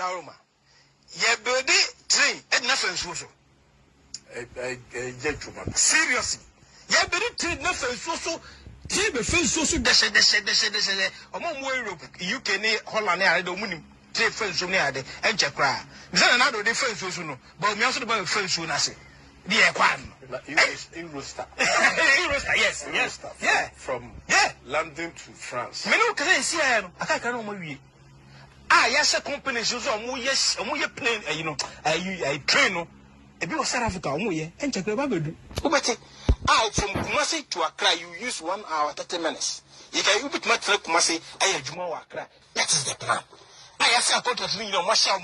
Aroma. Ye build train and nothing so. Seriously. Ye build train nothing so. Tibe fence so deshe. Among Europe, UK, Holland, I don't mean trade fence on the and Chakra. Then another difference also no, but me also about fence soon as it. The Equan. In Rooster. Yes. Yeah. From London to France. Me no can see I can't know. Yes, a company so yes, plane, you know, I train no. A bit of South Africa, and check the Babu. Out from Kumasi to Accra, you use 1 hour 30 minutes. If I put my trip Kumasi, I had Jumo Accra. That is the plan. I ask a contract, you know, Masha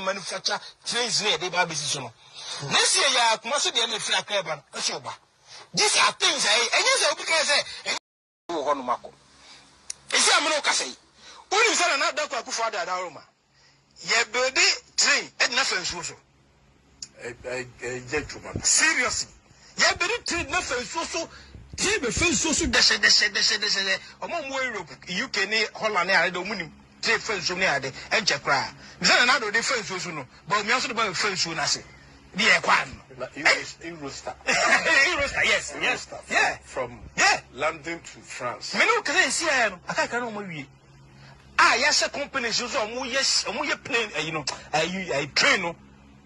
manufacture trains near the Babu. Next year, Kumasi the only flag carbon, a sober. These are things I guess because I Honumako. Is there no Cassie? When you sell another doctor for the Aroma? Ye build train and nothing so. Seriously. Ye build train nothing so. Tibe fence so deshe. Among Europe, UK, Holland, I don't mean trade fence on the and Chakra. Then another difference also no, but me also about fence soon as it. The Equan. In Rooster. Yes. Yeah. From London to France. Me no can see I can't know. Yes, a company so yes, plane, you know, I train no.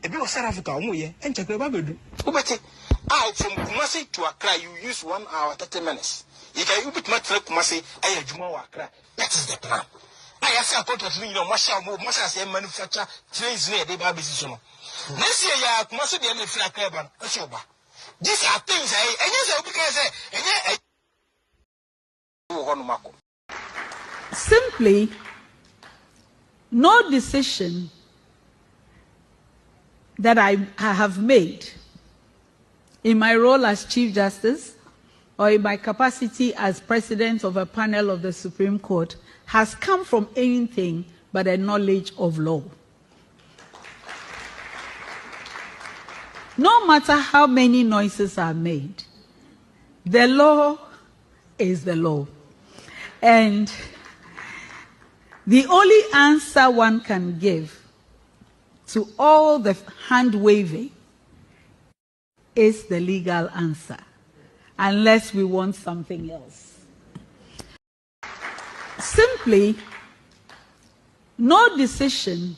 A bit of South Africa, and check the Babu. Out from Kumasi to Accra, you use 1 hour 30 minutes. If I put my trip Kumasi, I had Jumo Accra. That is the plan. I ask a contract, you know, Masha manufacture trains near the Babu. Next year, Kumasi the only flag carbon, a sober. These are things I guess because simply, no decision that I have made in my role as Chief Justice or in my capacity as President of a panel of the Supreme Court has come from anything but a knowledge of law. No matter how many noises are made, the law is the law. And the only answer one can give to all the hand-waving is the legal answer, unless we want something else. Simply, no decision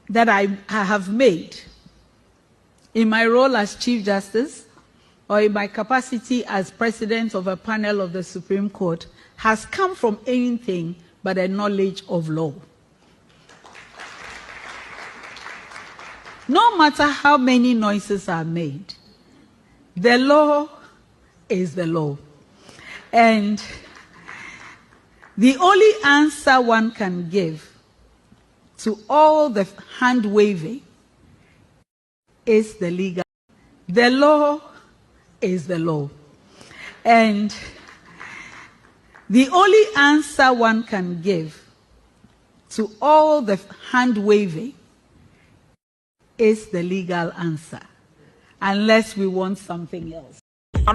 that I have made in my role as Chief Justice or in my capacity as President of a panel of the Supreme Court has come from anything but a knowledge of law. No matter how many noises are made, the law is the law. And the only answer one can give to all the hand-waving is the legal. The law is the law. And the only answer one can give to all the hand-waving is the legal answer, unless we want something else. My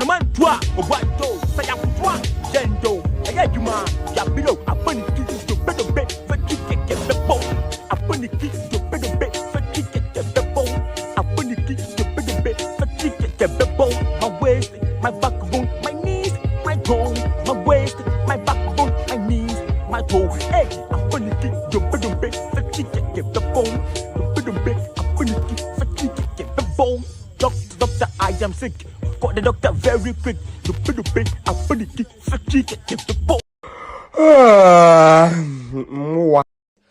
waist, my backbone, my knees, my toe, my waist, my backbone, my knees, my toe. Hey, I'm gonna keep the bed, get the bone. I'm gonna keep the bone. Doctor, I am sick. Got the doctor very quick. The bed, I'm gonna keep the bone.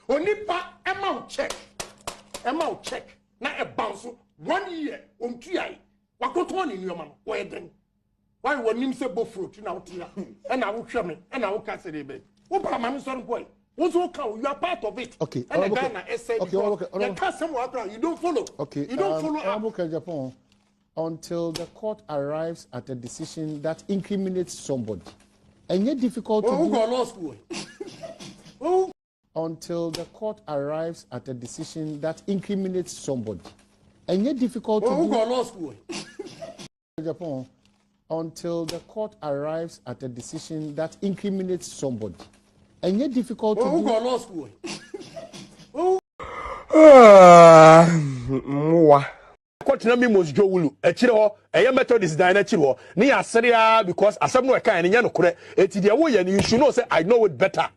Onipa amount check. Na a bounce 1 year on 2 years. Wakotoni in your man, why then? Why when him say bo fruit now tia and I will show me and I will cast it a bit. Opa man son boy. What's all count? You are part of it. Okay. And the Ghana essay. Okay. Cast some water. You don't follow. Okay. You don't follow. Japan until the court arrives at a decision that incriminates somebody, and yet difficult to do. Who go law school? Who? Until the court arrives at a decision that incriminates somebody, and yet difficult to do. Who go law school? Japan until the court arrives at a decision that incriminates somebody, and yet difficult to do. Who go law school? Mwa. Kwatina mi mos jowulu echire ho eye methodist dan echire ho ne asere because asem no e kan nya no kore eti de wo ye you should know say I know it better.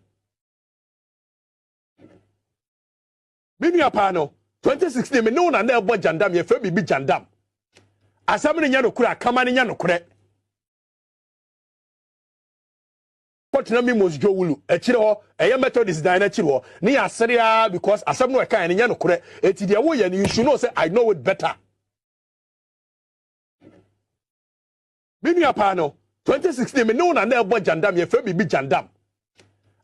Minu apa no 2016 me no na na ebo jandam ye fe bibi jandam asem no nya no kore akama ne nya no kore kwatina mi mos jowulu echire ho eye methodist dan echire ho ne asere because asem no e kan nya no kore eti de wo ye you should know say I know it better. Minu apa no 2016 me no na na ebo jandam ye fe bibi jandam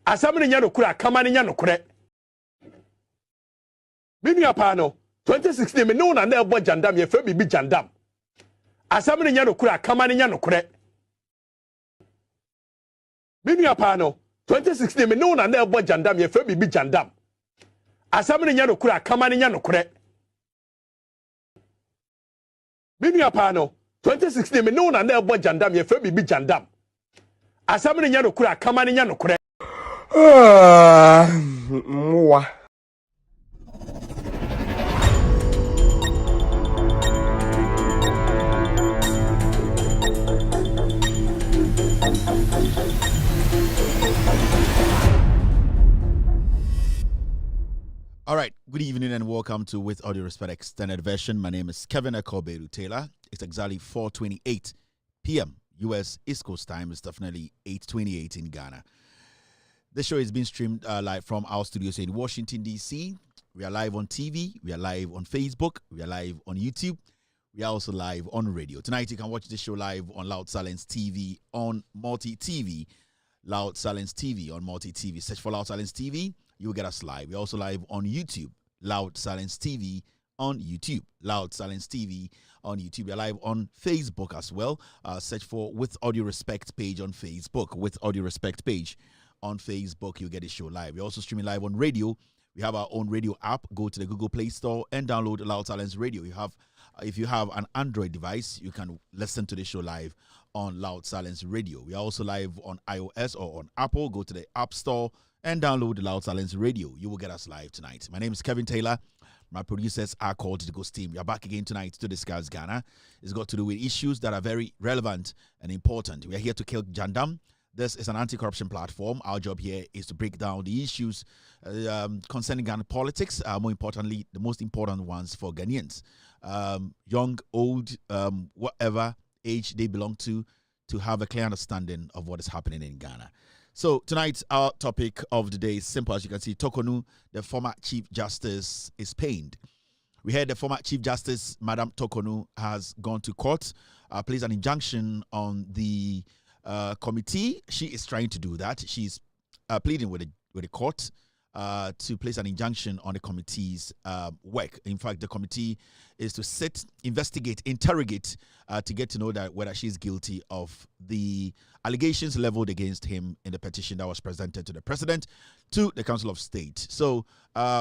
asem no nya no kore akama ne nya no kore Minu apa no 2016 me no na na ebo jandam ye fe bibi jandam asem no nya no kore akama ne nya no kore Minu apa no 2016 me no na na ebo jandam ye fe bibi jandam asem no nya no kore akama ne nya no kore Minu apa no 2016 me no na na ebo jandam ye fe bibi jandam asem no nya no kore akama ne nya no kore mwa. All right, good evening and welcome to With Audio Respect Extended Version. My name is Kevin Akobedu Taylor. It's exactly 4:28 p.m. U.S. East Coast time. It's definitely 8:28 in Ghana. This show is being streamed live from our studios in Washington, D.C. We are live on TV. We are live on Facebook. We are live on YouTube. We are also live on radio. Tonight, you can watch the show live on Loud Silence TV on Multi-TV. Loud Silence TV on Multi-TV. Search for Loud Silence TV. You will get us live. We're also live on YouTube. Loud Silence TV on YouTube. Loud Silence TV on YouTube. We're live on Facebook as well. Search for With Audio Respect page on Facebook. With Audio Respect page on Facebook. You'll get the show live. We're also streaming live on radio. We have our own radio app. Go to the Google Play Store and download Loud Silence Radio. If you have an Android device, you can listen to the show live on Loud Silence Radio. We are also live on iOS or on Apple. Go to the App Store and download the Loud Silence Radio. You will get us live tonight. My name is Kevin Taylor. My producers are called to the Ghost Team. We are back again tonight to discuss Ghana. It's got to do with issues that are very relevant and important. We are here to kill Jandam. This is an anti-corruption platform. Our job here is to break down the issues concerning Ghana politics, more importantly, the most important ones for Ghanaians. Young, old, whatever age they belong to have a clear understanding of what is happening in Ghana. So tonight, our topic of the day is simple. As you can see, Torkornoo, the former Chief Justice, is pained. We heard the former Chief Justice, Madam Torkornoo, has gone to court, placed an injunction on the committee. She is trying to do that. She's pleading with the court to place an injunction on the committee's work. In fact, the committee is to sit, investigate, interrogate to get to know that whether she's guilty of the allegations leveled against him in the petition that was presented to the president, to the Council of State. So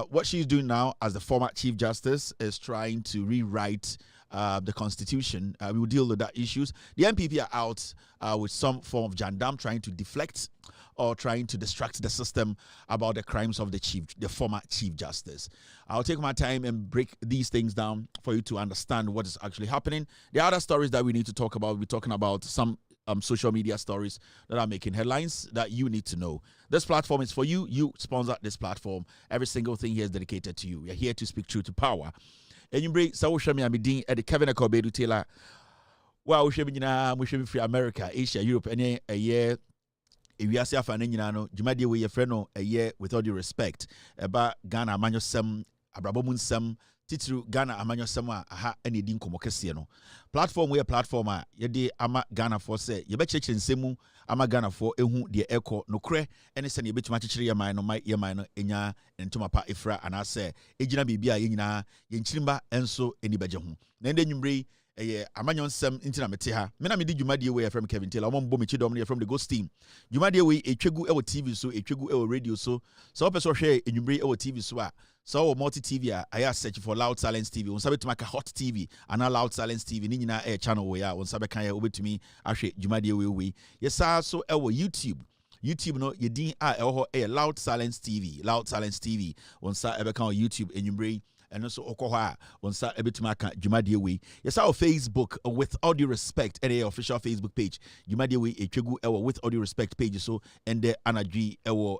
what she's doing now as the former Chief Justice is trying to rewrite the Constitution. We will deal with that issues. The MPP are out with some form of jandam, trying to deflect or trying to distract the system about the crimes of the former Chief Justice. I'll take my time and break these things down for you to understand what is actually happening. The other stories that we need to talk about, we're talking about some social media stories that are making headlines that you need to know. This platform is for you. You sponsor this platform. Every single thing here is dedicated to you. We are here to speak truth to power. And you bring Sawusha me amidin at the Kevin Akobedu Taylor. Well, we should be free America, Asia, Europe, and a year. If we are saying for no, Jumadi we your friend a year with all due respect about Ghana amanyo sem abrabomun sem titru Ghana amanyo sem aha ene di nkomo kese no platform we platform a yede ama Ghana for say ye be chekire nsemu ama Ghana for ehu de eko no kre ene se ne ye betuma chekire ye man no enya ntoma pa efra ana se ejina bibia ye nyina ye nchirimba enso eni beje ho na ende nwumre amanyon sem intina mete ha me na me di dwumadie we from Kevin Taylor ombo me chidom ne from the Ghost Team dwumadie we etwegu e wo TV so etwegu e wo radio so person hwe enwumre e wo TV so a so multi TV a I search for Loud Silence TV on sabe to make a hot TV and Loud Silence TV ni nyina channel we a on sabe kan ya obetumi ahwe dwumadie we yesa so e wo YouTube YouTube no yedin Loud Silence TV. Loud Silence TV. On sa ebe kan YouTube enyumbre and also okoha on sa ebetuma kan Jumadie we. Yes, our Facebook with all due respect and the official Facebook page. Jumadie we etwegu with all due respect page so and the anadwi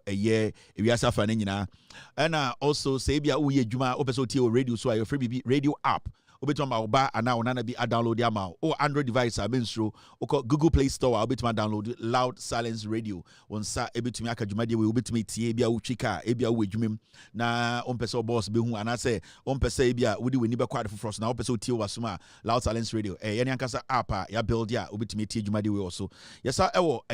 a year we asa fa nyina. And also say bia wo ye juma opeso tie radio so ayo free BB radio app. Obetuma oba ana onana bi download ya ma o Android device abensro oko Google Play Store obetuma download Loud Silence Radio onsa ebetumi aka Jumadie we obetumi tie bia utwika ebia wo adwumem na ompese boss behu ana se ompese ebia wodi weni be kwade foforo na ompese tie wasoma Loud Silence Radio yene ankasa app ya build ya obetumi tie Jumadie we also yesa ewo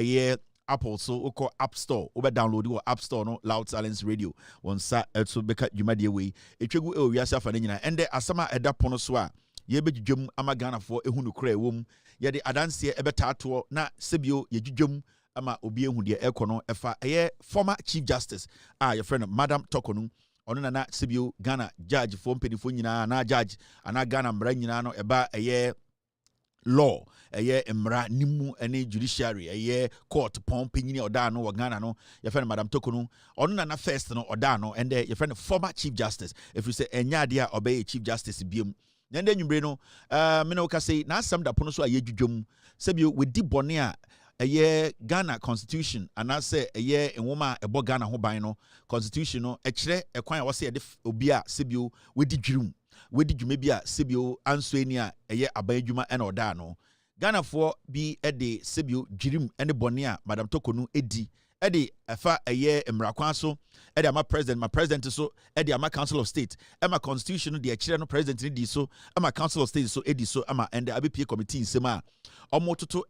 Apple so oko App Store obe download wo App Store no Loud Silence Radio wonsa etso beka Jumadie we etwegu wiase afa na nyina ende asama eda pono so a ye bedwudwam ama Ghanafo ehunu kra ewom ye de adanse ebetato na sebio ye dwudwam ama obi ehu de ekono efa former Chief Justice your friend Madam Torkornoo ono na sebio Ghana judge for mpenifo nyina na judge ana Ghana mra nyina no eba law emra nimu ene judiciary court pompanyini oda no Ghana no your friend Madam Torkornoo ono na first no oda no and your friend former Chief Justice if you say enya dia obey Chief Justice biom nyande nwumbre no me no ka say na asam da pono so ayedwudwom sebio we di bone a Ghana constitution and I say enwoma ebo Ghana ho ban no constitution no ekire ekwan wo say de obi a sebio we di dwurum we di dwuma bi a sebio ansoani a abayadwuma ena oda no Ghana for bi de sebio dwurum ene bone a Madam Torkornoo edi edi efa emrakwan so edi ama president my president so edi ama council of state ama constitution no de ekire no president ni di so ama council of state so edi so ama ende abepie committee nsema omototo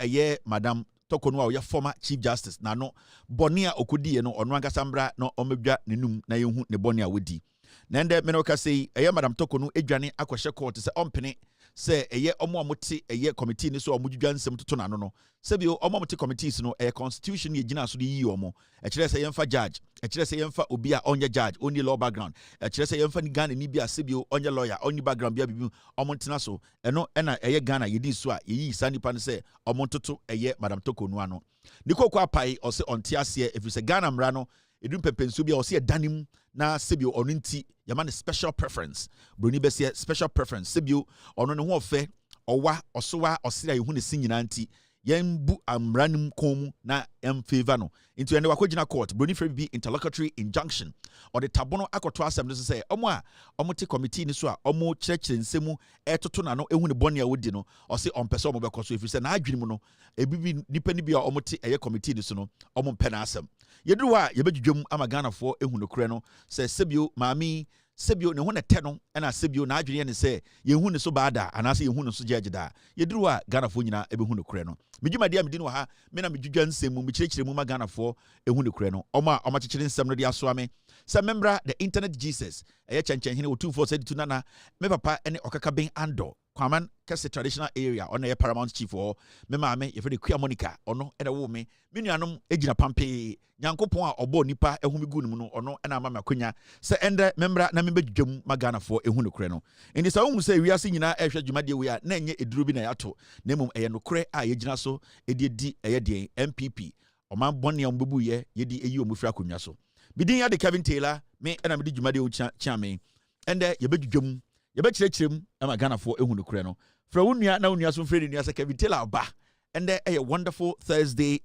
Madam Torkornoo a former Chief Justice na no bone a okodi no ono ankasa mbra no omedwa nenum na yehu ne bone a wodi na ende me no ka say Madam Torkornoo edwane akwhye court se ompene se omo amote committee ni so omudwa nsem toto na no sebio omo amote committees no constitution ye gina so de yi omo ekire se yemfa judge ekire se yemfa obi a onye judge only law background ekire se yemfa ni Ghana ni bia sebio onye lawyer only background bia bibi omo ntena so eno ena Ghana yedi so a yi sanipa ne se omo toto Madam Torkornoo ano nikokwa pai o se onte ase if se Ghana mra no edum pepenso bia o se danim na sebio ono nti yamane special preference broni be se special preference sebio ono ne ho ofe owa osowa osira yehu ne sinyina nti yembu amranum komu na favor no into ende wakogina court broni free be interlocutory injunction or the tabono akoto asem no say omo a omo te committee ni so a omo kyerɛkyerɛ nsemu etoto na no ehu ne bɔne a wodi no o se ompese omo bekoso efi se na adwene mu no ebibi nipa ni bia omo te committee ni so no omo mpɛ na asem yeduru a yebedwudwam ama Ghanafo ehu no kure no se sebio maami sebio ne ho ne te no na sebio na adwene ne se yehu ne so baada anase yehu ne so judge da yeduru a Ghanafo nyina ebehu no kure no medwumadi a medin wa ha me na medwudwa nsem mu mekyerɛkyerɛ mu ma Ghanafo ehu ne kure no oma kyerɛkyerɛ nsem no de aso ame se membra the internet Jesus kyenkyenhene wo 2472 nana me papa ene okaka ben ando kwaman kese traditional area ona paramount chief o me maame ye fe de Kua Monica ono ene wo me nuanom egina pampe nyankopon a obo nipa ehumi gu num no ono ena ama makonya se ende membra na membedwam ma Ghanafo ehu no kure no enti sa wo se wiase nyina ehwe Dwumadie we a na enye eduro bi na yato na mum no kure a yegina so edi de MPP oman bone am bebu ye yedi eyi omufra konwa so bidin ya de Kevin Taylor me ena me di Dwumadie wo chiame ende yebedwam yebekyerekyerem ama Ghanafo ehu no kure no fra wonua na wonua so mfredi nua se Kevin Taylor ba ende a wonderful Thursday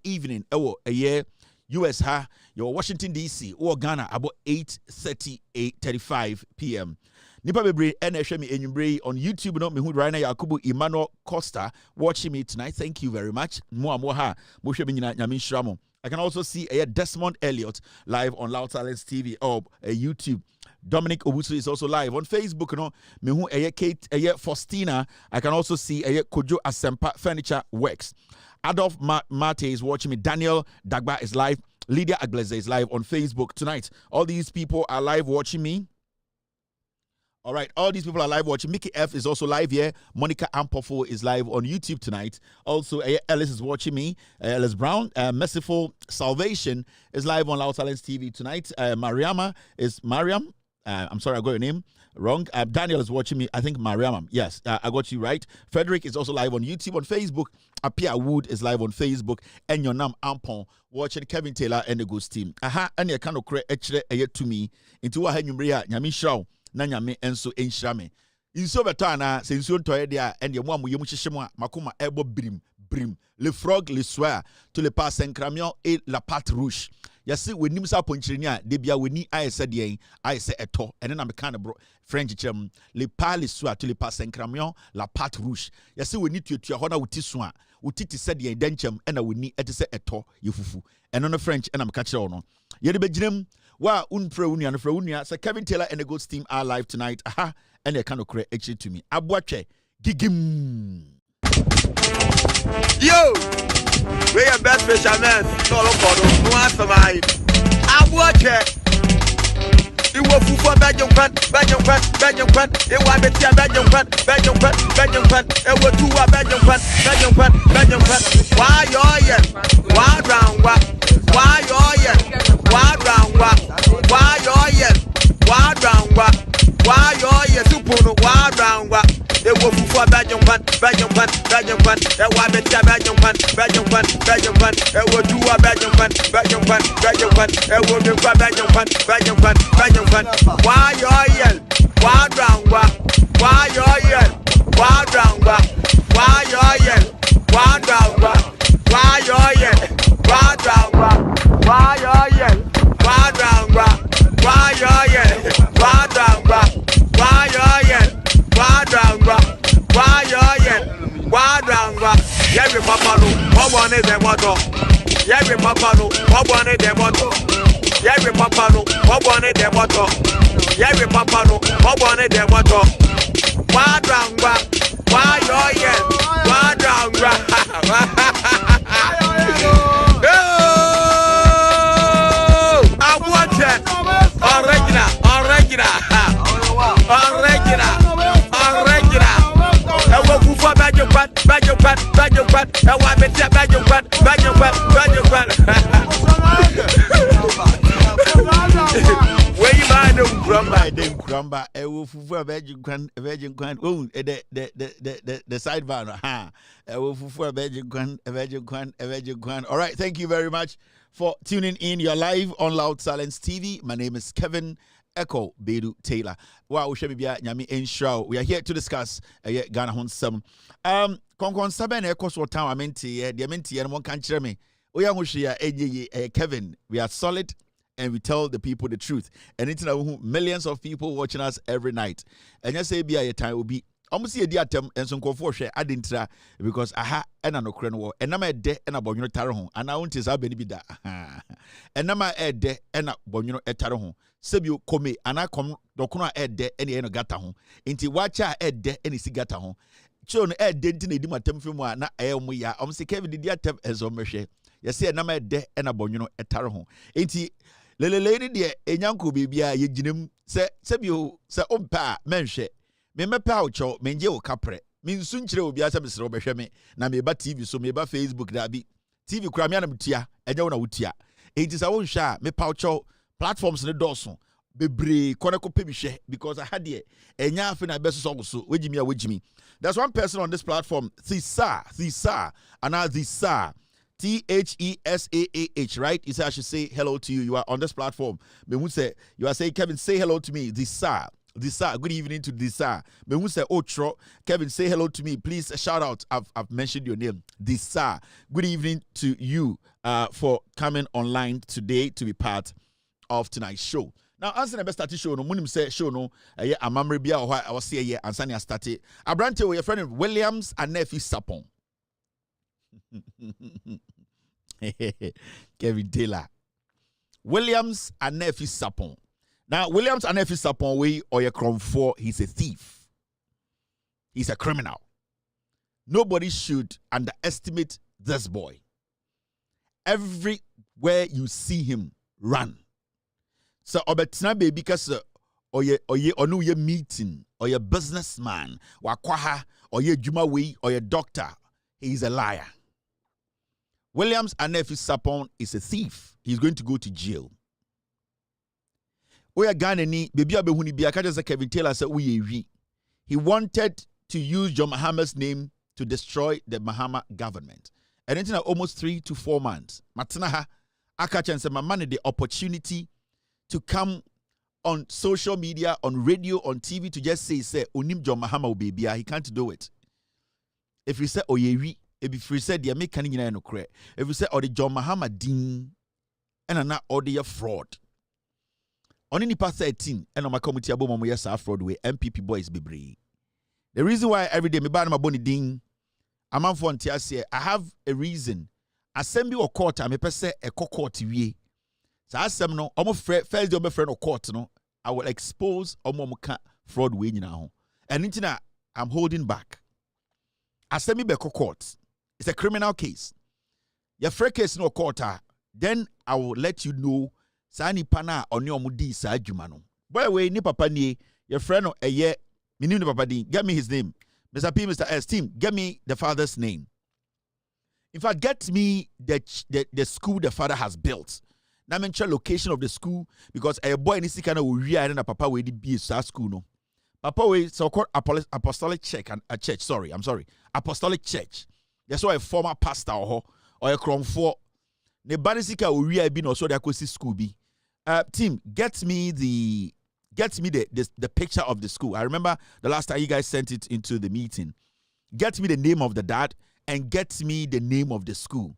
evening US ha your Washington DC or Ghana about 8:35 p.m. Nipa bebre ena ehwe me enyumbre on YouTube no me hu right now Yakubu Emmanuel Costa watching me tonight. Thank you very much. Mo ha mo hwe me nyina nyame nhyira. I can also see Desmond Elliott live on Loud Silence TV or YouTube. Dominic Obusu is also live on Facebook. You know, me hu Kate Faustina. I can also see Kojo Asempa Furniture Works. Adolf Mate is watching me. Daniel Dagba is live. Lydia Agleze is live on Facebook tonight. All these people are live watching me. All right, all these people are live watching. Mickey F is also live here. Monica Ampofo is live on YouTube tonight. Also, Ellis is watching me. Ellis Brown. Merciful Salvation is live on Loud Silence TV tonight. Mariam. I'm sorry, I got your name. Wrong. Daniel is watching me. I think Mariam. Yes, I got you right. Frederick is also live on YouTube, on Facebook. Apia Wood is live on Facebook. And your name Ampon watching Kevin Taylor and the Ghost team. Aha, and you can create actually to me into a Henry Nyami Shrow, Nanyame, and so in Shame. In so betana, since you toy there, and your one with Yamushima, Makuma, Ebo Brim, le frog, le soir, to le pas Saint-Cramion et la pâte rouge. Yasi we nimsa ponchiria de bia we ni I said ye I say eto and then I'm kind of French chem le pas le soir to le pas Saint-Cramion la pâte rouge. Yasi we need to hona wuti soa utiti said ye denchem and we ni et say eto yefufu and on the French and I'm catch on. Yedi bejinem wa unfre unia so Kevin Taylor and the Ghost team are live tonight. Aha and they kind of create actually to me. Abwache gigim. Yo, we are best fishermen. No answer my. I watch it. You will for Belgium front. It was better Belgium front. It was two Belgium front. Why you're here? Why round what? Why you're here? Why round what? Why you're here? Why round what? Why you're here? Super why round what? It was for Belgium front. It was better Belgium front. It was two Belgium front. It was Belgium front. Why you're here? Why round what? Why you're here? Why round what? Why you're here? Why round what? Why you're here? Why round what? Why you're here? Why round what? Why you're here? Why round what? Why you're here? Why round what? Why you're here? Why round what? Yeah, we papa no. What one is the motto? Yeah, we papa no. What one is the motto? Yeah, we papa no. What one is the motto? Yeah, we papa no. What one is the motto? Why round what? Why you're here? Why round what? I want it. Original. Grumba, I will for a virgin grand. Oh, the sidebar. Ha, I will for a virgin grand. All right, thank you very much for tuning in. You're live on Loud Silence TV. My name is Kevin Echo Bedu Taylor. Wow, we are here to discuss Ghana Honsam. Konkon Saben Echo so town I meant and one can't hear me. We are Kevin. We are solid and we tell the people the truth. And it's millions of people watching us every night. And just say be a time will be almost a diatem and some for share. I didn't try because aha and an okran war and I'm a de and a bonuno tarahon and I want is a baby da. And I'm a de and a bonuno etarahon. Sebio come and I come dokuna de any eno gata hon. Inti wacha de any sigata hon. Chon dent in the dimatem from one na elmuya. Se Kevin the diatem as on meshe. Yes, a number de and a bonuno etarahon. Inti lady dear enyanko bibia ye jinim se sebio se ompa menhwe me mepa ocho menje o kapre me nsunkyire obi asa mesere obehwe me na me ba TV so me ba Facebook da bi TV kura me anam tia enye wona wutia enti sa wonhwe a me pa ocho platforms ne doso bebre koneko pebihwe because I had here enya afi na beso so wejimi a wejimi. There's one person on this platform Thisa and Thisa THESAAH, right? You say I should say hello to you. You are on this platform. Me who say you are saying Kevin, say hello to me. This good evening to this Me who say Otro, Kevin, say hello to me. Please shout out. I've mentioned your name. This good evening to you for coming online today to be part of tonight's show. Now, answer the best start show. No, munim say show no. Amamre bia or I was here. Ansani started. Abrante, your friend Williams and Nefi Sapon. Kevin Taylor. Williams and Nefi Sapon. Now, Williams and Nefi Sapon, we or your Chrome 4, he's a thief. He's a criminal. Nobody should underestimate this boy. Everywhere you see him, run. So, obetina baby, because or your meeting, or your businessman, wakwaha, or your jumawe, or your doctor, he's a liar. Williams Anefi Sapon is a thief. He's going to go to jail. We are Ghanaian, baby abehuni bi aka just Kevin Taylor said we. He wanted to use John Mahama's name to destroy the Mahama government. And it's almost 3 to 4 months. Matnaha Akacha and said, my man, the opportunity to come on social media, on radio, on TV to just say, Onim John Mahama baby, he can't do it. If you say, Oyewi, if you say, the American no cre, if you say, or the John Mahama ding, and an order fraud. Only the past 13, and on my committee, about my yes, fraud way, MPP boys be brave. The reason why every day me buy my boni ding, I'm on phone I have a reason. Assembly or court, I'm a person a court we. So I say no, I'm first day my friend or court no, I will expose fraud way now. And intina I'm holding back. Assembly be court. It's a criminal case. Your first case no court, then I will let you know. Sani pana on your mudi sa jumano. By the way, ni papa ni your friend a year. Get me his name. Mr. P, Mr. S, team, get me the father's name. In fact, get me the school the father has built. Now mention location of the school because a boy in this kind of real and a papa will be a school no. Papa will so called apostolic church and a church. Apostolic church. That's why a former pastor or a crown for the banisika will real be no so that could see school be. Team, get me the picture of the school. I remember the last time you guys sent it into the meeting. Get me the name of the dad and get me the name of the school.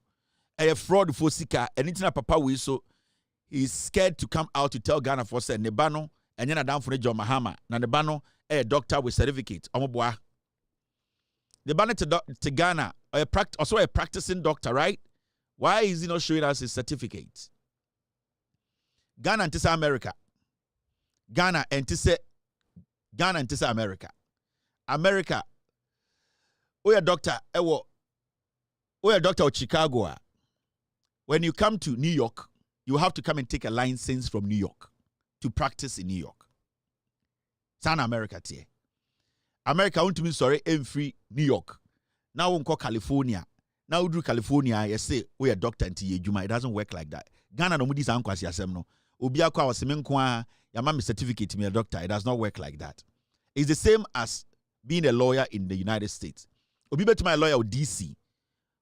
A fraud for Sika, and it's not Papa we so he's scared to come out to tell Ghana for said Nebano and then down for John Mahama. Now Nebano a doctor with certificate. Omoboa. Nebano to Ghana also a practicing doctor, right? Why is he not showing us his certificate? Ghana and Tisa America. Ghana and Tisa America. America. We are doctor. We are doctor of Chicago. When you come to New York, you have to come and take a license from New York to practice in New York. San America tie. America won't mean sorry free New York. Now we call California. Now we do California. You say we are doctor until Juma. It doesn't work like that. Ghana no mudi sa ankwasi asem no. Obi akwa wasemenkwa ya mama certificate me a doctor. It does not work like that. It's the same as being a lawyer in the United States. Obi bet my lawyer with DC.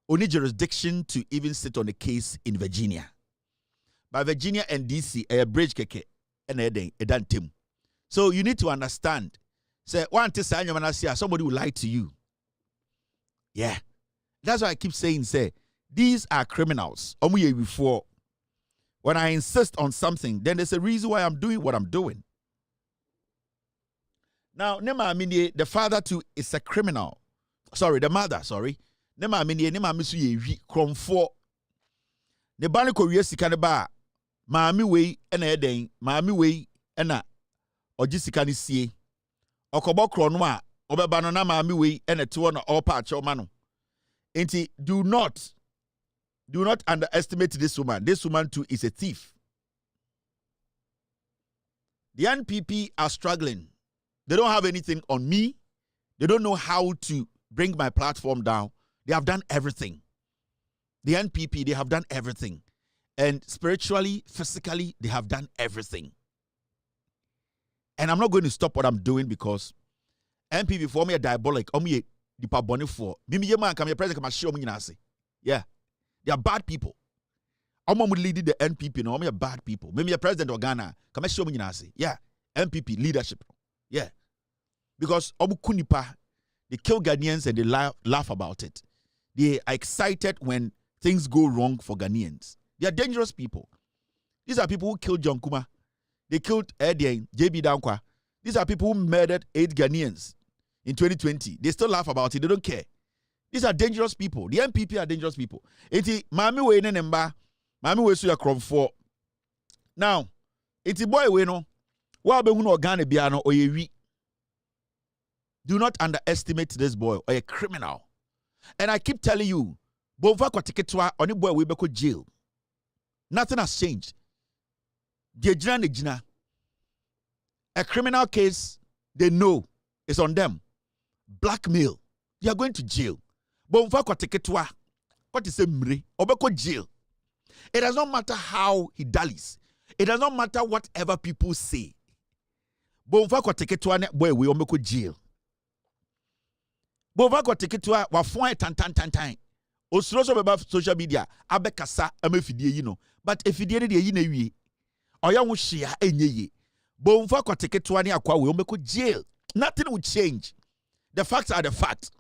Only jurisdiction to even sit on a case in Virginia. But Virginia and DC a bridge keke and a dan tim. So you need to understand. Say one somebody will lie to you. Yeah. That's why I keep saying, say, these are criminals. Before. When I insist on something, then there's a reason why I'm doing what I'm doing. Now, the father too is a criminal. Sorry, the mother, sorry. Kromfo. Ne bani kowie sika ne ba maami wei na eden maami wei na oji sika ne sie okobo krono a obeba no na maami wei na te no opa ache oma no enti do not underestimate this woman. This woman too is a thief. The NPP are struggling. They don't have anything on me. They don't know how to bring my platform down. They have done everything. The NPP, they have done everything. And spiritually, physically, they have done everything. And I'm not going to stop what I'm doing because NPP for me are diabolic. Yeah. They are bad people. I'm leading the NPP. No, I'm bad people. Maybe a president of Ghana. Yeah. NPP leadership. Yeah. Because they kill Ghanaians and they laugh about it. They are excited when things go wrong for Ghanaians. They are dangerous people. These are people who killed John Kuma. They killed Edian, JB Dankwa. These are people who murdered 8 Ghanaians in 2020. They still laugh about it. They don't care. These are dangerous people. The NPP are dangerous people. Eti mami we ne nemba, mami we so ya kromfo. Now, eti boy we no, wa be hu no Ghana bia no oyewi. Do not underestimate this boy or a criminal. And I keep telling you, Bova kwa tiketwa oni boy we be ko jail. Nothing has changed. A criminal case, they know it's on them. Blackmail, you are going to jail. Bova kwa tiketwa, what is a mre? Obeko jail. It does not matter how he dallies. It does not matter whatever people say. Bonfa ko take to an boy we omeko jail. Bonfa ko take to a wafon tan. Osroso beba social media abekasa amefidie yi no. But efidie ne de yi na wie. Oya wo hia enye yi. Bonfa ko take to an akwa we omeko jail. Nothing will change. The facts are the facts.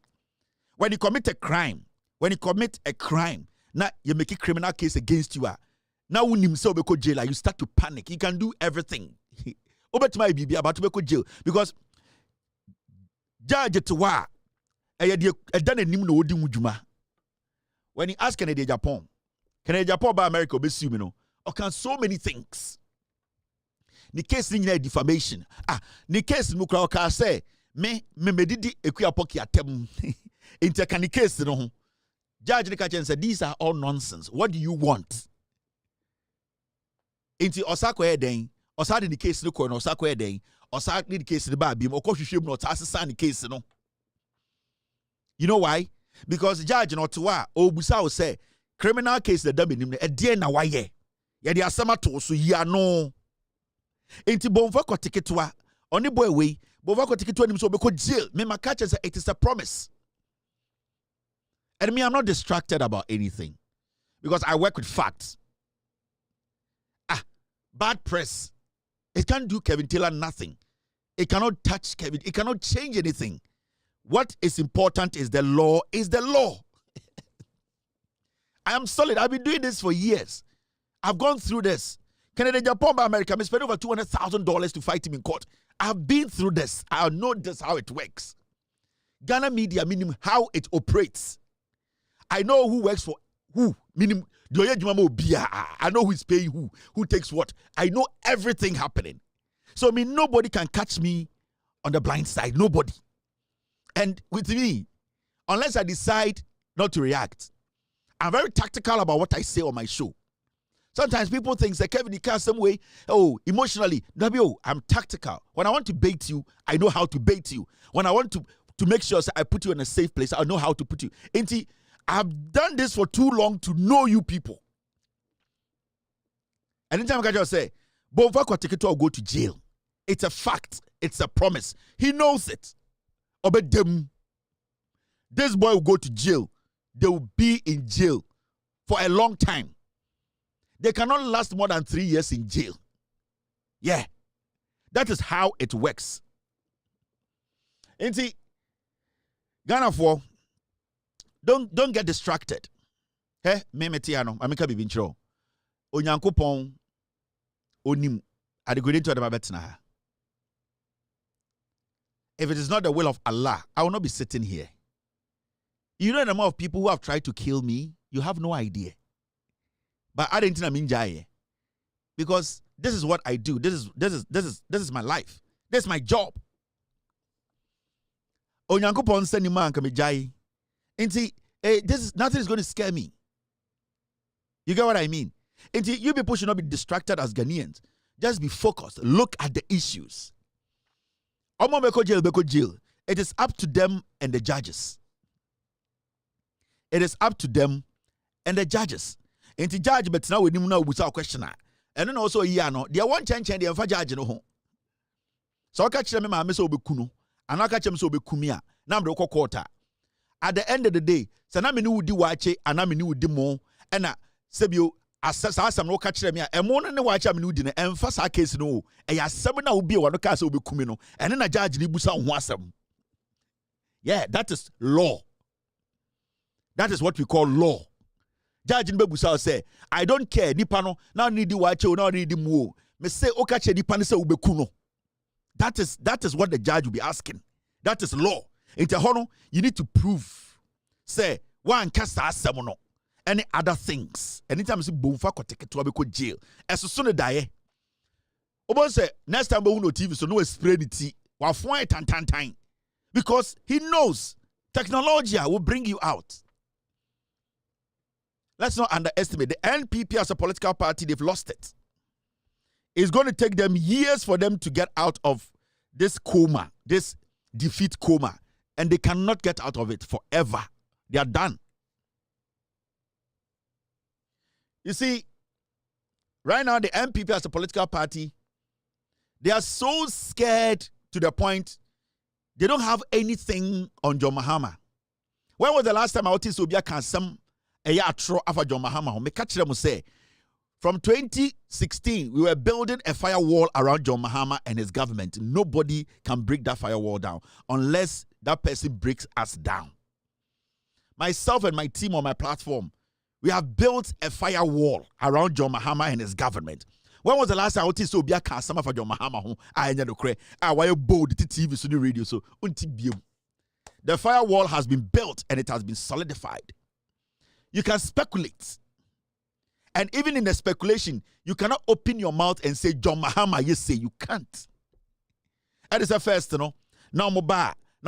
When you commit a crime, now you make a criminal case against you. Now when you say obeko jail, you start to panic. You can do everything. Obet my bibi about obeko jail because judge to wa done a nim no odi mujuma. When you ask Canada Japan by America obesi you know, or can so many things. The case in defamation. The case mukra ka say me medidi ekuya poki atem. Into can the case no. Judge the catch and said these are all nonsense. What do you want? Into Osako Eden, Osadi the case no ko no Osako Eden, Osadi the case the baby, or course you should not assassin the case no. You know why? Because the judge not to wa Obusa will say criminal case the dummy him a dear na why ye. Ya the asama to so ya no. Into Bonfa ko ticket to on the boy way, Bonfa ko ticket to him so because jail. Me my catch say it is a promise. And me, I'm not distracted about anything because I work with facts. Bad press. It can't do Kevin Taylor nothing. It cannot touch Kevin. It cannot change anything. What is important is the law is the law. I am solid. I've been doing this for years. I've gone through this. Canada, Japan, by America, I spent over $200,000 to fight him in court. I've been through this. I know this how it works. Ghana media, meaning how it operates. I know who works for who. Meaning, I know who is paying who takes what. I know everything happening. So, nobody can catch me on the blind side. Nobody. And with me, unless I decide not to react, I'm very tactical about what I say on my show. Sometimes people think that Kevin, you can't some way, emotionally. No, I'm tactical. When I want to bait you, I know how to bait you. When I want to make sure I put you in a safe place, I know how to put you. I've done this for too long to know you people. Anytime I just say, Bonfa Koteketo will go to jail. It's a fact. It's a promise. He knows it. Obey them. This boy will go to jail. They will be in jail for a long time. They cannot last more than 3 years in jail. Yeah. That is how it works. And Ghana for don't get distracted. Hey, memetiano, ameka bibinchro. Onyankopon onim adegodento adababetna. If it is not the will of Allah, I will not be sitting here. You know the amount of people who have tried to kill me, you have no idea. But I didn't mean because this is what I do. This is my life. This is my job. Onyankopon send man come jai. Nothing is going to scare me. You get what I mean? You people should not be distracted as Ghanaians. Just be focused. Look at the issues. Beko jail. It is up to them and the judges. It is up to them and the judges. Judge but now we need to without question. And then also no. They want change the enfa judge no ho. So I catch them ma me so be kunu. And I catch them so be kumia. Na me ko quarter. At the end of the day, sana me ni wudi wache, ana me ni wudi mo, ena sebio asasa asam no catch them ya. Emo no ne wache me ni wudi ne enfa sa case no. E ya asem na obi e wa no ka se obi kumi no. Ene na judge ni busa ho asem. Yeah, that is law. That is what we call law. Judge in Bebusa say, I don't care. Nipa no now need the watch now need the mo. Me say okache nipa ne say ubekuno. That is what the judge will be asking. That is law. Into hono, you need to prove. Say one cast asem no. Any other things. Anytime you see Bonfa Koteke to abeko jail. As soon as die. Obo say next time we no TV so no spray the tea. Wa fon tan. Because he knows technology will bring you out. Let's not underestimate. The NPP as a political party, they've lost it. It's going to take them years for them to get out of this coma, this defeat coma. And they cannot get out of it forever. They are done. You see, Right now, the MPP as a political party, they are so scared to the point they don't have anything on John Mahama. When was the last time I was Obia Kansam a yatro afa John Mahama? Me catch them say from 2016 we were building a firewall around John Mahama and his government. Nobody can break that firewall down unless that person breaks us down. Myself and my team on my platform, we have built a firewall around John Mahama and his government. When was the last time I was Obia Kansam afa John Mahama? I know the why you bold TV so the radio so unti. The firewall has been built and it has been solidified. You can speculate. And even in the speculation, you cannot open your mouth and say, John Mahama, you say you can't. That is the first, you know. Now, no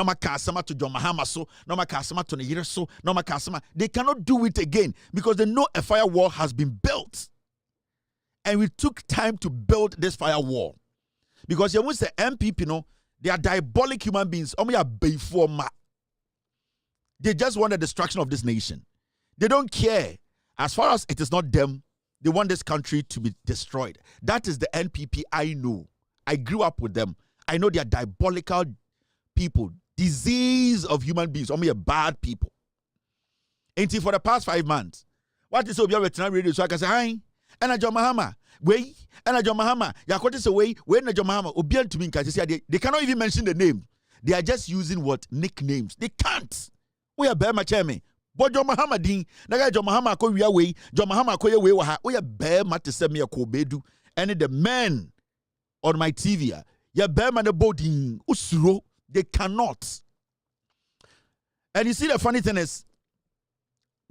makasama to John Mahama so, no makasama to Nigeria so, no makasama. They cannot do it again because they know a firewall has been built. And we took time to build this firewall. Because you want to say MPP, you know, they are diabolic human beings. They just want the destruction of this nation. They don't care. As far as it is not them, they want this country to be destroyed. That is the NPP I know. I grew up with them. I know they are diabolical people. Disease of human beings. Only bad people. Until for the past 5 months, what is Obia Veteran Radio? So I can say, hi, and John Mahama. Way, and John Mahama. Yakotis away, when John Mahama, Obian to me, they cannot even mention the name. They are just using what? Nicknames. They can't. We are Bema Chemi. But John Mahama Ding, Naga John Mahama ko we away, John Mahama ko ye we wa. We are Bema to send me a kobedu. And the men on my TV, ya Bema the boarding usuro. They cannot. And you see the funny thing is,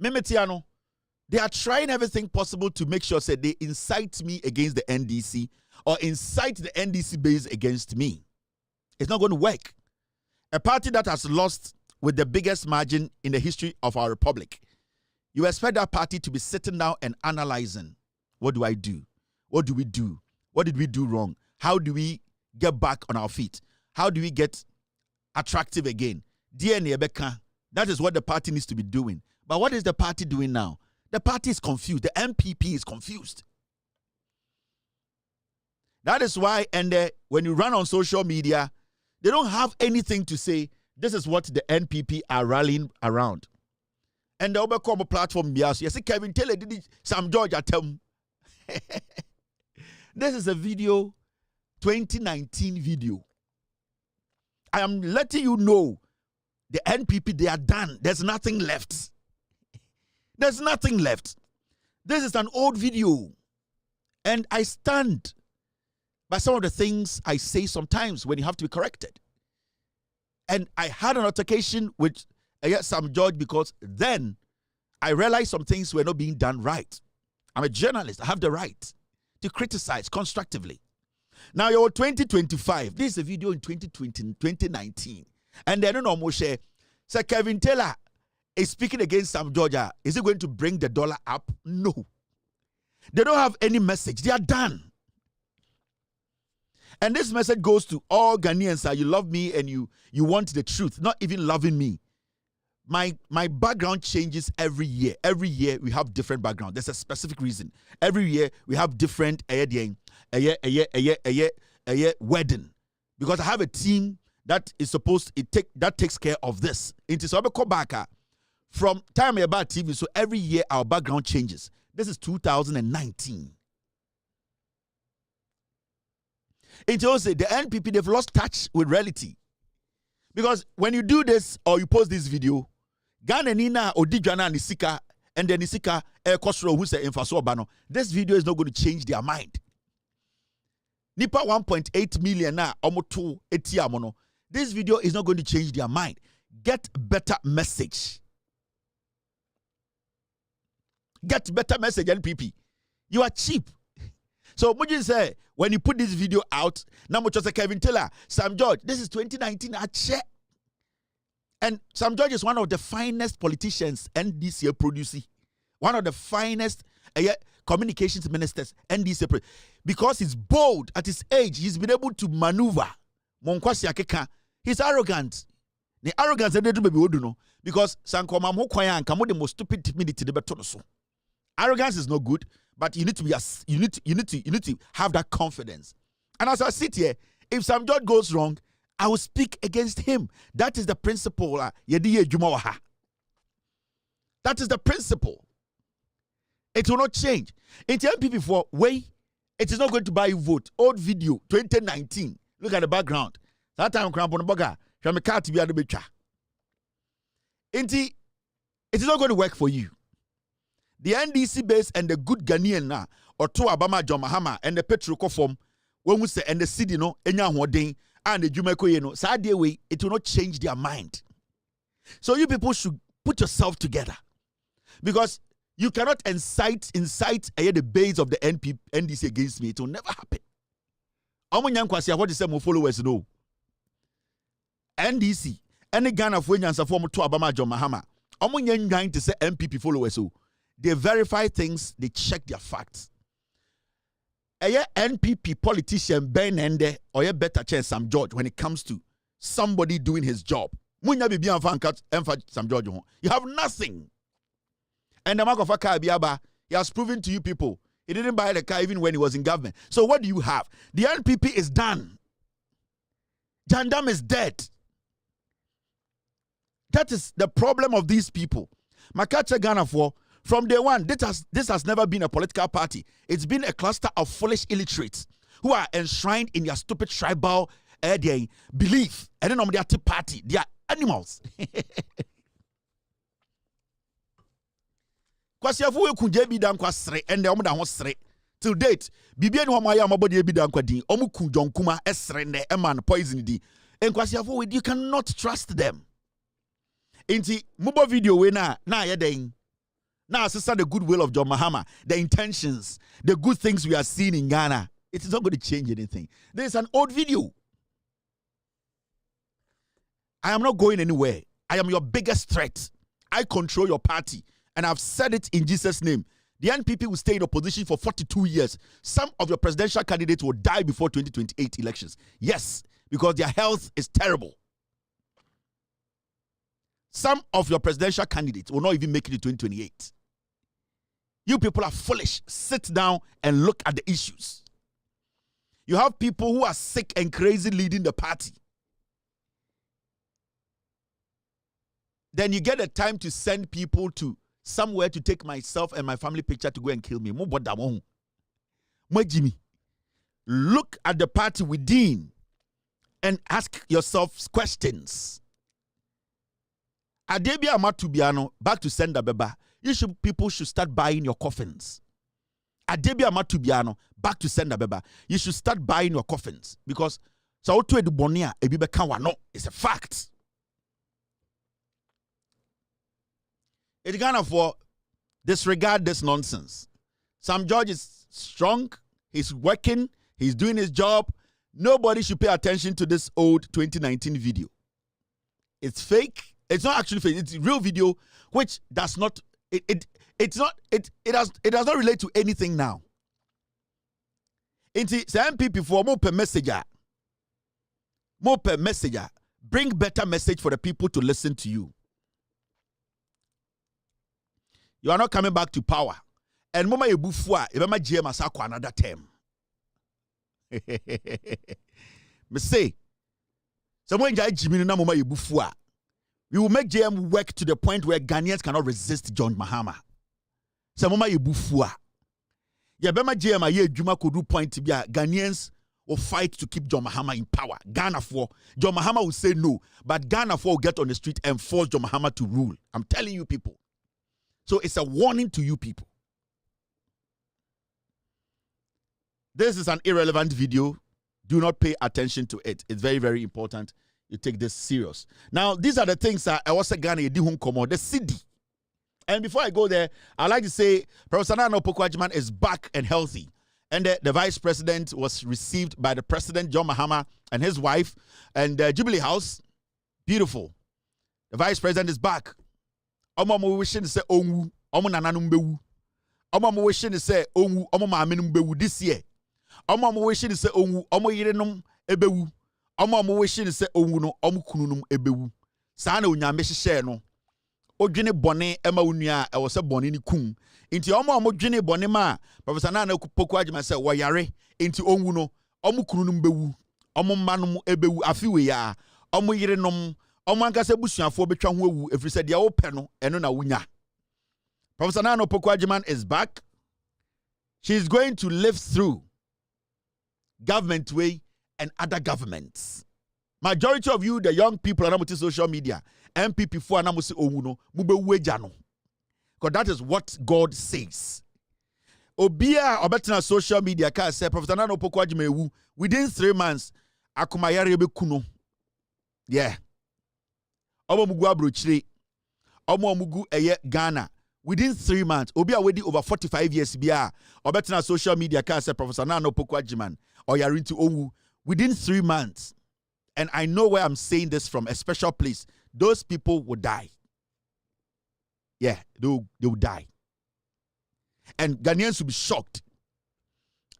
Memetiano, they are trying everything possible to make sure that they incite me against the NDC or incite the NDC base against me. It's not going to work. A party that has lost with the biggest margin in the history of our republic, you expect that party to be sitting down and analyzing, what do I do? What do we do? What did we do wrong? How do we get back on our feet? How do we get attractive again? DNA Beka, that is what the party needs to be doing. But what is the party doing now? The party is confused. The MPP is confused. That is why, and when you run on social media, they don't have anything to say. This is what the NPP are rallying around. And the Obercom platform, yes, Kevin Taylor did Sam George at him. This is a video, 2019 video. I am letting you know the NPP, they are done. There's nothing left. There's nothing left. This is an old video. And I stand by some of the things I say sometimes when you have to be corrected. And I had an altercation with Sam George because then I realized some things were not being done right. I'm a journalist. I have the right to criticize constructively. Now, you're 2025. This is a video in 2019. And then, no more share. So Kevin Taylor is speaking against Sam Georgia. Is he going to bring the dollar up? No. They don't have any message. They are done. And this message goes to all Ghanaians. You love me and you want the truth, not even loving me. My background changes every year. Every year we have different background. There's a specific reason. Every year we have different wedding. Because I have a team that is supposed to that takes care of this. It is from time about TV. So every year our background changes. This is 2019. It also the NPP, they've lost touch with reality. Because when you do this or you post this video, Ghanaian Odijana Nisika and the Nisika Kosro who say Infaso Bano, this video is not going to change their mind. Nipa 1.8 million na omoto etiamono. This video is not going to change their mind. Get better message. Get better message, NPP. You are cheap. So Mujin say, when you put this video out, now much as Kevin Taylor, Sam George, this is 2019, and Sam George is one of the finest politicians NDC producing. One of the finest communications ministers NDC, because he's bold at his age, he's been able to maneuver. He's arrogant. The arrogance they do because Sankoma Mokwaya and Kamo the most stupid timidity the betonoso. Arrogance is not good, but you need to be you need to have that confidence. And as I sit here, if Sam George goes wrong, I will speak against him. That is the principle. That is the principle. It will not change. In the MPP for way, it is not going to buy you vote. Old video, 2019. Look at the background. That time, it is not going to work for you. The NDC base and the good Ghanaian now, or two Obama John Mahama and the petrol form, when we say and the city no, and the Jumeko no, sad way, it will not change their mind. So you people should put yourself together, because you cannot incite the base of the NDC against me. It will never happen. What is my followers know? NDC, any Ghana for form to Obama John Mahama. Going to say MPP followers. They verify things, they check their facts. A NPP politician Ben Ende or a better chance Sam George when it comes to somebody doing his job. You have nothing. And the mark of a car, he has proven to you people, he didn't buy the car even when he was in government. So what do you have? The NPP is done. Jandam is dead. That is the problem of these people. Makacha Ghana for from day one, this has never been a political party. It's been a cluster of foolish illiterates who are enshrined in their stupid tribal belief. And then on their party, they are animals. Till date, Bibian Homaya Mabodi Bidankwadin, Omuku John Kuma, Esrende, Eman, Poison D. And Kwasiafu, you cannot trust them. Inti Mubo video we na yedeng. Now, sister, the goodwill of John Mahama, the intentions, the good things we are seeing in Ghana, it is not going to change anything. There is an old video. I am not going anywhere. I am your biggest threat. I control your party. And I've said it in Jesus' name. The NPP will stay in opposition for 42 years. Some of your presidential candidates will die before 2028 elections. Yes, because their health is terrible. Some of your presidential candidates will not even make it to 2028. You people are foolish. Sit down and look at the issues. You have people who are sick and crazy leading the party. Then you get a time to send people to somewhere to take myself and my family picture to go and kill me. Look at the party within and ask yourself questions. Adebia Matubiano, back to Senda Beba. People should start buying your coffins. Adebia Matubiano, back to Senda Beba. You should start buying your coffins, because so to the Bonia, Ebibe Kawano is a fact. It's Ghana for disregard this nonsense. Sam George is strong, he's working, he's doing his job. Nobody should pay attention to this old 2019 video. It's fake. It's not actually fake. It's a real video, which does not it does not relate to anything now. It's MPP for more per messenger. Bring better message for the people to listen to you. You are not coming back to power. And mama ebufua, ebema GM asako another term. Me say, someone jai Jimmy na mama ebufua. We will make JM work to the point where Ghanaians cannot resist John Mahama. Some mama ebufua. Yabema JM aye juma could do point to be Ghanaians will fight to keep John Mahama in power. Ghana for John Mahama will say no, but Ghana for will get on the street and force John Mahama to rule. I'm telling you people. So it's a warning to you people. This is an irrelevant video. Do not pay attention to it. It's very, very important you take this serious. Now, these are the things that I was saying, the city. And before I go there, I'd like to say Professor Nana Opoku-Agyeman is back and healthy. And the vice president was received by the president, John Mahama, and his wife, and Jubilee House. Beautiful. The vice president is back. Omo wishing to say onwu, omo nananum bewu. Omo wishing to say onwu, omo maamenum bewu this year. Omo wishing to say onwu, omo yerenum ebewu. Omo wishing to say onwu no, omo kununum ebewu. Sa na onyame hyehyɛ no. odwene bone ema unua e wo se bone ni kum nti omo dwene bone ma Professor Nana Poku Agyeman say wo yare nti onwu no omo kunu no mbewu omo mma no ebewu afiwe ya omo yire nom omo ankasa busuafo betwa ho ewu efiri se de wo pe no eno na wunya. Professor Nana Poku Agyeman is back. She is going to live through government way and other governments. Majority of you, the young people, on social media, MPP for anamusi owuno, mubewu ejano. Because that is what God says. Obia obetina social media ka say Professor Nana Poku Agyeman within 3 months akumayare ebe kuno. Yeah. Omo mugu abrochire. Omo mugu eye Ghana. Within 3 months, Obia wedi over 45 years bia obetina social media ka say Professor Nana Poku Agyeman or you're into owu within 3 months. And I know where I'm saying this from, a special place. Those people will die. Yeah, they will die. And Ghanaians will be shocked.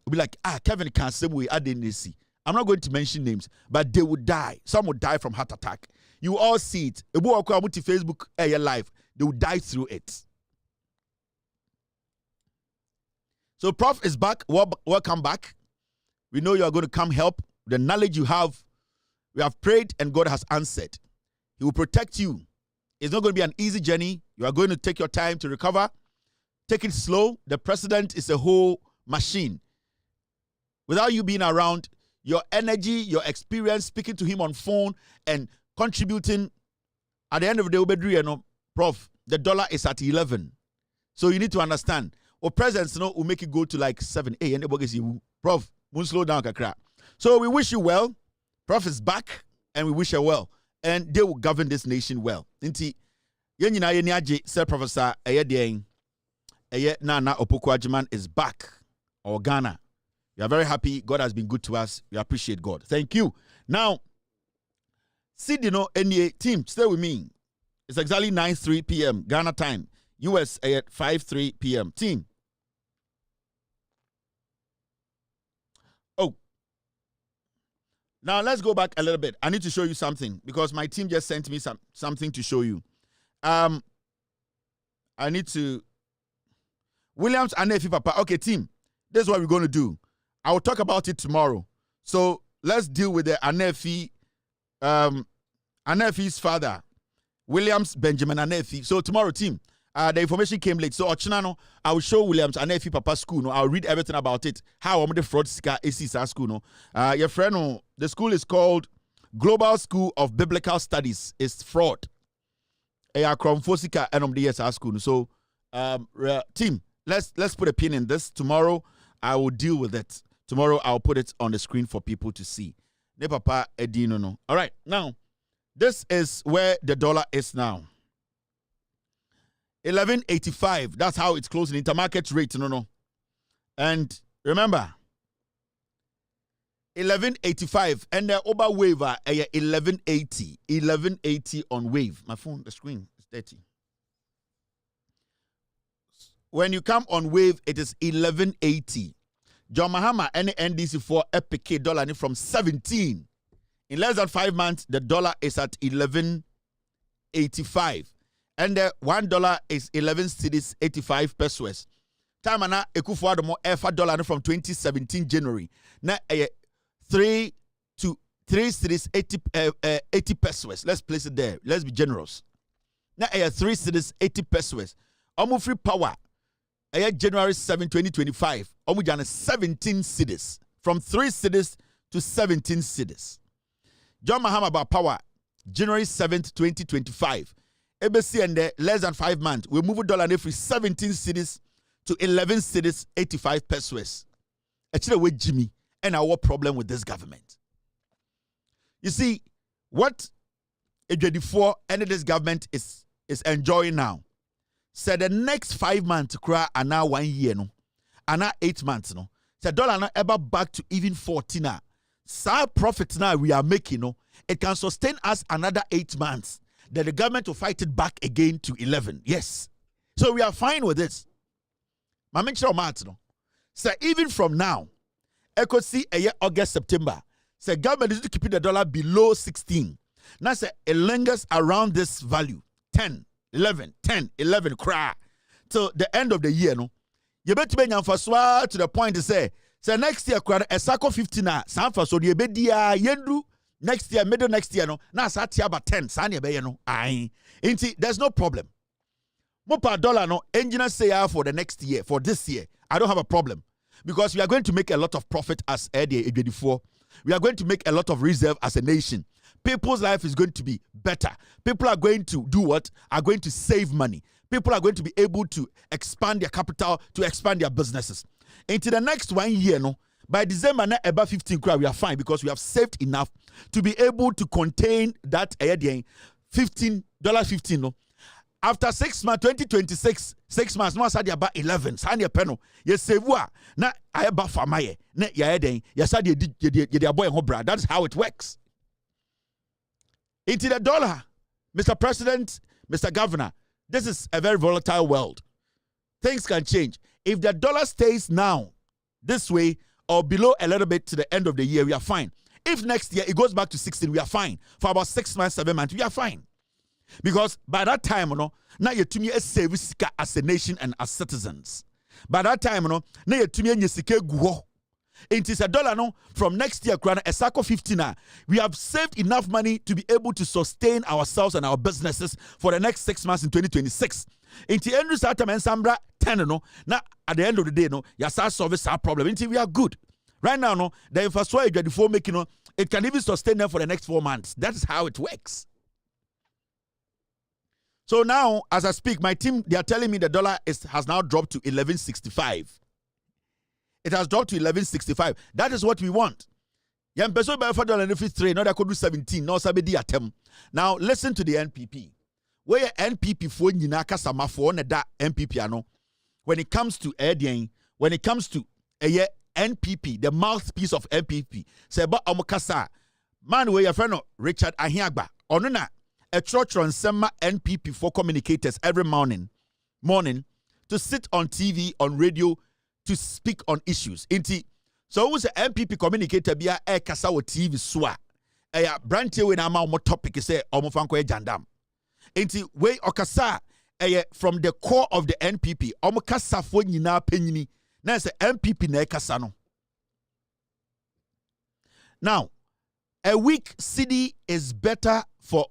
Will be like, Kevin can't say we I didn't see. I'm not going to mention names, but they will die. Some will die from heart attack. You all see it. Facebook live. They will die through it. So Prof is back. Welcome back. We know you are going to come help. The knowledge you have, we have prayed and God has answered. He will protect you. It's not going to be an easy journey. You are going to take your time to recover. Take it slow. The president is a whole machine. Without you being around, your energy, your experience, speaking to him on phone and contributing, at the end of the day, Prof, the dollar is at 11. So you need to understand. Or presence will make it go to like 7, 8. And Prof, won't slow down, kakra. So we wish you well. Prof is back, and we wish her well. And they will govern this nation well. Inti, yenyina yenyaje, Sir Professor Nana Opoku Agyeman is back, or Ghana. We are very happy. God has been good to us. We appreciate God. Thank you. Now, Sidino NA team, stay with me. It's exactly 9:03 p.m. Ghana time. US at 5:03 p.m. Team. Oh. Now let's go back a little bit. I need to show you something because my team just sent me something to show you. I need to Williams Anefi Papa. Okay, team. This is what we're going to do. I will talk about it tomorrow. So let's deal with the Anefi, Anefi's father, Williams Benjamin Anefi. So tomorrow, team. The information came late. So Ochinano, I will show Williams Anefi Papa school. No, I'll read everything about it. How the fraud ska is school. No, your friend. The school is called Global School of Biblical Studies. It's fraud. School. So, team, let's put a pin in this. Tomorrow, I will deal with it. Tomorrow, I'll put it on the screen for people to see. Ne papa edino no. All right, now this is where the dollar is now. 11.85. That's how it's closing. Intermarket rate, no. And remember, 11.85 and the over waiver 11.80. 11.80 on wave. My phone, the screen is dirty. When you come on wave, it is 11.80. John Mahama and NDC for epic dollar from 17. In less than 5 months, the dollar is at 11.85. And the $1 is 11 cedis 85 pesos. Time na ekufu mo efa dollar from 2017 January. Na 3 cedis 80 pesos. Let's place it there. Let's be generous. Na 3 cedis 80 pesos. Omu free power. January 7, 2025. Omu jana 17 cedis. From 3 cedis to 17 cedis. John Mahama about power. January 7th, 2025. ABC and less than 5 months, we move dollar every 17 cedis to 11 cedis 85 pesos. Actually, with Jimmy and our problem with this government. You see, what A24 and this government is enjoying now. Said the next 5 months, cry and now 1 year, no, and now 8 months, no. Said dollar now ever back to even 14 now. Side profits now we are making, no, it can sustain us another 8 months. Then the government will fight it back again to 11. Yes. So we are fine with this. So even from now, I could see a year August, September. So government is to keep the dollar below 16. Now say it lingers around this value, 10. 11, 10, 11 cry till the end of the year. No, you better be nyamfaswa to the point to say next year cry a circle 15 na sanfa so the bedia yendu next year middle next year no na sati about 10 sani be no aye. There's no problem. Mo per dollar no engineers say for the next year for this year I don't have a problem because we are going to make a lot of profit as before. We are going to make a lot of reserve as a nation. People's life is going to be better. People are going to do what? Are going to save money. People are going to be able to expand their capital, to expand their businesses. Into the next 1 year, no, by December, about 15 crore, we are fine because we have saved enough to be able to contain that $15, no. After 6 months, 2026, 6 months, no, I said about 11. Sanya peno, yes, save na I about famaye, ne ya den, yes, I did boy hobra. That's how it works. Into the dollar, Mr. President, Mr. Governor, this is a very volatile world. Things can change. If the dollar stays now this way or below a little bit to the end of the year, we are fine. If next year it goes back to 16, we are fine. For about 6 months, 7 months, we are fine. Because by that time, now you to me a service as a nation and as citizens. By that time, now you to me a sike guho. It is a dollar no from next year, a circle 15. We have saved enough money to be able to sustain ourselves and our businesses for the next 6 months in 2026. Inti Andrew Satam and Sambra 10 no. Now at the end of the day, no, you start solving our problem. Inti we are good. Right now, no, the infrastructure before making no, it can even sustain them for the next 4 months. That is how it works. So now, as I speak, my team, they are telling me the dollar has now dropped to 11.65. It has dropped to 11.65. That is what we want. Now that could do 17. Now listen to the NPP. Where NPP for Nyinaka for that NPP when it comes to when it comes to NPP, the mouthpiece of NPP, say about Omokasa, man where your friend Richard Ahiagba, onuna a church on Sema NPP for communicators every morning to sit on TV, on radio, to speak on issues. So who's an NPP communicator be a kasa o TV swa. Branche we na ma topic say omofanko jandam. We okasa from the core of the NPP omokasa fo nyina panyini na say NPP na kasa no. Now, a weak city is better for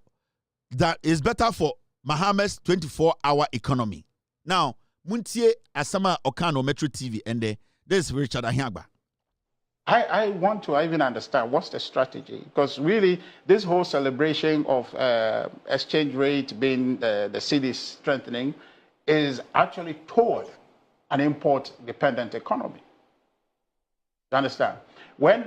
Mohammed's 24-hour economy. Now, Muntie Asama Okano Metro TV and this is Richard Ahiagba. I want to even understand what's the strategy, because really this whole celebration of exchange rate being the city strengthening is actually toward an import-dependent economy. You understand? When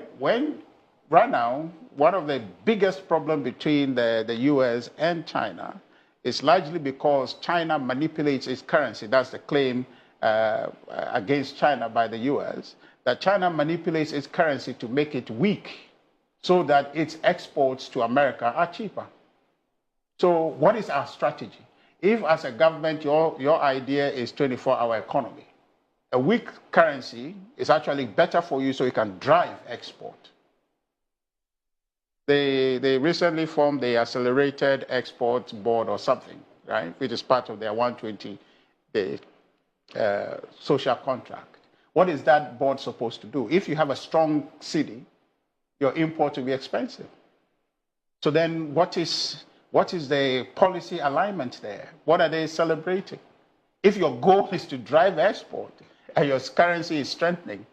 right now, one of the biggest problems between the US and China is largely because China manipulates its currency. That's the claim against China by the US, that China manipulates its currency to make it weak so that its exports to America are cheaper. So what is our strategy? If as a government your idea is 24-hour economy, a weak currency is actually better for you so you can drive export. They recently formed the Accelerated Export Board or something, right, which is part of their 120 social contract. What is that board supposed to do? If you have a strong city, your import will be expensive. So then what is the policy alignment there? What are they celebrating? If your goal is to drive export and your currency is strengthening,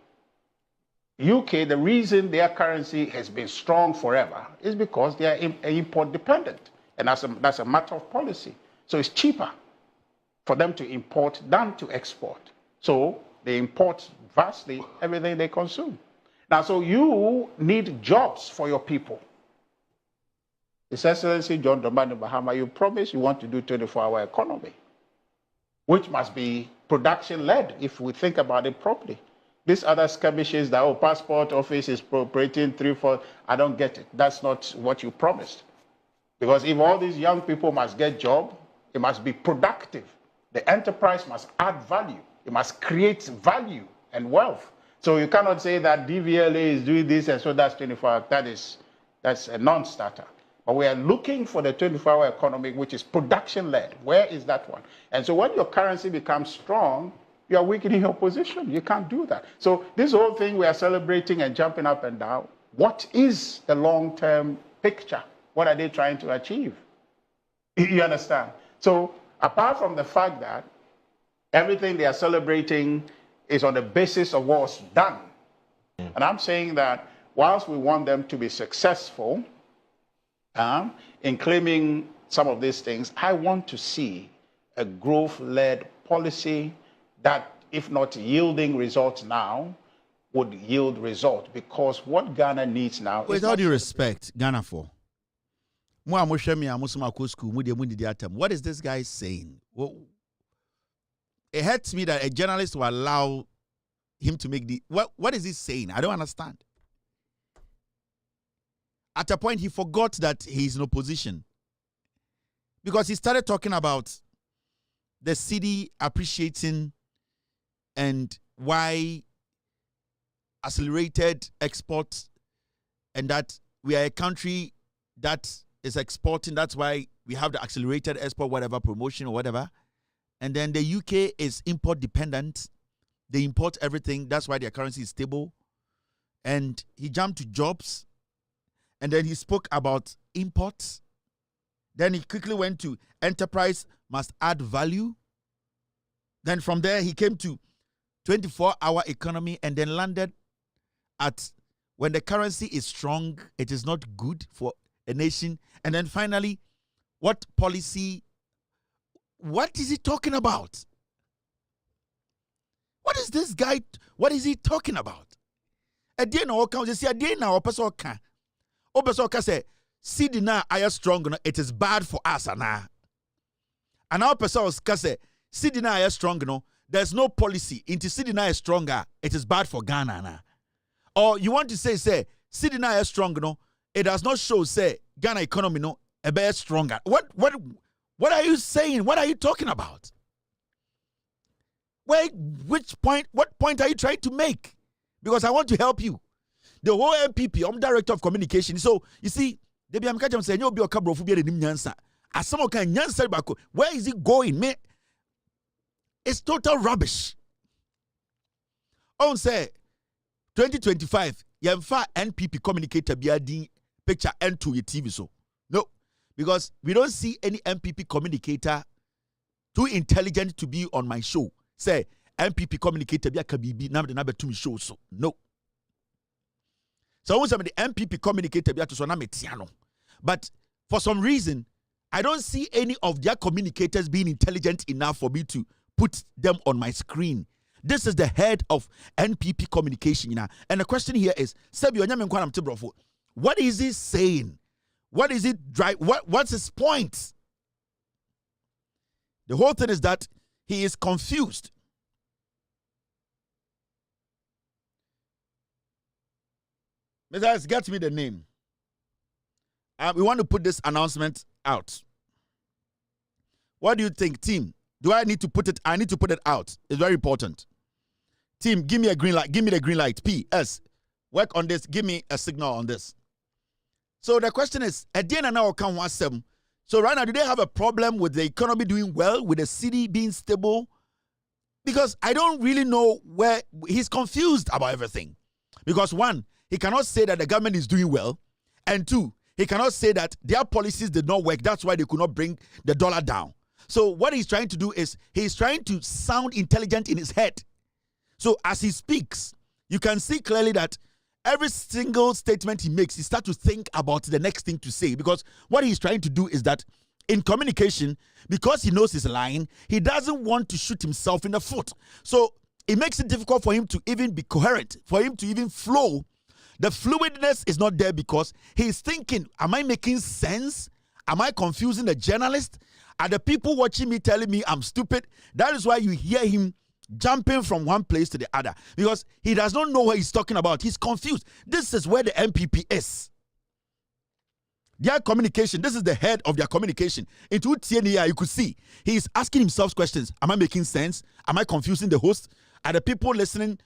UK, the reason their currency has been strong forever is because they are import dependent. And that's a matter of policy. So it's cheaper for them to import than to export. So they import vastly everything they consume. Now, so you need jobs for your people. His Excellency John Dramani Mahama, you promised you want to do 24-hour economy, which must be production-led if we think about it properly. These other skirmishes that, passport office is operating 3-4, I don't get it. That's not what you promised. Because if all these young people must get job, it must be productive. The enterprise must add value. It must create value and wealth. So you cannot say that DVLA is doing this and so that's 24 hours. That's a non-starter. But we are looking for the 24-hour economy, which is production-led. Where is that one? And so when your currency becomes strong, you are weakening your position. You can't do that. So this whole thing we are celebrating and jumping up and down, what is the long-term picture? What are they trying to achieve? You understand? So apart from the fact that everything they are celebrating is on the basis of what was done, and I'm saying that whilst we want them to be successful in claiming some of these things, I want to see a growth-led policy that, if not yielding results now, would yield results. Because what Ghana needs now is... With all due respect, Ghana for. What is this guy saying? Well, it hurts me that a journalist will allow him to make the... What is he saying? I don't understand. At a point, he forgot that he's in opposition. Because he started talking about the city appreciating and why accelerated exports, and that we are a country that is exporting. That's why we have the accelerated export, whatever, promotion or whatever. And then the UK is import dependent. They import everything. That's why their currency is stable. And he jumped to jobs. And then he spoke about imports. Then he quickly went to enterprise must add value. Then from there, he came to 24-hour economy and then landed at when the currency is strong, it is not good for a nation. And then finally, what policy, what is he talking about? What is this guy, what is he talking about? A day now, a day now, Obesoka say, Sidi na aya strong, it is bad for us, and now person say, Sidi na aya strong, there's no policy. Into Sidi na is stronger, it is bad for Ghana. Na. Or you want to say, Sidi na is strong, it does not show, say, Ghana economy, a bit stronger. What are you saying? What are you talking about? What point are you trying to make? Because I want to help you. The whole MPP, I'm director of communication. So, you see, I'm saying, you'll be a couple of nyansa. As someone can nyansa back, where is it going? Man, it's total rubbish. On say 2025, yamfa NPP communicator be adding picture into your TV. So, no, because we don't see any MPP communicator too intelligent to be on my show. Say MPP communicator be a kabibi number 2 show. So, no. So when some of the MPP communicator be to sonametiano. But for some reason, I don't see any of their communicators being intelligent enough for me to put them on my screen. This is the head of NPP communication, you know. And the question here is, what is he saying? What is it drive? What's his point? The whole thing is that he is confused. Mr. Get me the name. We want to put this announcement out. What do you think, team? Do I need to put it? I need to put it out. It's very important. Team, give me a green light. Give me the green light. PS. Work on this. Give me a signal on this. So the question is, at the end of now, so right now, do they have a problem with the economy doing well, with the city being stable? Because I don't really know where he's confused about everything. Because one, he cannot say that the government is doing well. And two, he cannot say that their policies did not work. That's why they could not bring the dollar down. So what he's trying to do is he's trying to sound intelligent in his head. So as he speaks, you can see clearly that every single statement he makes, he starts to think about the next thing to say. Because what he's trying to do is that in communication, because he knows his line, he doesn't want to shoot himself in the foot. So it makes it difficult for him to even be coherent, for him to even flow. The fluidness is not there because he's thinking, am I making sense? Am I confusing the journalist? Are the people watching me telling me I'm stupid? That is why you hear him jumping from one place to the other, because he does not know what he's talking about. He's confused. This is where the MPP is. Their communication, this is the head of their communication. Into TNA, you could see he's asking himself questions. Am I making sense? Am I confusing the host? Are the people listening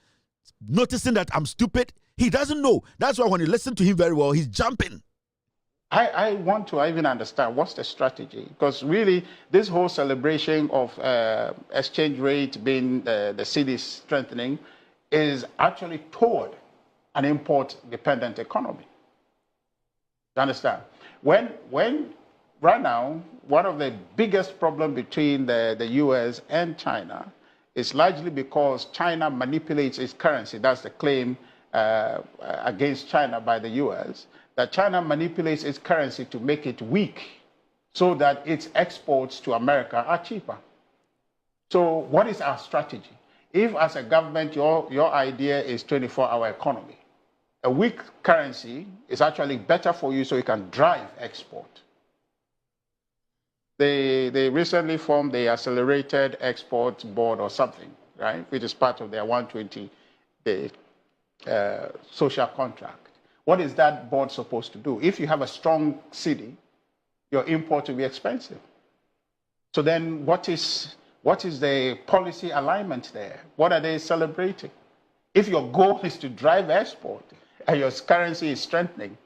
noticing that I'm stupid? He doesn't know. That's why when you listen to him very well, he's jumping. I want to even understand what's the strategy, because really this whole celebration of exchange rate being the city's strengthening is actually toward an import-dependent economy. You understand? When right now, one of the biggest problems between the US and China is largely because China manipulates its currency. That's the claim against China by the US, that China manipulates its currency to make it weak so that its exports to America are cheaper. So what is our strategy? If as a government your idea is 24-hour economy, a weak currency is actually better for you so you can drive export. They recently formed the Accelerated Export Board or something, right, which is part of their 120 social contract. What is that board supposed to do? If you have a strong city, your import will be expensive. So then what is the policy alignment there? What are they celebrating? If your goal is to drive export and your currency is strengthening,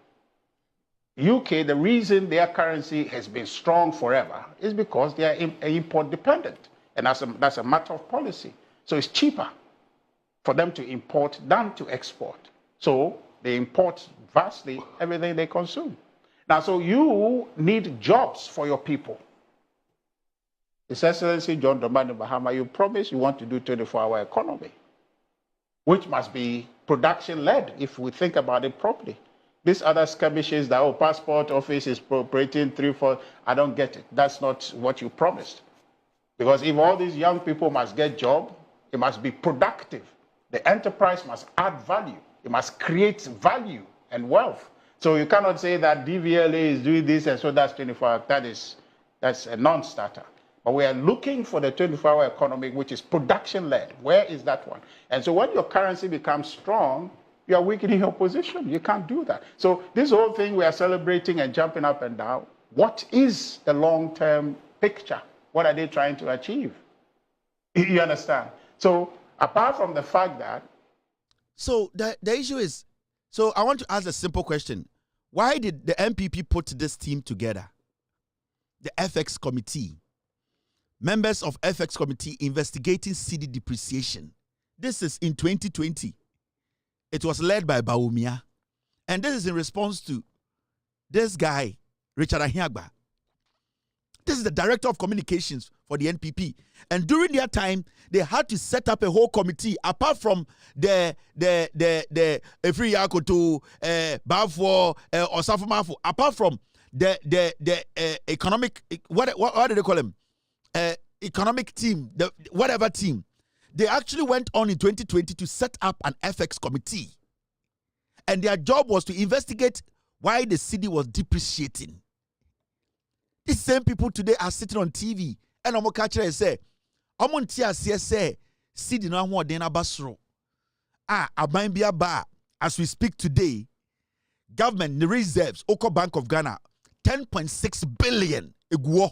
UK, the reason their currency has been strong forever is because they are import dependent. And that's a matter of policy. So it's cheaper for them to import than to export. So they import vastly everything they consume. Now, so you need jobs for your people. His Excellency John Dramani Mahama, you promised you want to do 24-hour economy, which must be production-led if we think about it properly. These other skirmishes that, passport office is operating 3-4, I don't get it. That's not what you promised. Because if all these young people must get job, it must be productive. The enterprise must add value. It must create value and wealth. So you cannot say that DVLA is doing this and so that's 24 hours. That's a non-starter. But we are looking for the 24-hour economy, which is production-led. Where is that one? And so when your currency becomes strong, you are weakening your position. You can't do that. So this whole thing we are celebrating and jumping up and down, what is the long-term picture? What are they trying to achieve? You understand? So apart from the fact that... So the issue is, so I want to ask a simple question. Why did the MPP put this team together? The FX committee. Members of FX committee investigating cedi depreciation. This is in 2020. It was led by Bawumia. And this is in response to this guy, Richard Ahiagba. This is the director of communications for the NPP. And during their time, they had to set up a whole committee apart from the Efri Yakoto, Bafo, Osafo, apart from the economic, what do they call them? Economic team, whatever team. They actually went on in 2020 to set up an FX committee. And their job was to investigate why the cedi was depreciating. These same people today are sitting on TV and I'm catch and say, say, cedi no ho den abasro. Aban bia ba, as we speak today, government the reserves, Oko Bank of Ghana, 10.6 billion eguo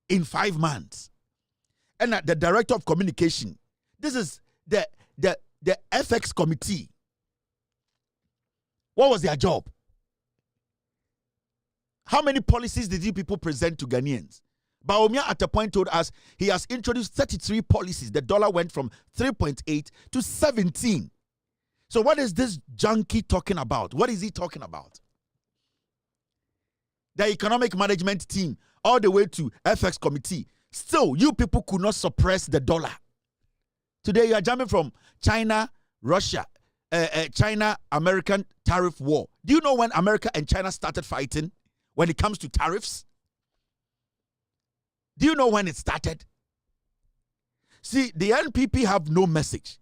in 5 months. And the director of communication, this is the FX committee. What was their job? How many policies did you people present to Ghanaians? Bawumia at a point told us he has introduced 33 policies. The dollar went from 3.8 to 17. So what is this junkie talking about? What is he talking about? The economic management team, all the way to FX committee. Still, you people could not suppress the dollar. Today, you are jumping from China, Russia, China-American tariff war. Do you know when America and China started fighting when it comes to tariffs? Do you know when it started? See, the NPP have no message.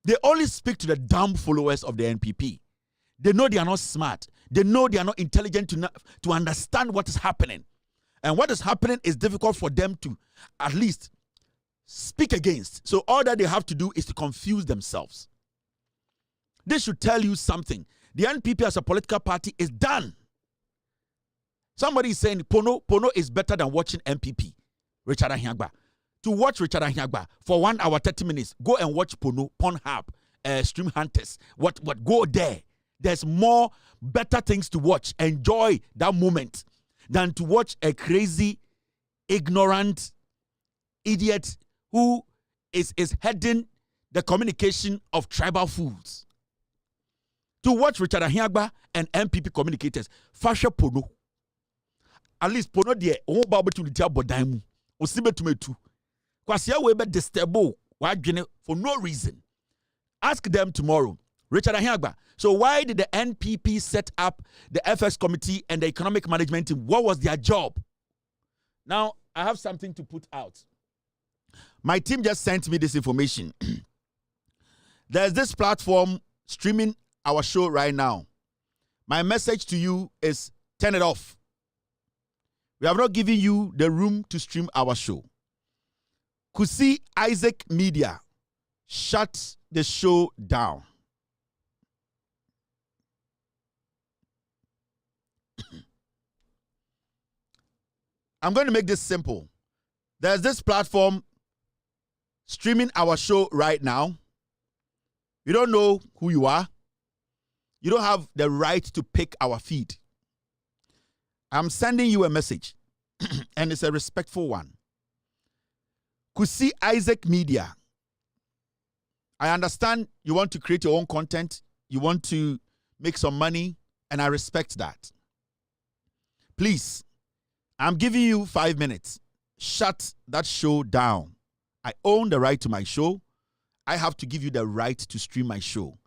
They only speak to the dumb followers of the NPP. They know they are not smart. They know they are not intelligent to understand what is happening. And what is happening is difficult for them to at least speak against. So all that they have to do is to confuse themselves. This should tell you something. The NPP as a political party is done. Somebody is saying Pono is better than watching MPP, Richard Ahiagba. To watch Richard Ahiagba for 1 hour, 30 minutes, go and watch Pono, Pornhub, Stream Hunters. What go there There's more better things to watch. Enjoy that moment than to watch a crazy, ignorant idiot who is heading the communication of tribal fools. To watch Richard Ahiagba and MPP communicators, Fasha Pono. At least Pono de o ba opportunity abodaimu. Osibe tumetu. Kwasia we be disturbo for no reason. Ask them tomorrow. Richard Ahiagba. So why did the NPP set up the FX committee and the economic management team? What was their job? Now, I have something to put out. My team just sent me this information. There's this platform streaming our show right now. My message to you is turn it off. We have not given you the room to stream our show. Kusi Isaac Media, shut the show down. I'm going to make this simple. There's this platform streaming our show right now. You don't know who you are. You don't have the right to pick our feed. I'm sending you a message, and it's a respectful one. Kusi Isaac Media. I understand you want to create your own content. You want to make some money, and I respect that. Please, I'm giving you 5 minutes. Shut that show down. I own the right to my show. I have to give you the right to stream my show.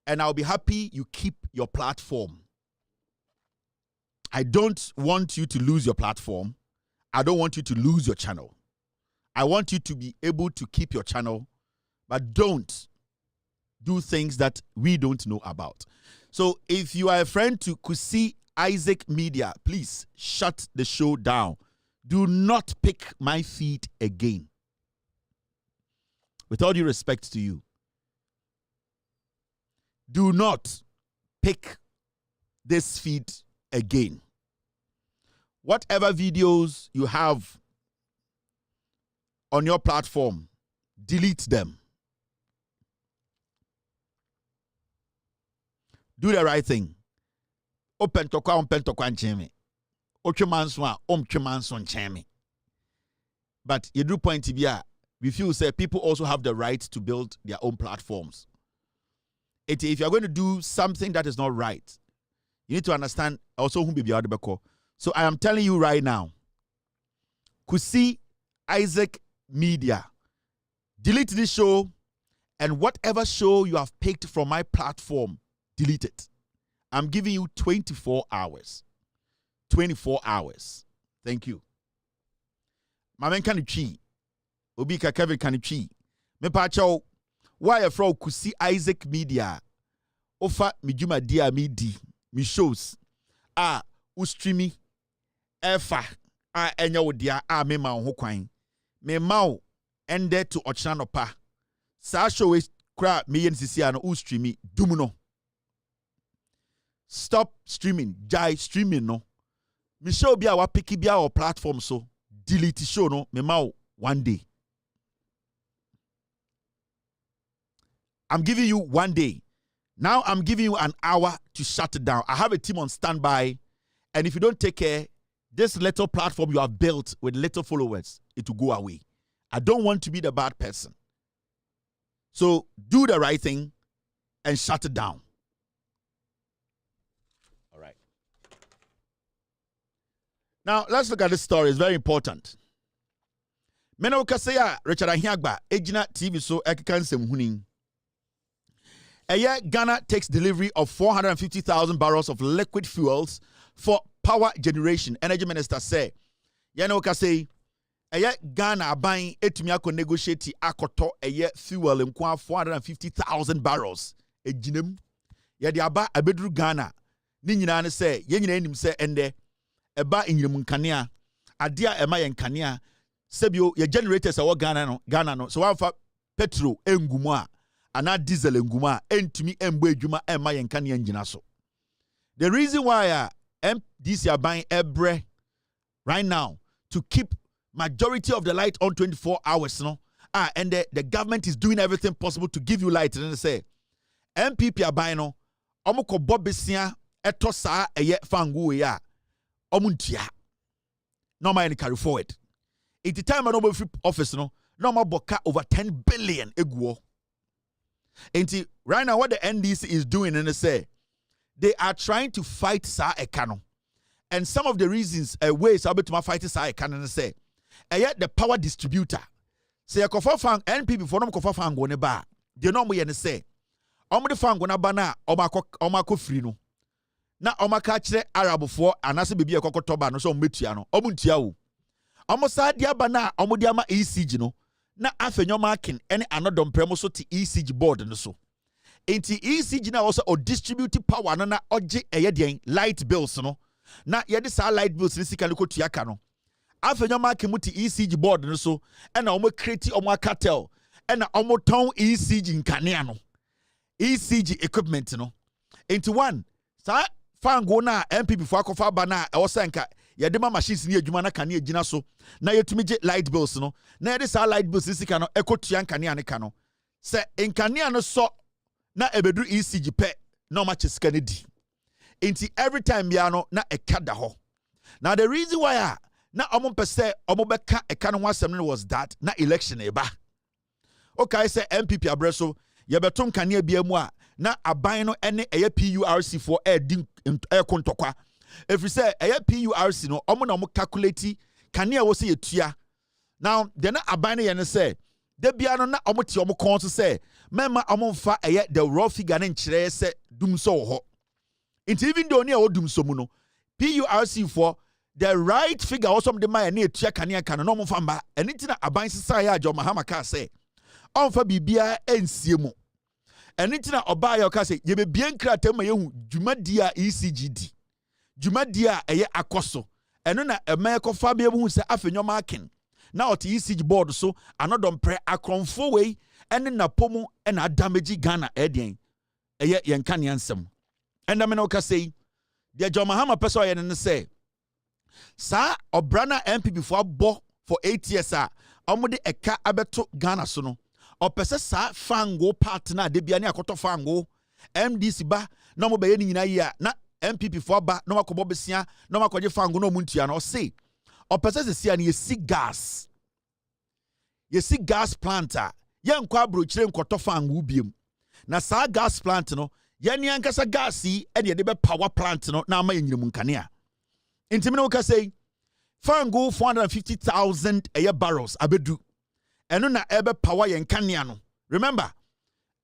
And I'll be happy you keep your platform. I don't want you to lose your platform. I don't want you to lose your channel. I want you to be able to keep your channel, but don't do things that we don't know about. So if you are a friend to Kusi Isaac Media, please shut the show down. Do not pick my feed again. With all due respect to you, do not pick this feed again. Whatever videos you have on your platform, delete them. Do the right thing. Open tokwa and cheme. Ochemanso chemanso cheme. But you do point to be we feel say people also have the right to build their own platforms. If you are going to do something that is not right, you need to understand also who be the. So I am telling you right now, Kusi Isaac Media, delete this show, and whatever show you have picked from my platform, delete it. I'm giving you 24 hours. 24 hours. Thank you. Mamen Kanichi. Obika Kevin Kanichi. Me pacho. Why a fro Kusi Isaac Media? Ofa mi juma dia mi di. Mi shows. Ustreamy. Efa. Enya wodia. Me ma ho kwan. Me ma ende to ochana pa. Sa show is kra me yen sisi ano ustreamy. Dumuno. Stop streaming. Jai streaming no. Me show be our picky be our platform so delete show no me ma one day. I'm giving you 1 day. Now I'm giving you an hour to shut it down. I have a team on standby, and if you don't take care, this little platform you have built with little followers, it will go away. I don't want to be the bad person. So do the right thing and shut it down. All right. Now let's look at this story. It's very important. Mena Ukasaya Richard Ahiagba Ejina TV so ekikansem hunin. Ghana takes delivery of 450,000 barrels of liquid fuels for power generation. Energy Minister say, Yano Kase, Ghana buying etimiako negotiate akoto fuel in 450,000 barrels. Ejinem, Yadiaba abedru Ghana. Ninyina say, Yenim say ende, eba in Kania, adia ema yen Kania, Sebio, your generators are Ghana no. So alpha petrol engumwa. Ana diesel nguma entumi embo adwuma emma yenka ne engina so. The reason why MDC are buying Ebre right now to keep majority of the light on 24 hours no and the government is doing everything possible to give you light and they say MPP are buying no ɔmo kɔ bɔ besia ɛtɔ saa ɛyɛ fango we a ɔmo ntua na ɔmo ayɛ no carry forward it time na ɔmo free office no na ɔmo boka over 10 billion eguo enti right now what the NDC is doing and they say they are trying to fight saa ekano and some of the reasons ways how to fight saa ekano and say the power distributor say kofa fan NPP for no kofa fan go ne ba de no mo ye ne say omo de fan go na ba na omo free no na omo ka kire arab for anase bebi ekokoto ba no so metua no omo ntua o omo sa dia ba na omo dia ma ECG no na afenyo marking any another premo so ti ECG board no so enti ECG na also o distribute power no na oje den light bills no na ye de sa light bills ni sika ko tuaka no afenyo marking mu ti ECG board no so e na omo create omo cartel e na omo ton ECG nkanea no ECG equipment no enti one sa fango na MPP for akofa ba na e wo senka yɛde machines ni adwuma na kane agina so na yɛtumi gye light bills no na yɛde sa light bills sika no ekotua nkane ne ka no sɛ nkane no so na ebedu ECG pɛ na ma kyesika ne di enti every time bia no na ekada ho now the reason why na ɔmo pɛsɛ ɔmo bɛka eka no ho asɛm no was that na election eba okay sɛ MPP abreso yɛbɛto nkane bia mu a na aban no ene ɛyɛ PURC for ɛdi ɛkontokwa if you say PURC no omo na omo calculate kanea wo say yetua now then aban na ye say de bia no na omo ti omo kon so say mema omo mfa the raw figure na nkyere say dum so ho it even though ne dum so mu no PURC for the right figure also de ma na etua kanea kan no omo mfa mba eni ti na aban sisa ya John Mahama ka say omfa bibia ensie mu eni ti na oba ya ka say ye be bien krata ma yehu dwumadi a ECGD Jumadi a eye akoso eno na emeko fa be hu se afenyo marking na ot ECG board so anodom pre akronfo we ene na pomu na damage Ghana edien eye yenka ne ansem enda me no ka sei de John Mahama person ye ne say sa obrana MPP for abo for 8 years a omode eka abeto Ghana so no opese sa fango partner de bia ne akoto fango MDC ba na mo be ye nyina yi a na MPP for ba no makobo besia no makoje fango no muntua no say opese se na yesi gas planter ye nkwa abrochire nkoto fango biem na sa gas plant no ye ne ankasa gas yi e de be power plant no na ama yenyinem nkanea intimi no ka say fango 450,000 barrels abedu eno na ebe power ye nkanea no remember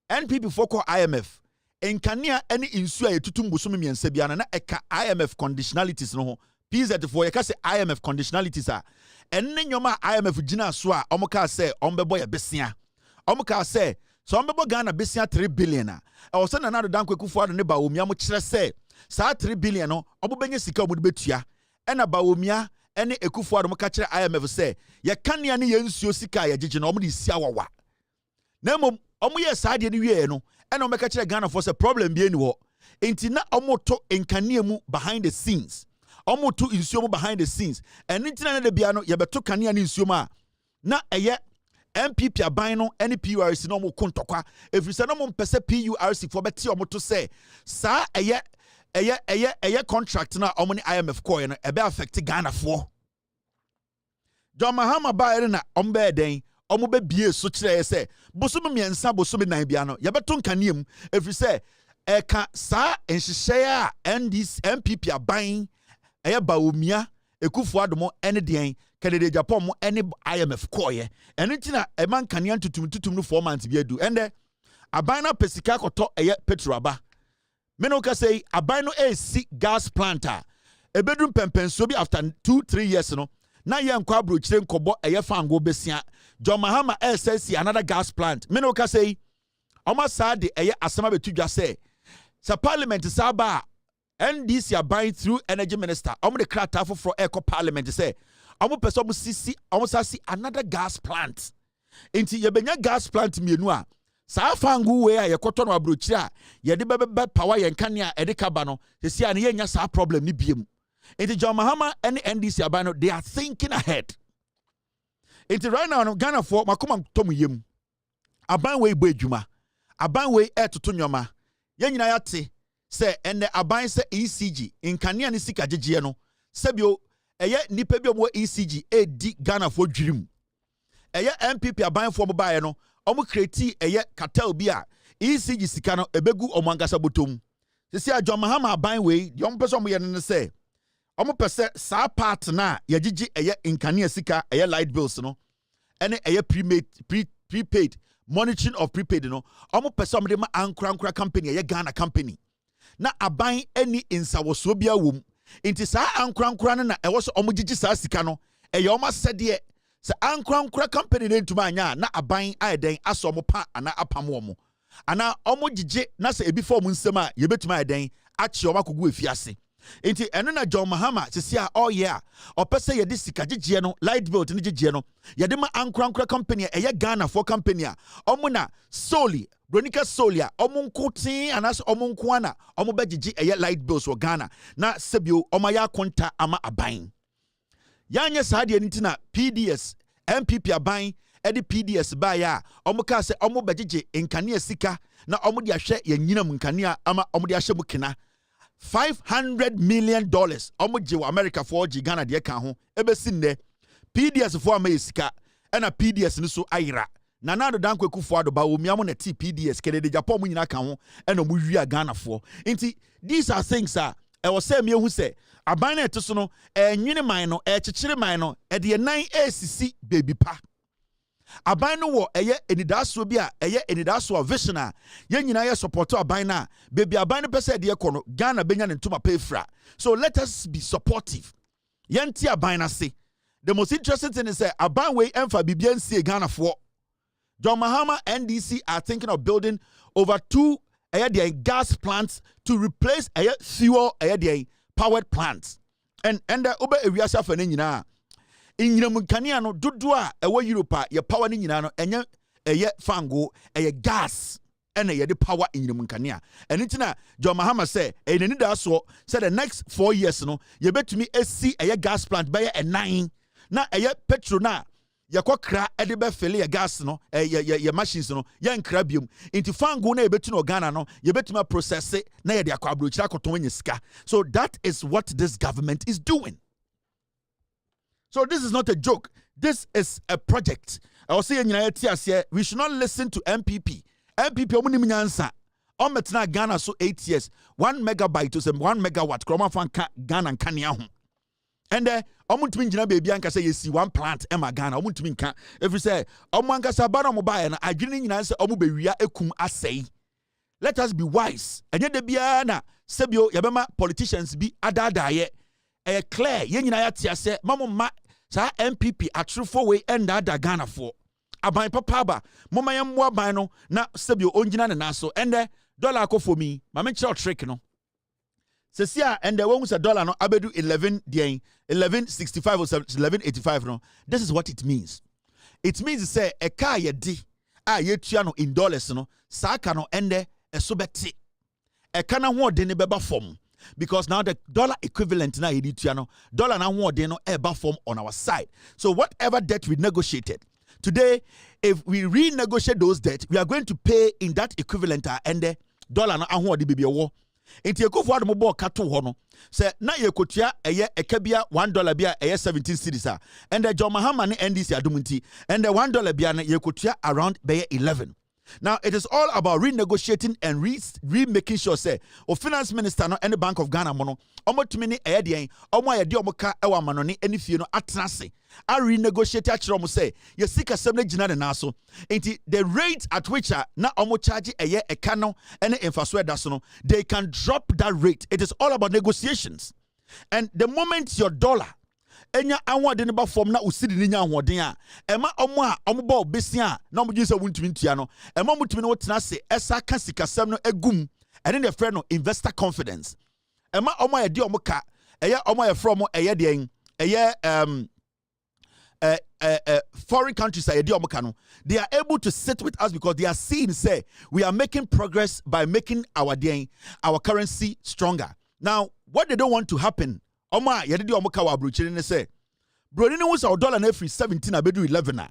NPP for call IMF enkania any insu a yetutum bosom miensa bia na eka IMF conditionalities no ho PZ for ye ka say IMF conditionalities a enne nyoma IMF gina so a omoka say ombebo ye besia omoka say so ombebo Ghana besia 3 billion a e wo se na nado danko ekufu ado ne ba omia mo kire say saa 3 billion no obobenye sika obo de betua e na ba omia ene ekufu ado mo ka kire IMF say ye kanea ne ye nsuo sika ye gigi na omo de sia wawa na mom omo ye saa de ne wie no and I'm catching Ghana for a problem be any enti na omo to nkane mu behind the scenes omo to insuo behind the scenes and intina na bia no ye beto kanea na insuo ma na eye MPP aban no any PURC no mo kontokwa every say no mo pese PURC for beti omo to say sa eye contract na omo ni IMF ko no e be affect Ghana for John Mahama ba na omo be den omo be bie so kire say bosom miensa bosom nan bia no ye beto nkaneam every say e ka sa enhihye a NDC MPP aban eye ba omia ekufu adomo ene den Canada Japan mo ene IMF koye ene ntina e man kanea tutum no 4 months bi adu ende aban na pesika koto eye petrol aba me no ka say aban no si gas planter ebedum pempenso bi after 2-3 years no na ye nkwa brochire nkobo eye fango besia John Mahama SSC another gas plant me no ka say oma sa de eye asema betudwa say sa parliament sa ba NDC are buying through energy minister omo de krata for eco parliament say omo person omo sisi omo sa si another gas plant enti ye benya gas plant mienu a sa fango we a ye koto no abrochire a ye de be power ye nkane a e de kaba no sesi a ne ye nya sa problem ni biem. Enti John Mahama and NDC abano they are thinking ahead. Enti right now Ghana for makoma tomu yem. Aban we bo adwuma. Aban we to nyoma. Ye nyina yate say and the aban say ECG in Kenya ni sika jejie no sebio eye nipa bi omo ECG edi Ghana for dream eye MPP aban for bae no omo create eye cartel bi a ECG sika no ebegu omo angasa botom sisi a John Mahama aban we de omo pese omo ye ne say omo pese sa part na ye gigi eye in Kenya sika eye light bills no ene eye prepaid monitoring of prepaid no omo pese omo de ma ankra company eye Ghana company na aban any insawoso bia wom inti sa ankra na ewo so omo gigi sa sika no eye omo sede se ankra company ne ntuma anya na aban ayeden aso omo pa ana apam omo ana omo gigi na se ebi form nsem a ye betuma ayeden achi omo akogu efiase inti eno na John Mahama sisi a all year opese ye de sika gigi no light bill ne gigi no ye de ma ankra company eye Ghana for company a omo na solely Bronica Solia, omunkuti anas omunkuana, omubejiji eye light bills for Ghana. Na sebio omaya konta ama abain. Yanye sadi enitina PDS, MPP abain, edi PDS baya, omuka se omubejiji inkania sika, na omudi ashe ye nyina munkania ama omudi ashe mukina. $500 million omuji wa America for Ghana die kanho. Ebe sinde, PDS for ame sika, ena PDS niso aira. Nanado dankwe kufuado ba omiamo na TPDS kede de Japan mu nyina ka ho ena mu wi Ghana fo nti these are things e was say me hu say aban na eto so no enwene man no chichire man no e de 9 ACC baby pa aban no wo eye enidaso bi a eye enidaso vision a ye nyina ye support aban na baby aban no pese de ekono Ghana benya ne ntoma pefra so let us be supportive yenti aban na se the most interesting thing is say aban we emfa bibia nsie Ghana fo John Mahama NDC are thinking of building over 2 gas plants to replace fuel powered plants. And the ube ewiasa fa nyina. Inyina munkania no dodo a ewo Europe ye power ni nyina no enye fango gas and ye de power inyina munkania. And itina John Mahama say enani da so say the next 4 years no ye betumi see gas plant by 9 na petrol na yakwa kra edebe fele ya gas no ya machines no ya nkra biom inti fango na ebetu no Ghana no ye betuma process na ye de akwa abrochira koton nyesika. So that is what this government is doing. So this is not a joke, this is a project. I will say we should not listen to MPP omuni nyansa o metna Ghana so 8 years 1 megabyte to 1 megawatt kroma fan Ghana nkania ho. And omuntumi njina baby anka say yesi one plant ema Ghana omuntumi nka every say omu anka sabana mo bae na adwene nyina say omu bewia ekum asei. Let us be wise. Enye de bia na sebio yabema politicians bi adadaye clear ye nyina ya tia say mamma sa MPP atrufo we enda ada Ghana for aban papa ba moma yam mo aban no na sebio onjina ne naso ende dollar akofo mi ma me kire trick no. Sesia and the one who's $1 no abedu 1165 or 1185 no. This is what it means. It means to say a car ye di ye tuano in dollars no saka no ende e sobeti e kana ho de ne beba form because now the dollar equivalent na ye di tuano dollar na ho de no eba form on our side. So whatever debt we negotiated today, if we renegotiate those debts, we are going to pay in that equivalent ende dollar na ho de bibi wo. Inti ekofo ado mo kato ho no se na yekotua eka bia $1 bia 17 cedis a and the John Mahama ne NDC adumunti and the $1 bia na yekotua around 11. Now it is all about renegotiating and remaking sure say o finance minister no and the Bank of Ghana mo no omotumi ne dean omo ayede omoka ewa mano ne anifie no atenase a renegotiate a kire omo say ye sika sem na gina na so enti the rate at which na omo charge eka no and infrastructure da so no they can drop that rate. It is all about negotiations. And the moment your dollar enya anwode ne ba form na usidi ne nya anwode a ema omo a omo ba obesia na omo gise wuntumi ntua no ema mutumi no tena se esa ka sikasem no agum ene the friend no investor confidence ema omo ayede omo ka omo ye from den foreign countries ayede omo ka no they are able to sit with us because they are seeing say we are making progress by making our currency stronger. Now what they don't want to happen Oma yedidi omuka wa abrochire ne say broni ne hu say dollar na free 17 abedu 11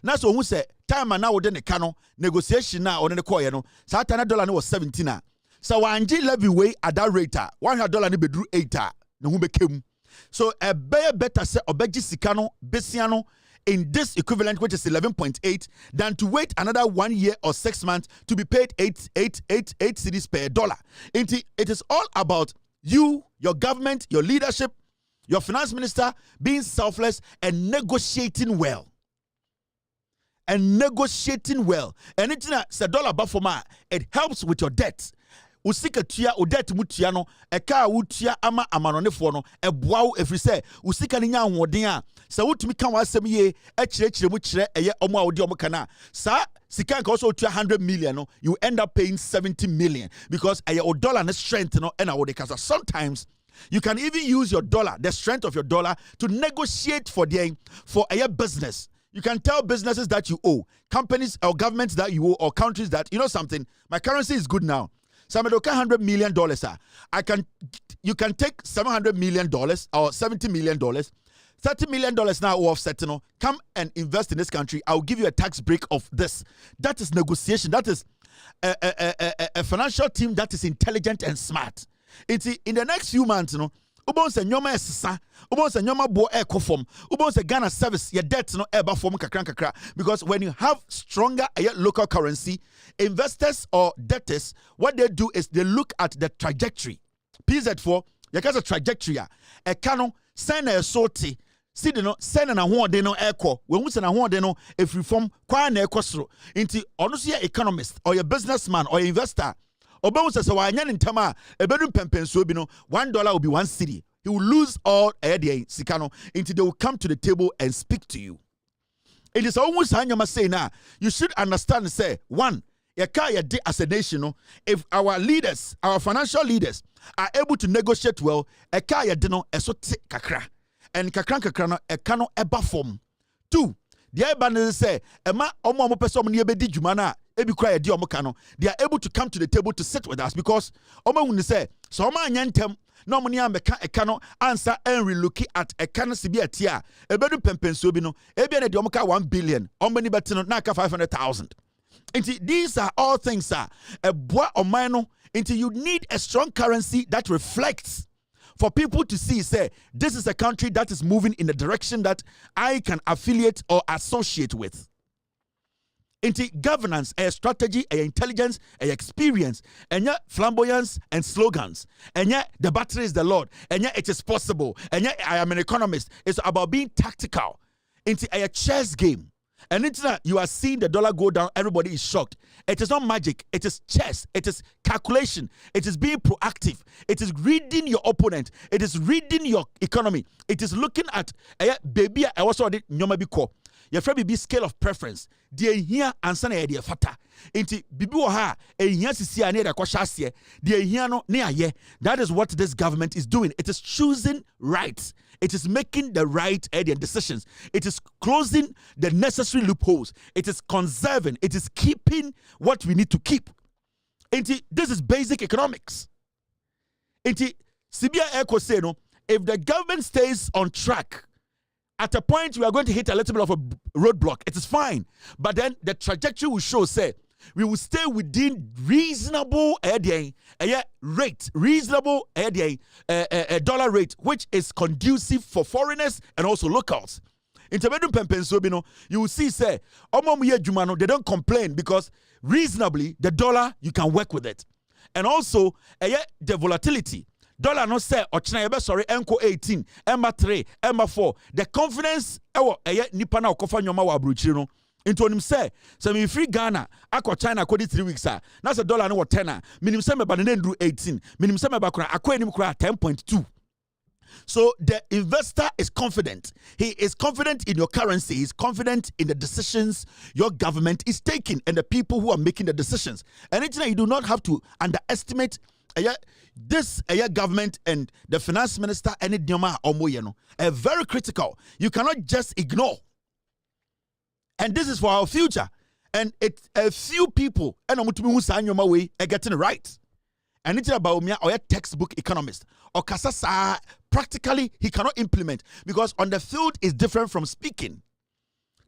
na so hu say time na wo de ne ka no negotiation na one ne call ye no sa ta na dollar ne was 17 So wanji levy way at that rate, $100 ni bedru 8 na hu bekem. So a better say obeji sikano besiano in this equivalent, which is 11.8, than to wait another 1 year or 6 months to be paid 8 cedis per dollar. It is all about you, your government, your leadership, your finance minister being selfless and negotiating well. And negotiating well. And it's a dollar buffer, it helps with your debt. Usika tia o debt mutia no eka wutia ama amanone fo no eboa efri se usika nya ahoden a se wutumi kan wasem ye ekirechire mu kire eye omo a wode omo kana sa sika nka also 200 million no you end up paying 70 million because eye o dollar na strength no na wode kasa. Sometimes you can even use your dollar, the strength of your dollar, to negotiate for a business. You can tell businesses that you owe, companies or governments that you owe, or countries that, you know something, my currency is good now. So I'm $100 million. You can take $700 million or $70 million. $30 million now offset, come and invest in this country. I'll give you a tax break of this. That is negotiation. That is a financial team that is intelligent and smart. It's in the next few months, ubon se nyoma esisa, ubon se nyoma bo ekofom, ubon se Ghana service your debt eba form kakra, because when you have stronger local currency, investors or debtors, what they do is they look at the trajectory. PZ4, you got a trajectory, a canon, send a sortie. See the no send na ho de no echo when we send na ho de no if reform kwa na ekosro into honestly economist or your businessman or your investor. Oba say wanya ntama ebedum pempenso bi no $1 will be 1 cedi. He will lose all the sikano until they will come to the table and speak to you. It is almost hanyama say now you should understand say one as a nation, if our leaders, our financial leaders are able to negotiate well, kakra and kakra no ekano eba form. Two, the Ibanese say ema omo person ni ebedi dwuma ebi kra ye di omo ka no, they are able to come to the table to sit with us because omo wuni say so omo anyentem na omo ni ameka ekano answer and relook at ekano sibi atia ebedu pempenso bi no ebi na de omo ka 1 billion omo ni beti no na ka 500,000. These are all things a bois or mino until you need a strong currency that reflects for people to see, say, this is a country that is moving in the direction that I can affiliate or associate with. Into governance, a strategy, a intelligence, a experience, and yet flamboyance and slogans, and yet the battery is the Lord, and yet it is possible, and yet I am an economist. It's about being tactical into a chess game. And it's not, you are seeing the dollar go down, everybody is shocked. It is not magic, it is chess, it is calculation, it is being proactive, it is reading your opponent, it is reading your economy, it is looking at baby. I also did nyoma your friend be scale of preference. Dear here and son idea fata. Inti bibi ha here sisi ane da kwashasye. Dear here no near ye. That is what this government is doing. It is choosing right. It is making the right decisions. It is closing the necessary loopholes. It is conserving. It is keeping what we need to keep. This is basic economics. Sibia Eko say no, if the government stays on track, at a point we are going to hit a little bit of a roadblock. It is fine, but then the trajectory will show. Say we will stay within reasonable rate, reasonable dollar rate, which is conducive for foreigners and also locals. In Tabedum Pempensobino, you will see say they don't complain because reasonably the dollar you can work with it, and also the volatility. Dollar no say ochina sorry enko 18 emba 3 emba 4 the confidence nipa na okofa nyoma wa abrochiri no into onim say so me free Ghana akọ China akọ 3 weeks na say dollar no wo 10 minim say me ba na ndru 18 minim say me ba kura akọ enim kura 10.2. So the investor is confident. He is confident in your currency. He is confident in the decisions your government is taking and the people who are making the decisions. And you do not have to underestimate this government and the finance minister and it very critical. You cannot just ignore. And this is for our future. And it's a few people and are getting it right. And it's about me or a textbook economist or kasasa practically he cannot implement because on the field is different from speaking.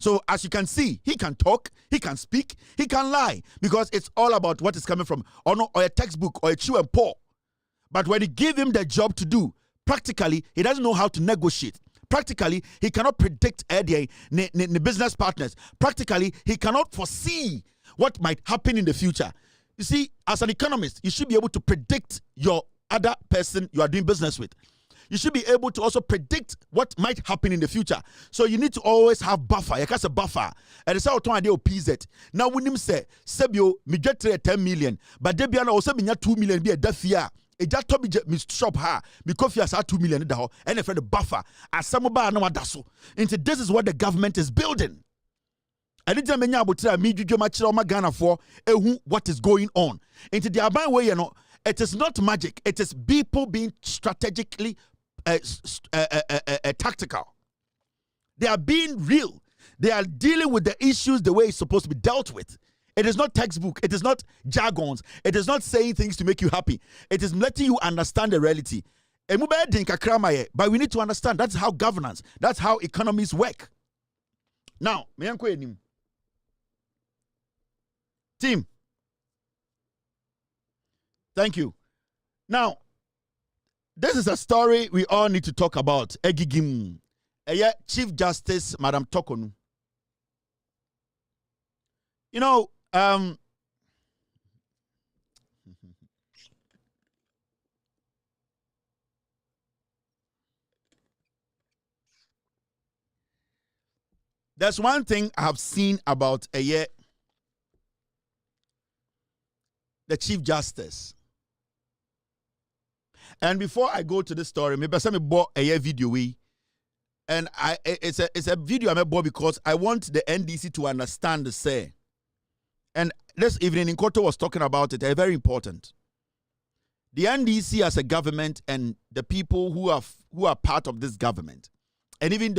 So as you can see, he can talk, he can speak, he can lie, because it's all about what is coming from or a textbook or a chew and pour. But when you give him the job to do, practically, he doesn't know how to negotiate. Practically, he cannot predict the business partners. Practically, he cannot foresee what might happen in the future. You see, as an economist, you should be able to predict your other person you are doing business with. You should be able to also predict what might happen in the future. So you need to always have buffer. You can't say buffer. And it's how to idea of PZ. Now when him say, Sebio, me get 10 million, but Debiana also be 2 million be a death year. A just to be shop her because you have 2 million and a friend buffer. As some about no dasso. Into this is what the government is building. I didn't many about me do much Ghana for what is going on. Into the Aban way, it is not magic. It is people being strategically tactical. They are being real. They are dealing with the issues the way it's supposed to be dealt with. It is not textbook. It is not jargons. It is not saying things to make you happy. It is letting you understand the reality. But we need to understand that's how governance, that's how economies work. Now, team, thank you. Now, this is a story we all need to talk about. Egigim, Chief Justice, Madam Torkornoo. You know, there's one thing I have seen about the Chief Justice. And before I go to the story, maybe I bought a video and it's a video I bought because I want the NDC to understand the say. And this evening in Koto was talking about it. They're very important. The NDC as a government and the people who are part of this government, and even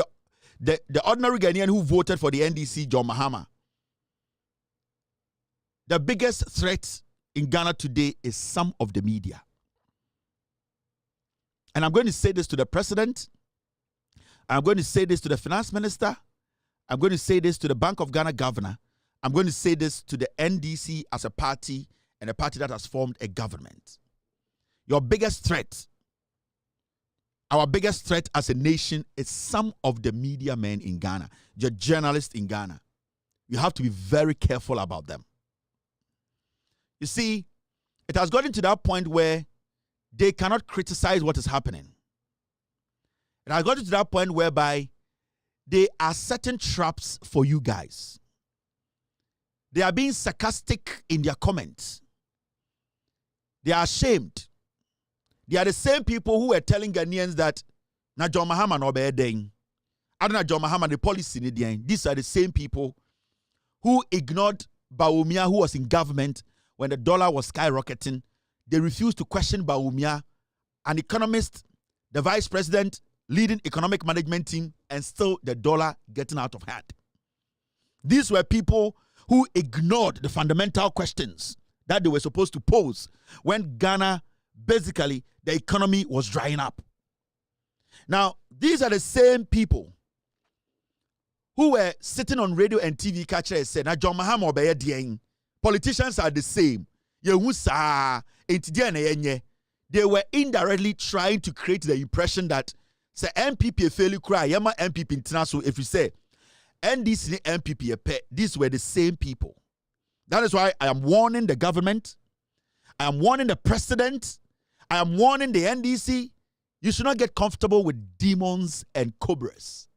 the ordinary Ghanaian who voted for the NDC, John Mahama. The biggest threat in Ghana today is some of the media. And I'm going to say this to the president. I'm going to say this to the finance minister. I'm going to say this to the Bank of Ghana governor. I'm going to say this to the NDC as a party and a party that has formed a government. Your biggest threat, our biggest threat as a nation is some of the media men in Ghana, the journalists in Ghana. You have to be very careful about them. You see, it has gotten to that point where they cannot criticize what is happening. It has gotten to that point whereby there are certain traps for you guys. They are being sarcastic in their comments. They are ashamed. They are the same people who were telling Ghanaians that na John Mahama no be den. Adona John Mahama the policy ni den. These are the same people who ignored Bawumia, who was in government when the dollar was skyrocketing. They refused to question Bawumia, an economist, the vice president, leading economic management team, and still the dollar getting out of hand. These were people who ignored the fundamental questions that they were supposed to pose when Ghana, basically, the economy was drying up. Now, these are the same people who were sitting on radio and TV catcher and said, John Mahama obeye dieng. Politicians are the same. They were indirectly trying to create the impression that say MPP fairly cry, yama MPP international. If you say NDC MPP, these were the same people. That is why I am warning the government. I am warning the president. I am warning the NDC. You should not get comfortable with demons and cobras.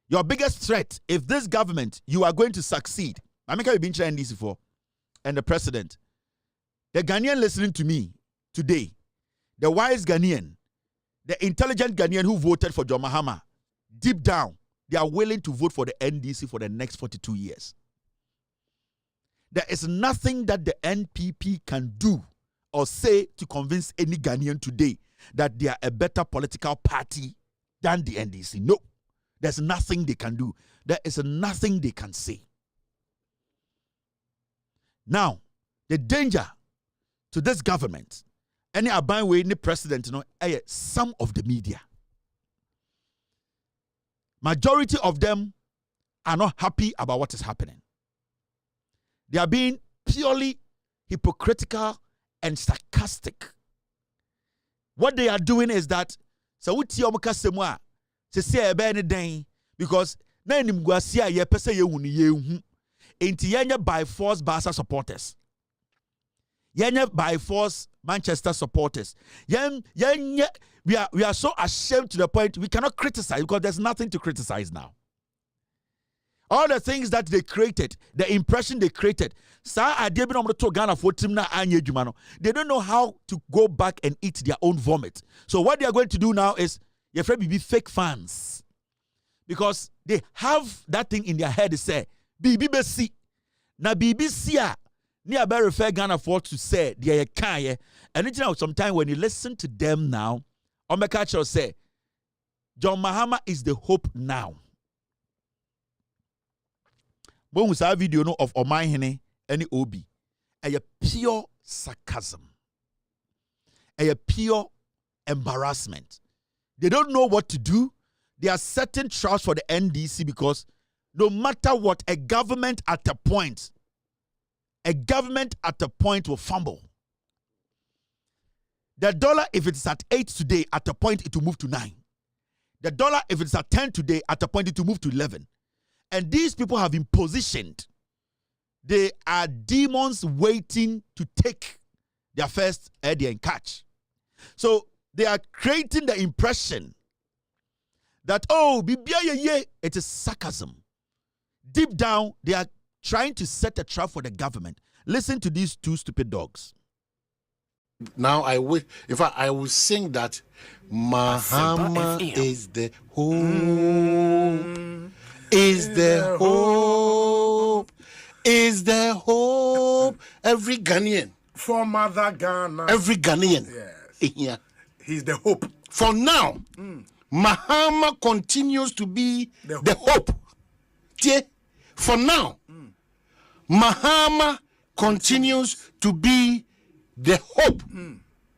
Your biggest threat, if this government, you are going to succeed. I mean, I've been trying NDC for, and the president, the Ghanaian listening to me today, the wise Ghanaian, the intelligent Ghanaian who voted for John Mahama, deep down, they are willing to vote for the NDC for the next 42 years. There is nothing that the NPP can do or say to convince any Ghanaian today that they are a better political party than the NDC. No, there's nothing they can do. There is nothing they can say. Now, the danger to this government, any Abanwe, any president, some of the media. Majority of them are not happy about what is happening. They are being purely hypocritical and sarcastic. What they are doing is that because na nimguasia ye pese ye wuni ye hu enti yenye by force Barca supporters, yenye by force Manchester supporters, we are so ashamed to the point we cannot criticize because there's nothing to criticize now. All the things that they created, the impression they created, they don't know how to go back and eat their own vomit. So what they are going to do now is you're afraid to be fake fans. Because they have that thing in their head, they say, BBC. Now BBC near very fair Ghana for to say they are and it's now sometimes when you listen to them now, Omekacha will say, John Mahama is the hope now. When we saw a video of Omaihene and Obi, a pure sarcasm, a pure embarrassment. They don't know what to do. There are certain traps for the NDC because no matter what, a government at a point will fumble. The dollar, if it's at 8 today, at a point it will move to 9. The dollar, if it's at 10 today, at a point it will move to 11. And these people have been positioned. They are demons waiting to take their first idea and catch. So they are creating the impression that, oh, it is sarcasm. Deep down, they are trying to set a trap for the government. Listen to these two stupid dogs. Now I will, in fact, I will sing that Mahama is the hope, is the hope, is the hope. Every Ghanaian, for Mother Ghana, every Ghanaian, yes, yeah, he's the hope. For now, Mahama continues to be the hope. For now, Mahama continues to be the hope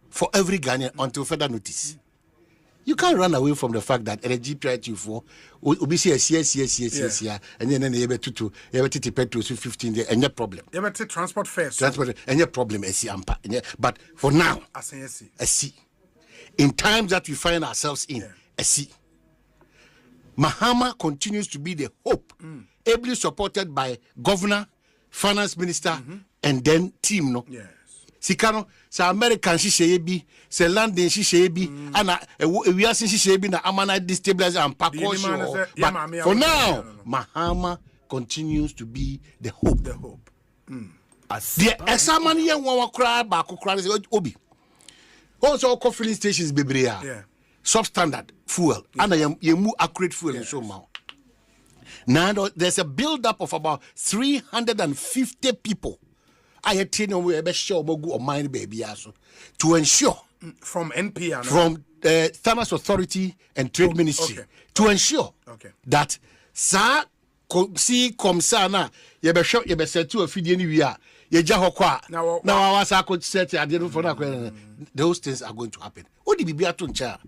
for every Ghanaian until further notice. You can't run away from the fact that energy GPI24 will be yes, and then you have to petrol 15 days, and no problem. You have to transport first. Transport, and no problem, but for now, I see. In times that we find ourselves in, I see. Mahama continues to be the hope, ably supported by governor, finance minister, and then team. No, yes. Sikano, sa American Shishabi, se London Shishabi, and we are Shishabi na Amana destabilizer and Pakosho. But for now, Mahama continues to be the hope. The hope. The examania wa cry back Obi. Also, filling stations, Bibria. Yeah. Substandard fuel, and you move accurate fuel and so on. Now there's a build-up of about 350 people. I had to know we show or mind baby also to ensure from NPR, from the Finance Authority and Trade Ministry to ensure that sa si komsana ye be show ye be set to a feed anywhere ye ja hokwa now I was I could set at the for those things are going to happen. What did be to ncha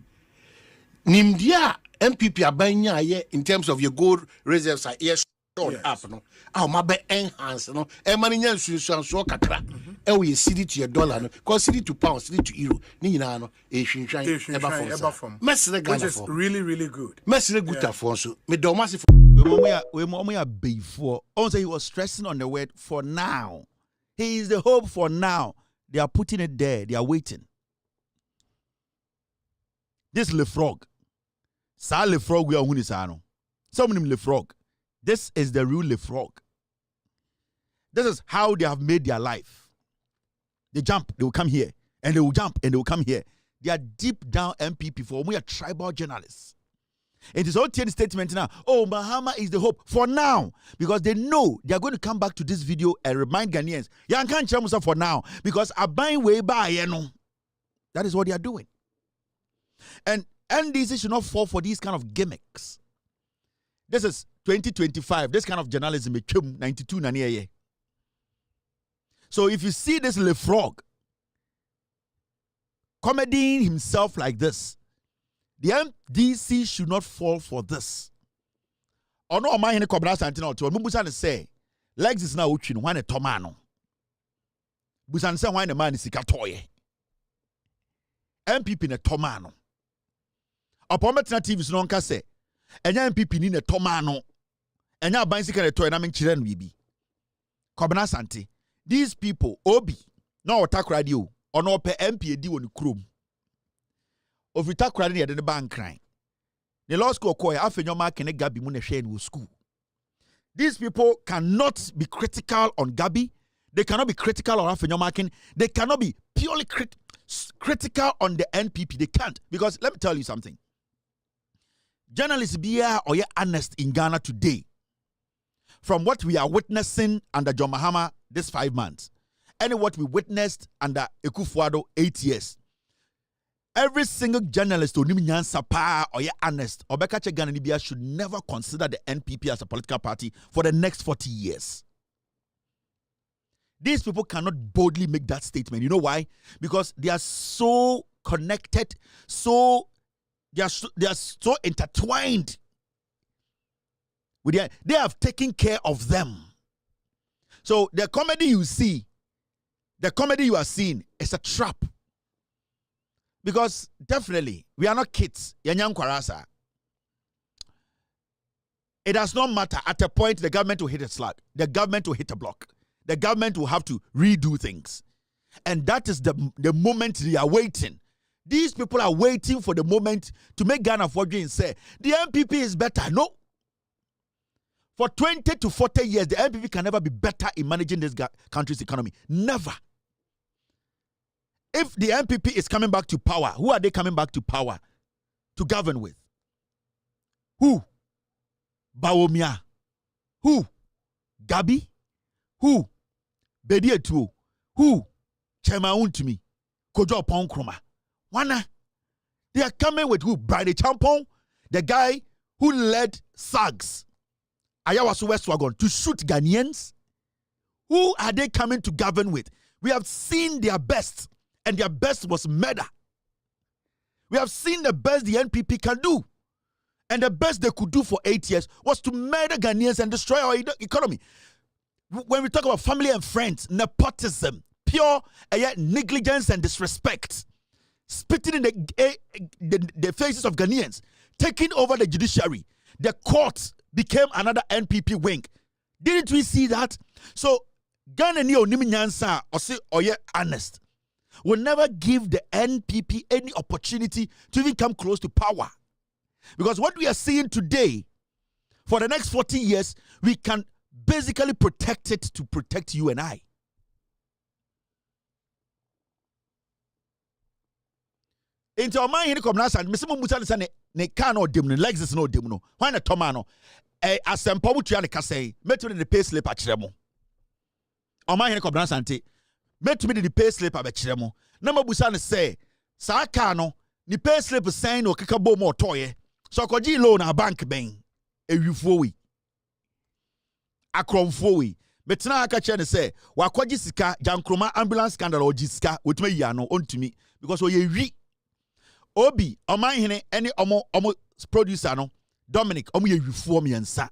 Nimdia MPP abanya in terms of your gold reserves are here shown up no my be enhance no e mani nya nsusu so kakra e we city to your dollar no cause city to pound city to euro ni nyina no e hwinhwan eba from mesre Ghana, which is really good. Mesre guta for so me do massive we before also he was stressing on the word for now. He is the hope for now. They are putting it there. They are waiting. This Le Frog. Sa Le Frog we are hunisano. Some of them Le Frog. This is the real Le Frog. This is how they have made their life. They jump, they will come here. And they will jump, and they will come here. They are deep down MPP for we are tribal journalists. It is all the statement now. Oh, Mahama is the hope for now. Because they know they are going to come back to this video and remind Ghanaians, you can't change for now. Because I'm buying way by, you know. That is what they are doing. And NDC should not fall for these kind of gimmicks. This is 2025. This kind of journalism is 92 naniye. So if you see this Le Frog comedying himself like this, the MDC should not fall for this. Or no, my hene Kobna Santino to Mubusan say, legs is now uchin, one a tomano. Busan say, why the man is Sikatoye. MPP ne tomano. Upon Metna TV is non case, and MPP in a tomano. And now bicycle to an children we be. Kobna Santi. These people, Obi, no attack radio, or no pay MPD on the crew. Of attack radio at the bank crying. The law school call after your mark and a Gabi Muneshane school. These people cannot be critical on Gabi. They cannot be critical on after your marking. They cannot be purely critical on the NPP. They can't. Because let me tell you something. Journalists be here or you're honest in Ghana today. From what we are witnessing under John Mahama this 5 months, and what we witnessed under Ekufuado 8 years, every single journalist or you're honest or Ghana should never consider the NPP as a political party for the next 40 years. These people cannot boldly make that statement. You know why? Because they are so connected, they are so intertwined. They have taken care of them. So the comedy you see, the comedy you are seeing is a trap. Because definitely, we are not kids. It does not matter. At a point, the government will hit a slug. The government will hit a block. The government will have to redo things. And that is the moment they are waiting. These people are waiting for the moment to make Ghana forget and say, the MPP is better. No. For 20 to 40 years, the MPP can never be better in managing this country's economy. Never. If the MPP is coming back to power, who are they coming back to power to govern with? Who? Bawumia. Who? Gabi. Who? Bedietu. Who? Chema Untumi. Kojo Ponkroma. Wana. They are coming with who? Brady Champon, the guy who led SAGs, Ayawaso West Wagon, to shoot Ghanaians. Who are they coming to govern with? We have seen their best, and their best was murder. We have seen the best the NPP can do. And the best they could do for 8 years was to murder Ghanaians and destroy our economy. When we talk about family and friends, nepotism, pure negligence and disrespect, spitting in the faces of Ghanaians, taking over the judiciary, the courts became another NPP wing. Didn't we see that? So, Ghana ni onimi nyansa or say oye honest will never give the NPP any opportunity to even come close to power. Because what we are seeing today, for the next 40 years, we can basically protect it to protect you and I. Into our mind, Mr. Musa ne can or dim, legs is no dim. Why not Tomano? As some Pomutrian Casse, met me the pay slip at Chiremo. On my hand, Sante, met me the pay slip at Chiremo. Number Busan say, Sarcano, the pay slip is saying or Kikabo more toy. So Koji loan a bank bang. A euphoi. A cromfoi. Metina Akachen say, Wakwaji Sika, Jankroma ambulance scandal or Jiska, with me yano on to me, because we re Obi, on my hene, any omo producer no, Dominic, omo ye reform yansa.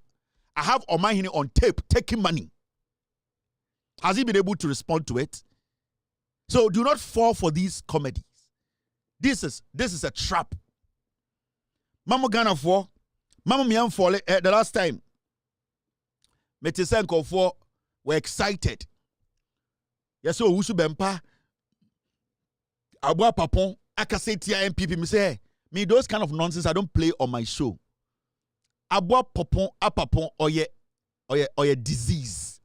I have on my hene on tape taking money. Has he been able to respond to it? So do not fall for these comedies. This is a trap. Mama Ghana for Mama Miam for the last time. Metisenko for were excited. Yes, so Wusu Bempa Abwa Papon Akasetia MPP me say me those kind of nonsense I don't play on my show. Abwa Papon Apapon or ye disease.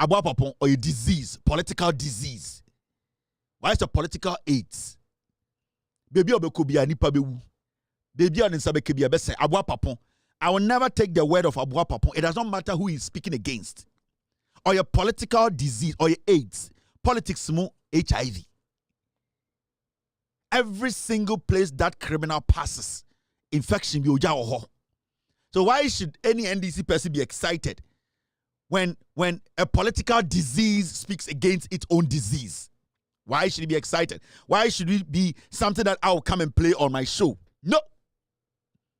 Abwa Papon or ye disease, political disease. Why is the political AIDS? Baby obekobia nipa bewu. Baby aninsabekebia bese Abwa Papon. I will never take the word of Abwa Papon. It does not matter who he is speaking against. Or your political disease or your AIDS. Politics mo HIV. Every single place that criminal passes, infection be oja oho. So why should any NDC person be excited when a political disease speaks against its own disease? Why should he be excited? Why should it be something that I will come and play on my show? No.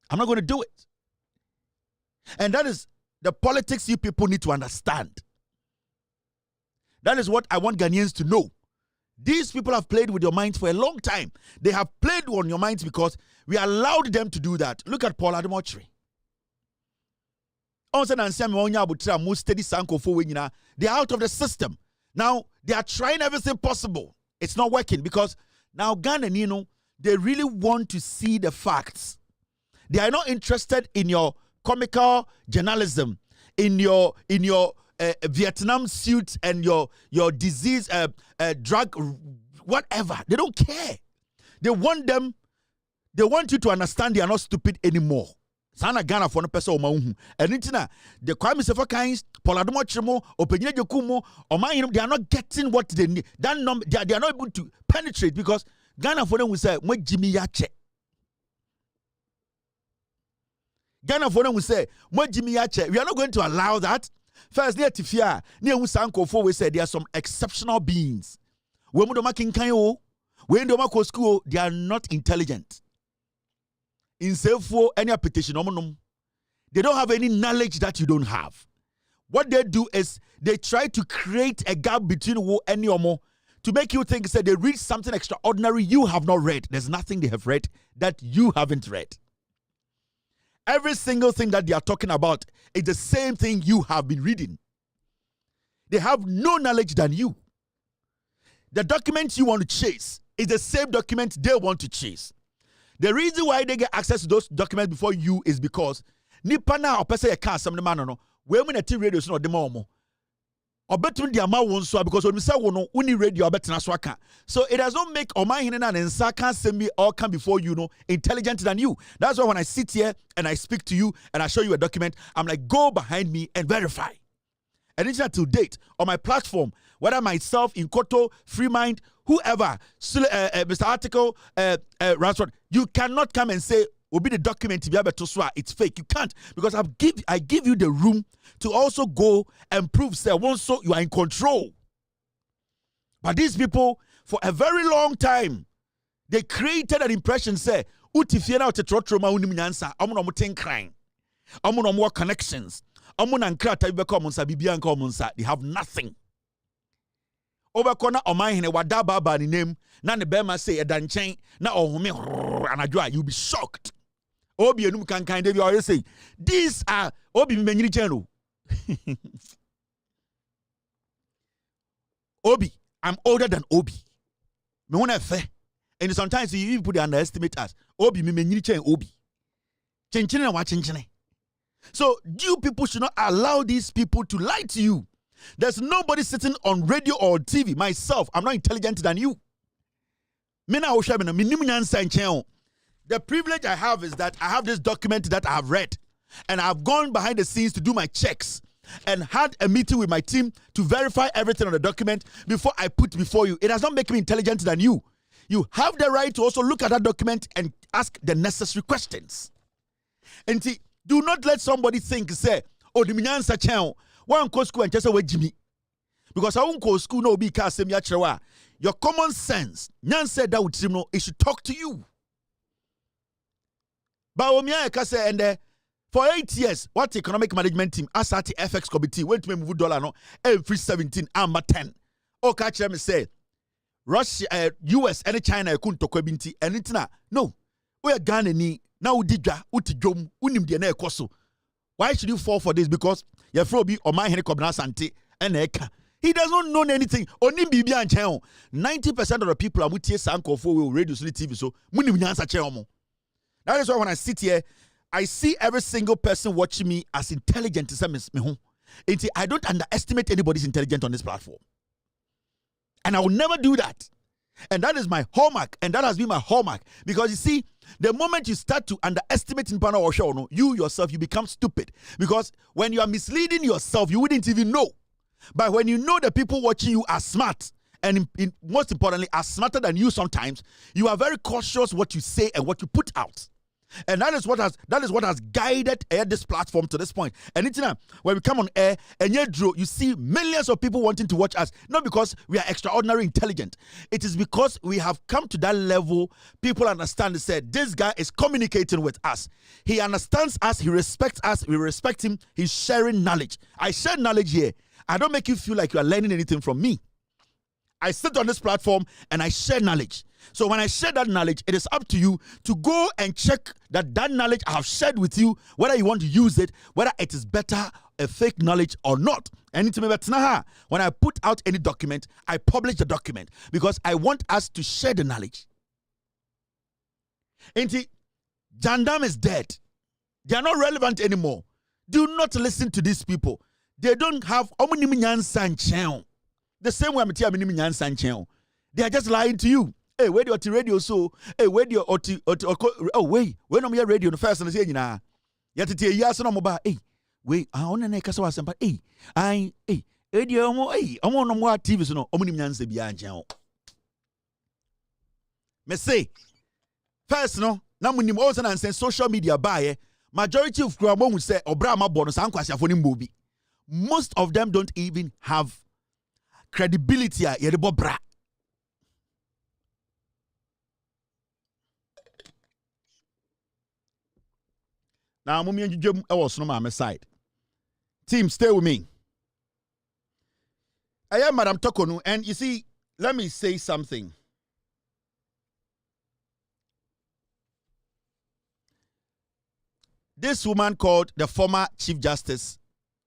I'm not going to do it. And that is the politics you people need to understand. That is what I want Ghanaians to know. These people have played with your minds for a long time. They have played on your minds because we allowed them to do that. Look at Parliamentary. They are out of the system. Now, they are trying everything possible. It's not working because now Ghana, they really want to see the facts. They are not interested in your comical journalism, in your Vietnam suit and your disease, drug, whatever. They don't care. They want you to understand they are not stupid anymore. Sana Ghana for no person o mahu. Enitina the crime is for kinds, Poladomo Chimo, Openye Jokumo, or they are not getting what they need. They are not able to penetrate because Ghana for them will say, "What Jimmy Yache." Ghana for them will say, "What Jimmy Yache." We are not going to allow that. First, near Tifia, near Usanko for we said there are some exceptional beings. When we do school, they are not intelligent. In Sefo, any petition, they don't have any knowledge that you don't have. What they do is they try to create a gap between wo and Yomo to make you think that they read something extraordinary you have not read. There's nothing they have read that you haven't read. Every single thing that they are talking about is the same thing you have been reading. They have no knowledge than you. The document you want to chase is the same document they want to chase. The reason why they get access to those documents before you is because nipa na opese ye kan asem ne ma no we mu na ti radio so no de ma omo obetun dia ma won so because oni say wo no uni radio obetena so aka. So it does not make oman hine na nsa kan semi or come before you intelligent than you. That's why when I sit here and I speak to you and I show you a document, I'm like, go behind me and verify. And it's not to date on my platform, whether myself, in Koto, Free Mind, whoever, Mr. Article, Ransford, you cannot come and say, will be the document to be able to swear it's fake. You can't, because I give you the room to also go and prove, say, once so you are in control. But these people, for a very long time, they created an impression, say, Utifiena Tetrotroma Uniminansa, Amunomutin crying, Amunomwa connections. They have nothing. Over corner or mine a wadaba by the name, none the bema say a danchain, na or me and you'll be shocked. Obi and can kind of you always say, these are Obi Many General. Obi, I'm older than Obi. Me want fair. And sometimes you even put underestimate us. Obi me many Obi. Chinchin and watching. So you people should not allow these people to lie to you. There's nobody sitting on radio or TV. Myself, I'm not intelligent than you. The privilege I have is that I have this document that I have read. And I've gone behind the scenes to do my checks. And had a meeting with my team to verify everything on the document before I put before you. It does not make me intelligent than you. You have the right to also look at that document and ask the necessary questions. And see, do not let somebody think, say, oh, the minyansa channel, one go school and just say, Jimmy. Because I won't go school, no, be cast your common sense, Nyan said that would it should talk to you. But and for 8 years, what economic management team, Asati FX committee, went to move dollar no every 17 and 10. Oh, catch them say, Russia, US, and China, couldn't talk binti, and it's not. No, we are Ghanaian. Now didja uti jom unim de na ekoso. Why should you fall for this? Because your frobi or my helicopter sante and eka. He does not know anything. Only bibi and channel. 90% of the people are mutie sanko for will radio TV. So munim nyansa channel. That is why when I sit here, I see every single person watching me as intelligent as me. I don't underestimate anybody's intelligence on this platform. And I will never do that. And that is my hallmark. And that has been my hallmark. Because you see, the moment you start to underestimate in panel or show, you yourself, you become stupid. Because when you are misleading yourself, you wouldn't even know. But when you know the people watching you are smart, and most importantly, are smarter than you sometimes, you are very cautious what you say and what you put out. And that is what has guided this platform to this point. And it's now when we come on air and you see millions of people wanting to watch us, not because we are extraordinary intelligent. It is because we have come to that level. People understand and say, this guy is communicating with us. He understands us. He respects us. We respect him. He's sharing knowledge. I share knowledge here. I don't make you feel like you are learning anything from me. I sit on this platform and I share knowledge. So when I share that knowledge, it is up to you to go and check that knowledge I have shared with you, whether you want to use it, whether it is better a fake knowledge or not. And when I put out any document, I publish the document because I want us to share the knowledge. Jandam is dead. They are not relevant anymore. Do not listen to these people. They don't have the same way they are just lying to you. Hey, where do you radio so? Hey, where do you oh wait, when I'm here radio the first and say na yet it yes no mobile. Hey, wait, I want to kasa was but hey, radio mo hey, I'm on more TV so no omunim nyanse bia nchen. Me say first no na munim also na say social media buy majority of crowd who say obra ma bo no san kwasiafo ni mbobi. Most of them don't even have credibility a yedebo bra. Now, I was on my side. Team, stay with me. I am Madam Torkornoo, and you see, let me say something. This woman called the former Chief Justice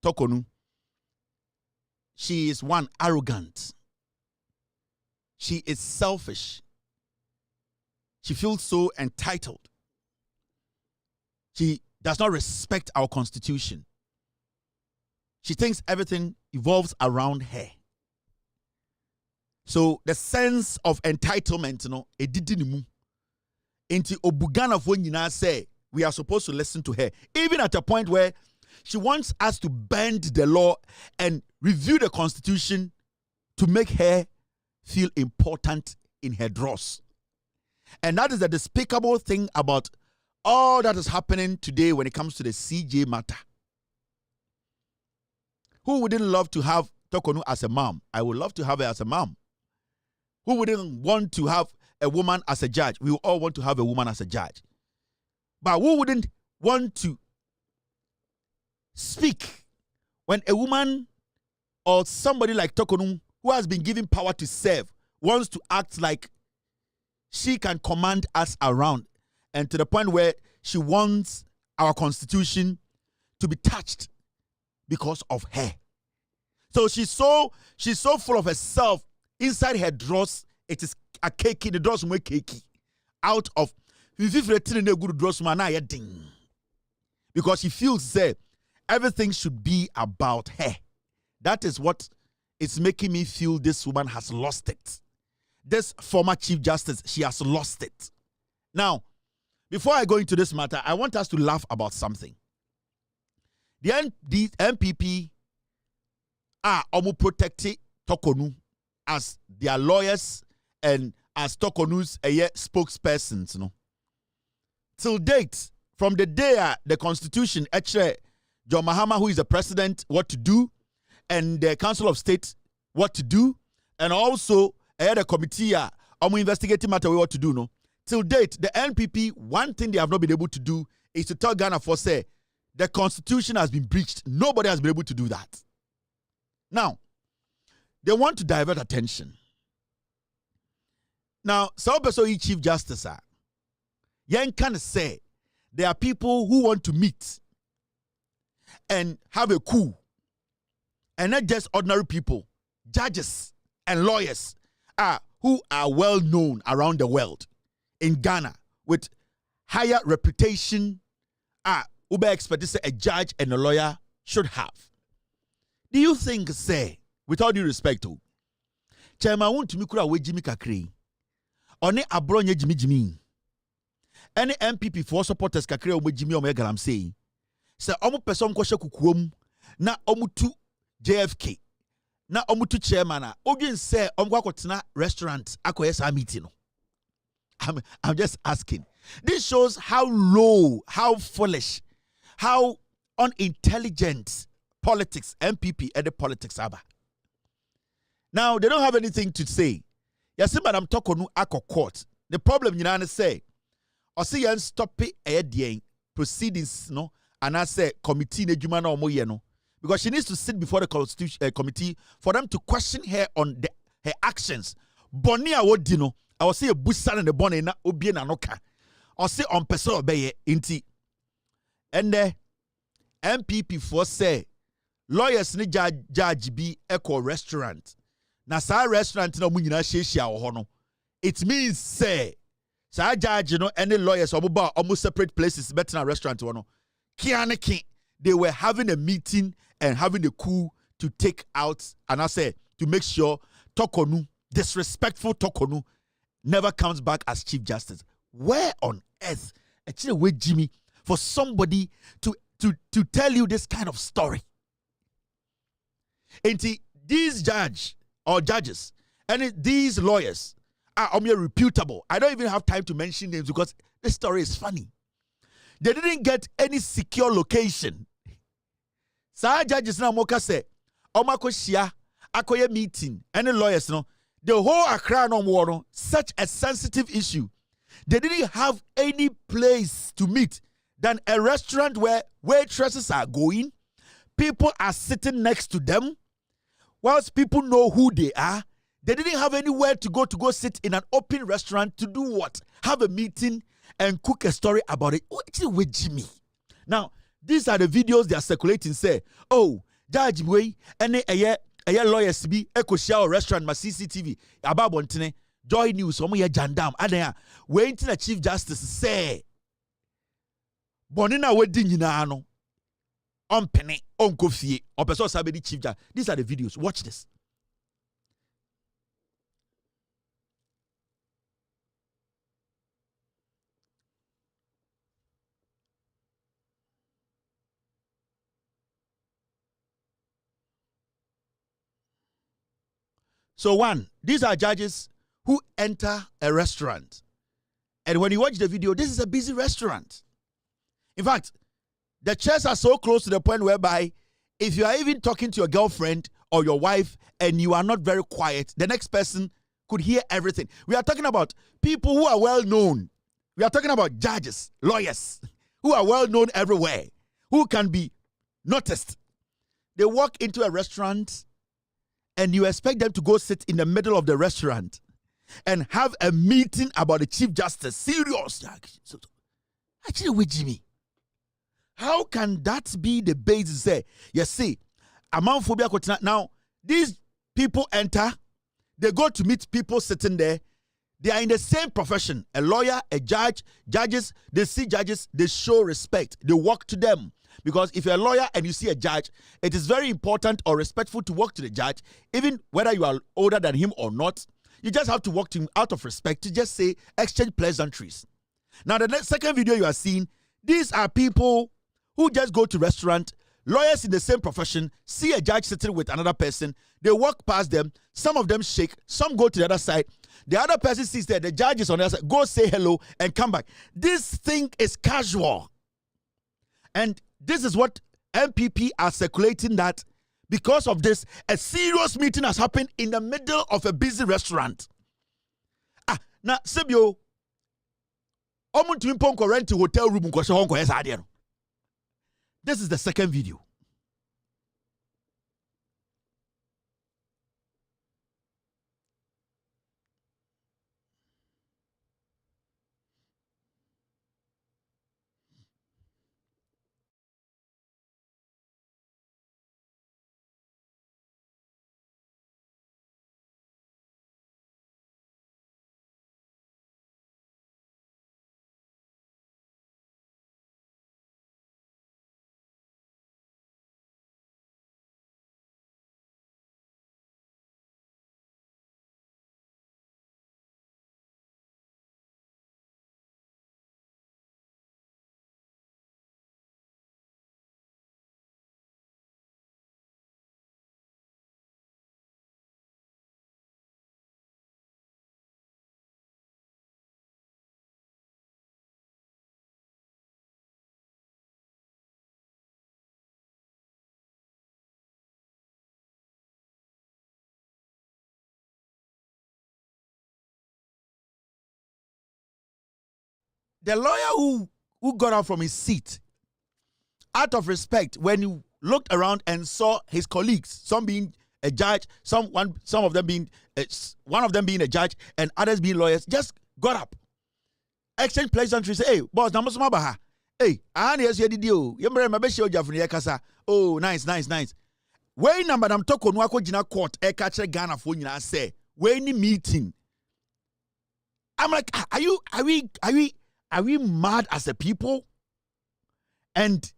Torkornoo, she is one arrogant. She is selfish. She feels so entitled. She does not respect our constitution. She thinks everything evolves around her. So the sense of entitlement, it didn't move. Into Obugana for say we are supposed to listen to her, even at a point where she wants us to bend the law and review the constitution to make her feel important in her dross. And that is the despicable thing about all that is happening today when it comes to the CJ matter. Who wouldn't love to have Torkornoo as a mom? I would love to have her as a mom. Who wouldn't want to have a woman as a judge? We all want to have a woman as a judge. But who wouldn't want to speak when a woman or somebody like Torkornoo, who has been given power to serve, wants to act like she can command us around, and to the point where she wants our constitution to be touched because of her. So she's so full of herself. Inside her dross, it is a cakey. The dross more cakey. Out of because she feels that everything should be about her. That is what is making me feel this woman has lost it. This former Chief Justice, she has lost it. Now, before I go into this matter, I want us to laugh about something. The MPP are protecting Torkornoo as their lawyers and as Torkornoo's spokespersons. Till date, from the day the Constitution, actually, John Mahama, who is the president, what to do, and the Council of State, what to do, and also the committee, investigating matter, what to do, no. Till date, the NPP, one thing they have not been able to do is to tell Ghana for say the constitution has been breached. Nobody has been able to do that. Now, they want to divert attention. Now, some Chief Justice, Yan can say there are people who want to meet and have a coup, and not just ordinary people, judges and lawyers who are well known around the world. In Ghana, with higher reputation, Uber expect say a judge and a lawyer should have. Do you think, say, with all due respect to, Chairman want to me kura we Jimmy Kakri, one abronye Jimmy, any MPP for supporters Kakri o Jimmy o megalam say, omu person ko kukuom na omu tu JFK na omu tu chairman ogin say omu akotena restaurant akoyesa meeting no. I'm just asking. This shows how low, how foolish, how unintelligent politics, MPP, and the politics are. Now, they don't have anything to say. Yes, Madam Torkornoo Ako court. The problem, you know, say, or see, and stop it, proceedings, no, and I say, committee, no, because she needs to sit before the constitution committee for them to question her on her actions. Bonia would dino, I will say a busan and the bonnet na obien anoka, or say on person obey inti. And the MPP for say, lawyers ni judge be echo restaurant. Na sa restaurant no munyina sheshia ohono. It means say sa judge no any lawyers obuba almost separate places better than restaurant one. Kianeki they were having a meeting and having a coup to take out and I say to make sure Torkornoo, disrespectful Torkornoo, never comes back as Chief Justice. Where on earth actually wait Jimmy for somebody to tell you this kind of story? And these judges and these lawyers are reputable. I don't even have time to mention names because this story is funny. They didn't get any secure location. Sa judges na moka say, omako shia, akoye meeting, any lawyers no, the whole Accra no more, such a sensitive issue. They didn't have any place to meet than a restaurant where waitresses are going, people are sitting next to them, whilst people know who they are. They didn't have anywhere to go sit in an open restaurant to do what? Have a meeting and cook a story about it. Actually, with Jimmy. Now, these are the videos they are circulating. Say, oh, Judge Way, and a lawyers be echo share restaurant, my CCTV, about Bontine, Joy News, Omoya Jandam, Adaya, waiting to the Chief Justice say, Bonina wedding yinano, on penny, on coffee, or person sabedi Chief Justice. These are the videos. Watch this. So one, these are judges who enter a restaurant. And when you watch the video, this is a busy restaurant. In fact, the chairs are so close to the point whereby if you are even talking to your girlfriend or your wife and you are not very quiet, the next person could hear everything. We are talking about people who are well known. We are talking about judges, lawyers, who are well known everywhere, who can be noticed. They walk into a restaurant and you expect them to go sit in the middle of the restaurant and have a meeting about the Chief Justice. Serious. Actually, with Jimmy. How can that be the basis? Say, you see, amounphobia. Now, these people enter, they go to meet people sitting there. They are in the same profession. A lawyer, a judge, judges, they see judges, they show respect. They walk to them. Because if you're a lawyer and you see a judge, it is very important or respectful to walk to the judge, even whether you are older than him or not. You just have to walk to him out of respect to just say, exchange pleasantries. Now, the second video you are seeing, these are people who just go to restaurant, lawyers in the same profession, see a judge sitting with another person, they walk past them, some of them shake, some go to the other side, the other person sees that the judge is on the other side, go say hello and come back. This thing is casual. And this is what MPP are circulating, that because of this, a serious meeting has happened in the middle of a busy restaurant. Now, Sebio, rent hotel room. This is the second video. the lawyer who got out from his seat, out of respect, when he looked around and saw his colleagues, some being a judge, some of them being one of them being a judge, and others being lawyers, just got up, exchanged pleasantries, say, "Hey, boss, namu suma baha. Hey, ahani yesu yedidio. Yemre mabeshi ojafuni yakasa. Oh, nice. When na Madam Torkornoo akojina court, catch Ghana for nyina say, when the meeting." I'm like, are we mad as a people? And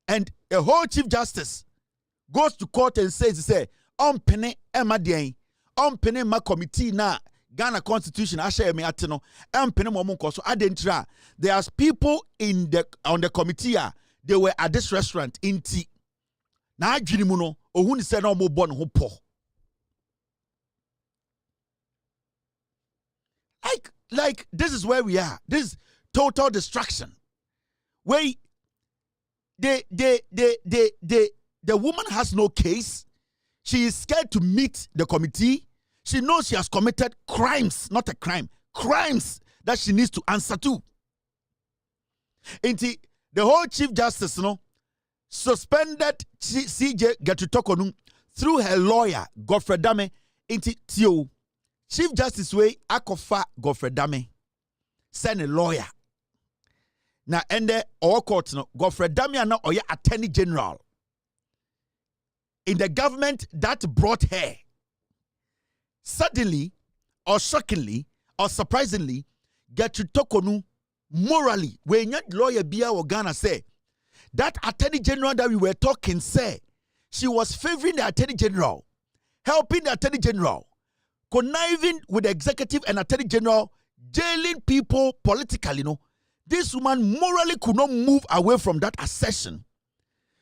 a whole Chief Justice goes to court and says, "Pene emadian, pene ma committee na Ghana Constitution ashe me ateno, pene mo monko so adentra." There's people on the committee, they were at this restaurant in tea. Na adwini mu no, ohun ni say na omo bo ne ho po. Like this is where we are. This is total destruction. Where the woman has no case. She is scared to meet the committee. She knows she has committed crimes, not a crime, crimes that she needs to answer to. The whole Chief Justice, suspended CJ Torkornoo through her lawyer, Godfrey Dame, into Tio. Chief Justice way akofa Godfrey Dame send a lawyer. Na ende our court no Godfrey Dame na oye Attorney General in the government that brought her. Suddenly or shockingly or surprisingly, Torkornoo morally when lawyer Bia or Ghana say that Attorney General that we were talking say she was favoring the Attorney General, helping the Attorney General, conniving with the executive and Attorney General, jailing people politically. This woman morally could not move away from that assertion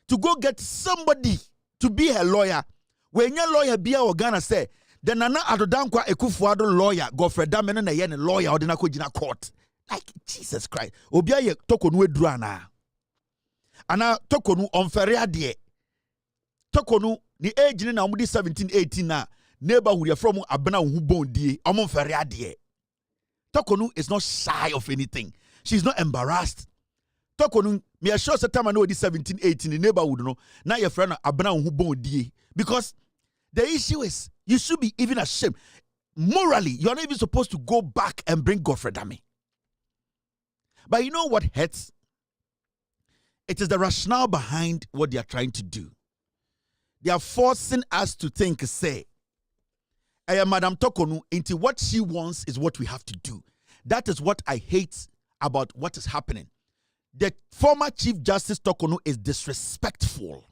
to go get somebody to be her lawyer. When your lawyer Bia or Ghana say, the Nana Adodankwa Ekufuado lawyer, Godfrey Dame na yen lawyer or the Jina court. Like Jesus Christ. Obia ye Torkornoo edruana. Ana Torkornoo onferia de. Torkornoo ni age ni na umudi 17, 18 na. Neighborhood you're from abena hubon die omon feria die. Torkornoo is not shy of anything. She's not embarrassed. Torkornoo me assure say time I know the 17, 18 in neighborhood no. Now your friend abena hubon die. Because the issue is you should be even ashamed. Morally, you're not even supposed to go back and bring Godfrey Dame. But you know what hurts? It is the rationale behind what they are trying to do. They are forcing us to think, say, Madam Torkornoo, into what she wants is what we have to do. That is what I hate about what is happening. The former Chief Justice Torkornoo is disrespectful.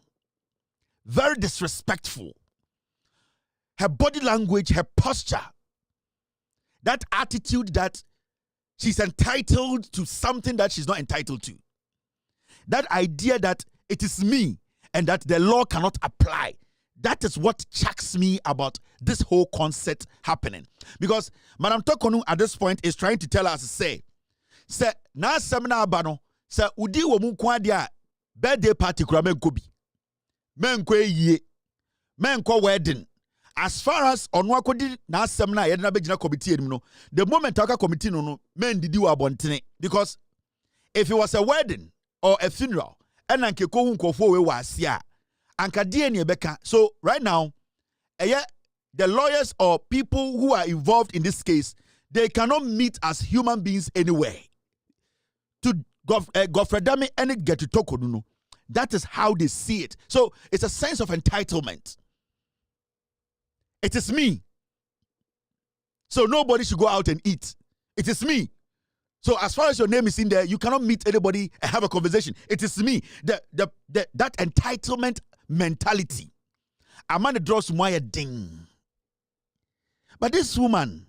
Very disrespectful. Her body language, her posture, that attitude that she's entitled to something that she's not entitled to. That idea that it is me and that the law cannot apply. That is what chucks me about this whole concept happening. Because Madam Torkornoo at this point is trying to tell us, say, na seminar abano, say, udi wo munkwa dia birthday party kura menko bi. Menko ye. Menko wedding. As far as onwa kodi na seminar yede na begina committee enim no, the moment aka committee no men didi wa abontene. Because if it was a wedding or a funeral, and anke ko hu nkofo we wa asia. So right now, the lawyers or people who are involved in this case, they cannot meet as human beings anywhere. To Godfrey Dame and Torkornoo, that is how they see it. So it's a sense of entitlement. It is me. So nobody should go out and eat. It is me. So as far as your name is in there, you cannot meet anybody and have a conversation. It is me. That entitlement mentality. A man draws my ding. But this woman,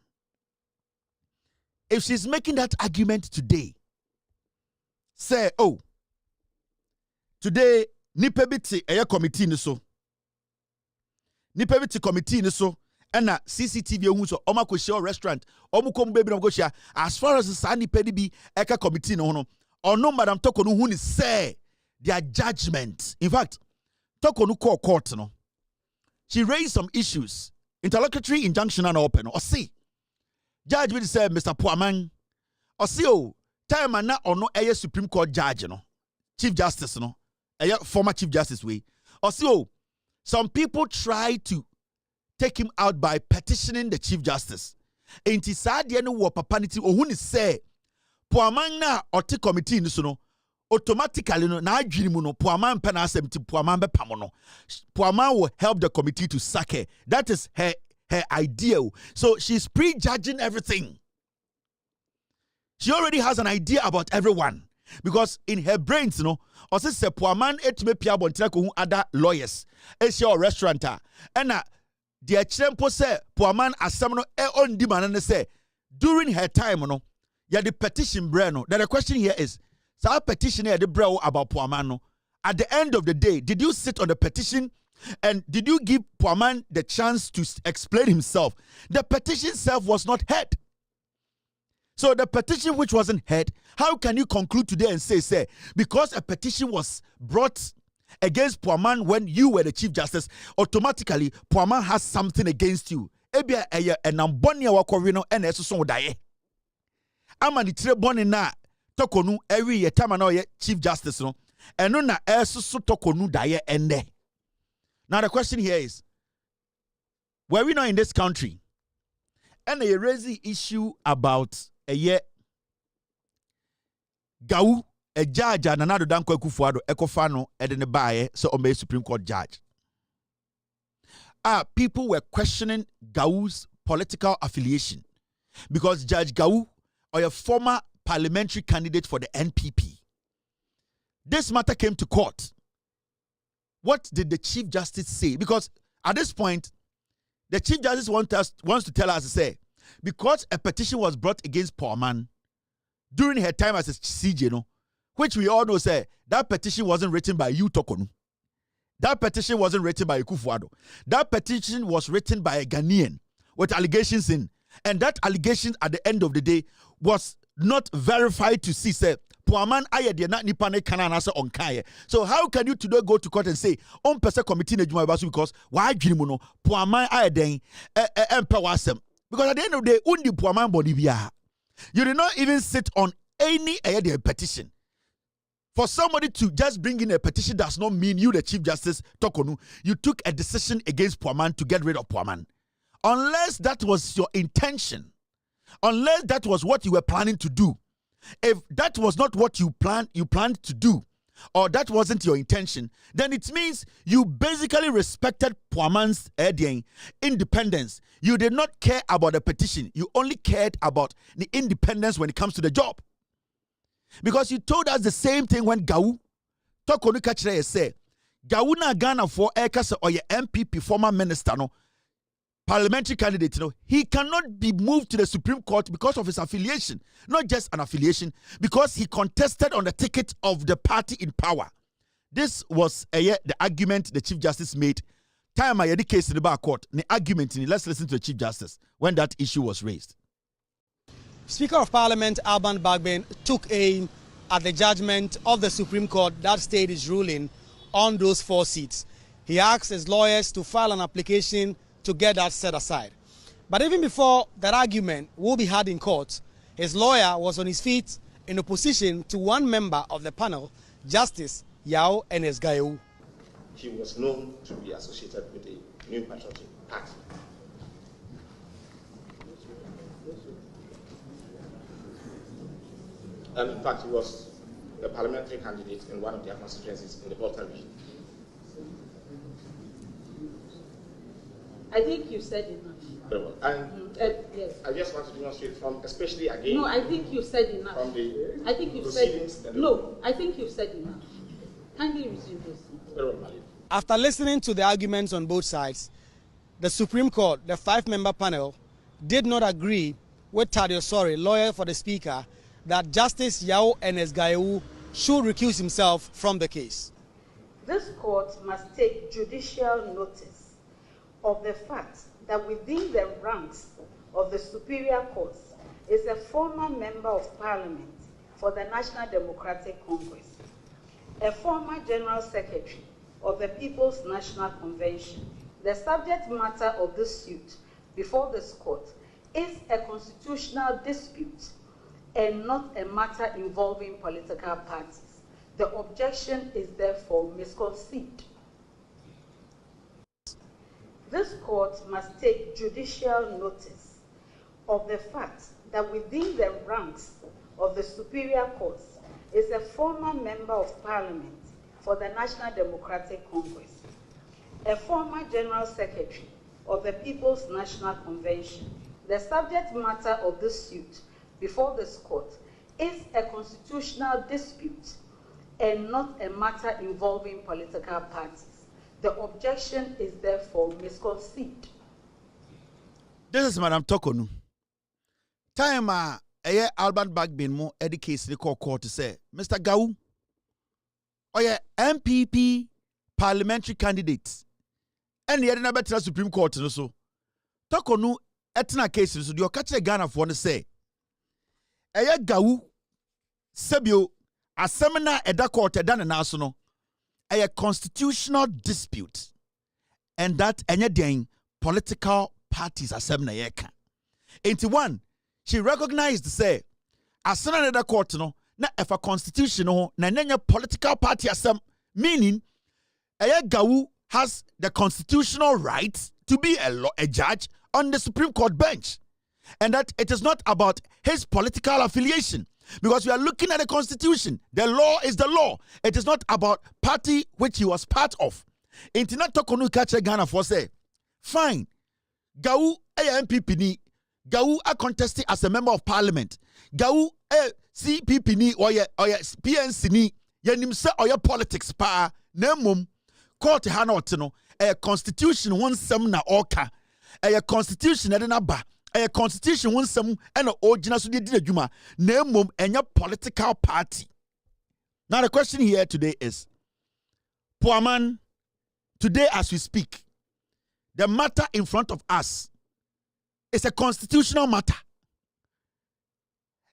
if she's making that argument today, say, oh, today, nipebiti aya committee ni so. Nipebiti committee ni so. Ena CCTV ehun so oma ko share restaurant omu ko baby no go share as far as sa nipedi bi eka committee no no ono Madam Torkornoo hu ni say their judgment. In fact, Torkornoo call court no. She raised some issues. Interlocutory injunction and open. Or see. Judge will say, Mr. Puaman. Or see, oh, time na ono eye Supreme Court judge no, Chief Justice no, eye former Chief Justice way. Also, some people try to take him out by petitioning the Chief Justice. Enti saa de no wo papa niti ohun ni say poaman na ote committee ni so no automatically no na adwiri mu no poaman pe na asem ti poaman be pam no. Poaman will help the committee to sack her. That is her idea. So she's prejudging everything. She already has an idea about everyone because in her brains, you know, also say poaman etime pia bontra ko hu other lawyers. It's your restaurateur. And the chempo say poaman asem no on di man and say during her time, you know, yeah the petition breno. Then the question here is, so our petition here the bro about poaman no. At the end of the day, did you sit on the petition and did you give poaman the chance to explain himself? The petition itself was not heard. So the petition which wasn't heard, how can you conclude today and say, because a petition was brought against poaman when you were the Chief Justice, automatically poaman has something against you? Ebia enambonia wakorino ene so daye. Ama ni tire boni na Torkornoo every year time na ye Chief Justice no. Eno na so Torkornoo daye ende. Now the question here is, were we not in this country? And they raise the issue about a year Gau, a judge and another Danko Kufuado, Ekofano, Edene Baye, so Ome Supreme Court judge. People were questioning Gau's political affiliation because Judge Gau, or a former parliamentary candidate for the NPP, this matter came to court. What did the Chief Justice say? Because at this point, the Chief Justice wants to tell us to say, because a petition was brought against poaman during her time as a CJ, no, which we all know say that petition wasn't written by you, Torkornoo. That petition wasn't written by Kufuado. That petition was written by a Ghanaian with allegations in, and that allegation at the end of the day was not verified to see say poaman aye de na nipa ne kana na se onkaye. So how can you today go to court and say on person committee na juma basu because why adwini mu no poaman aye den empa wasem? Because at the end of the day undi poaman body bia. You did not even sit on any petition. For somebody to just bring in a petition does not mean you, the Chief Justice Torkornoo, you took a decision against poaman to get rid of poaman. Unless that was your intention, unless that was what you were planning to do. If that was not what you planned to do, or that wasn't your intention, then it means you basically respected poaman's independence. You did not care about the petition. You only cared about the independence when it comes to the job. Because you told us the same thing when Gau, Torkornoo kachire say, Gau na Ghana for ekase or your MPP former minister no, parliamentary candidate, you know, he cannot be moved to the Supreme Court because of his affiliation. Not just an affiliation, because he contested on the ticket of the party in power. This was the argument the Chief Justice made. Time I had the case in the bar court. The argument, let's listen to the Chief Justice when that issue was raised. Speaker of Parliament Alban Bagbin took aim at the judgment of the Supreme Court that stayed its ruling on those 4 seats. He asked his lawyers to file an application to get that set aside. But even before that argument will be had in court, his lawyer was on his feet in opposition to one member of the panel, Justice Yao Enes-Gayou. He was known to be associated with the New Patriotic Party. And in fact, he was a parliamentary candidate in one of their constituencies in the Volta region. I think you said enough. Very well. And yes. I just want to demonstrate from, especially again. No, I think you said enough. From the I think you proceedings. said no. I think you said enough. Kindly resume this. Very well, Malik. After listening to the arguments on both sides, the Supreme Court, the 5-member panel, did not agree with Tadio Sori, lawyer for the Speaker, that Justice Yao Enes-Gayou should recuse himself from the case. This court must take judicial notice of the fact that within the ranks of the Superior Court is a former member of Parliament for the National Democratic Congress, a former General Secretary of the People's National Convention. The subject matter of this suit before this court is a constitutional dispute and not a matter involving political parties. The objection is therefore misconceived. This court must take judicial notice of the fact that within the ranks of the Superior Courts is a former member of Parliament for the National Democratic Congress, a former General Secretary of the People's National Convention. The subject matter of this suit before this court is a constitutional dispute and not a matter involving political parties. The objection is therefore misconceived. This is Madam Torkornoo. Time Albert Bagbin mo educate the court to say, Mr. Gau, MPP parliamentary candidates, and the other better Supreme Court so. Torkornoo etna case so the catch Ghana for the say. Gau Sebio a seminar at the court done national a constitutional dispute, and that any political parties are seminar yeka. 81 she recognized say a seminar at the court no na if a constitutional na nenya political party asem, meaning Gau has the constitutional right to be a judge on the Supreme Court bench, and that it is not about his political affiliation, because we are looking at the constitution. The law is the law. It is not about party which he was part of. Internet Torkornoo catch Ghana for say, fine, Gau MPP ni, Gau a contesting as a member of parliament, Gau CPP ni or PNC ni, yenimse or politics pa nemum court hanotino a constitution one sem na oka a constitution edena ba a constitution one sem and original so de adwuma nemum enya political party. Now the question here today is, poor man, today as we speak, the matter in front of us is a constitutional matter.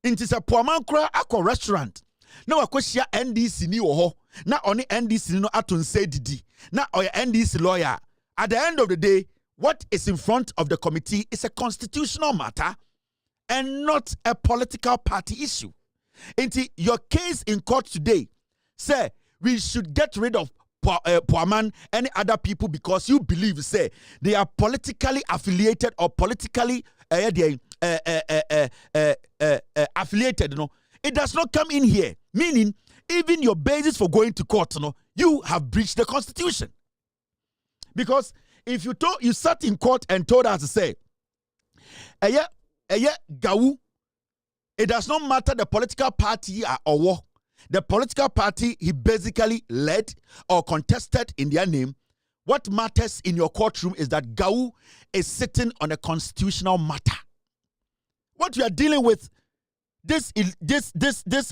It is a poor man kura akọ restaurant. Now a question NDC ni oho. Na only NDC no atun say didi. Na oya NDC lawyer. At the end of the day, what is in front of the committee is a constitutional matter and not a political party issue. Into your case in court today, say we should get rid of Poorman and other people because you believe, say, they are politically affiliated or politically affiliated. You know, it does not come in here. Meaning, even your basis for going to court, you know, you have breached the constitution. Because if you sat in court and told us to say, Gau, it does not matter the political party or war. The political party he basically led or contested in their name. What matters in your courtroom is that Gau is sitting on a constitutional matter. What we are dealing with, this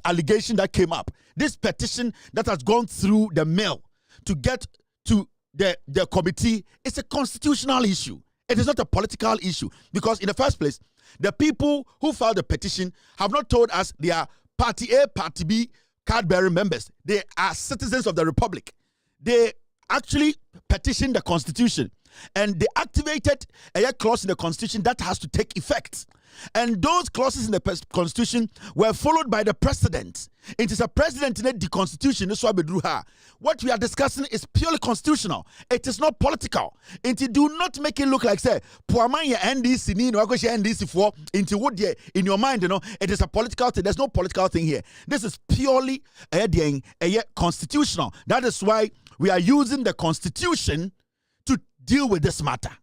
allegation that came up, this petition that has gone through the mail to get to the committee, is a constitutional issue. It is not a political issue, because in the first place, the people who filed the petition have not told us they are party A, party B, card-bearing members. They are citizens of the republic. They actually petitioned the constitution, and they activated a clause in the constitution that has to take effect. And those clauses in the constitution were followed by the president. It is a president in the constitution. What we are discussing is purely constitutional. It is not political. And do not make it look like, say, NDC in your mind, you know, it is a political thing. There's no political thing here. This is purely constitutional. That is why we are using the constitution to deal with this matter.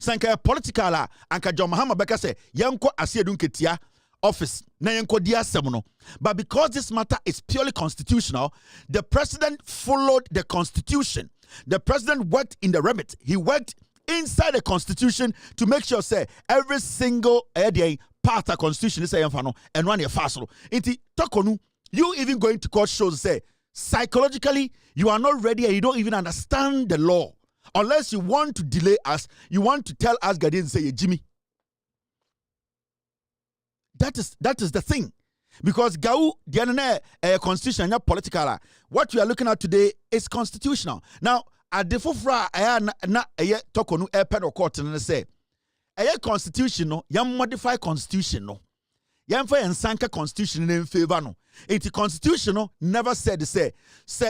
Sanka political anka John Mahama Beka say yanko asiedun ketia office na yanko dia semono. But because this matter is purely constitutional, the president followed the constitution. The president worked in the remit. He worked inside the constitution to make sure say every single part of constitution is saying and one year fast. Inti Torkornoo, you even going to court shows say psychologically you are not ready and you don't even understand the law. Unless you want to delay us, you want to tell us, Ghanaian, say, Jimmy. That is the thing. Because Gau, the constitution, not political. What we are looking at today is constitutional. Now, at the forefront, na Torkornoo airport or court and say, a constitution, no, you modify constitution, no. Yemfa yansanka constitution in favor no. It's constitutional never said say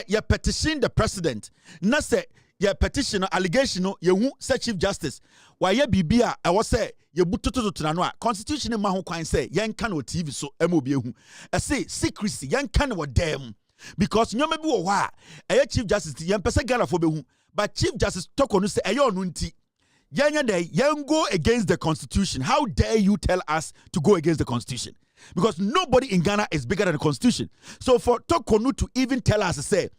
you petition the president. Na say your petition allegation no you say chief justice. Why ye bibia I was say you bututu to na constitution ma ho kwan say yen kan o TV so emobi ehu. I say secrecy yen kan wo dem because nyoma bi wo ha e chief justice yen pese Ghana fo behu but chief justice Torkornoo say e yo no nti yen go against the constitution. How dare you tell us to go against the constitution? Because nobody in Ghana is bigger than the constitution. So for Torkornoo to even tell us, say,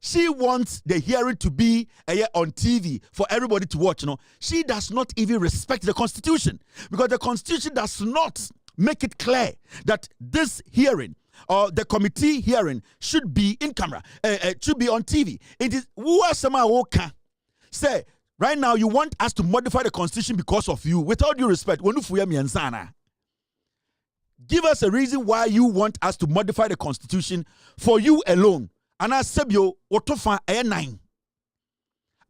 she wants the hearing to be on TV for everybody to watch, she does not even respect the constitution. Because the constitution does not make it clear that this hearing or the committee hearing should be in camera, should be on TV. It is say, right now you want us to modify the constitution because of you. Without due respect, give us a reason why you want us to modify the constitution for you alone. And I said you otofa e 9.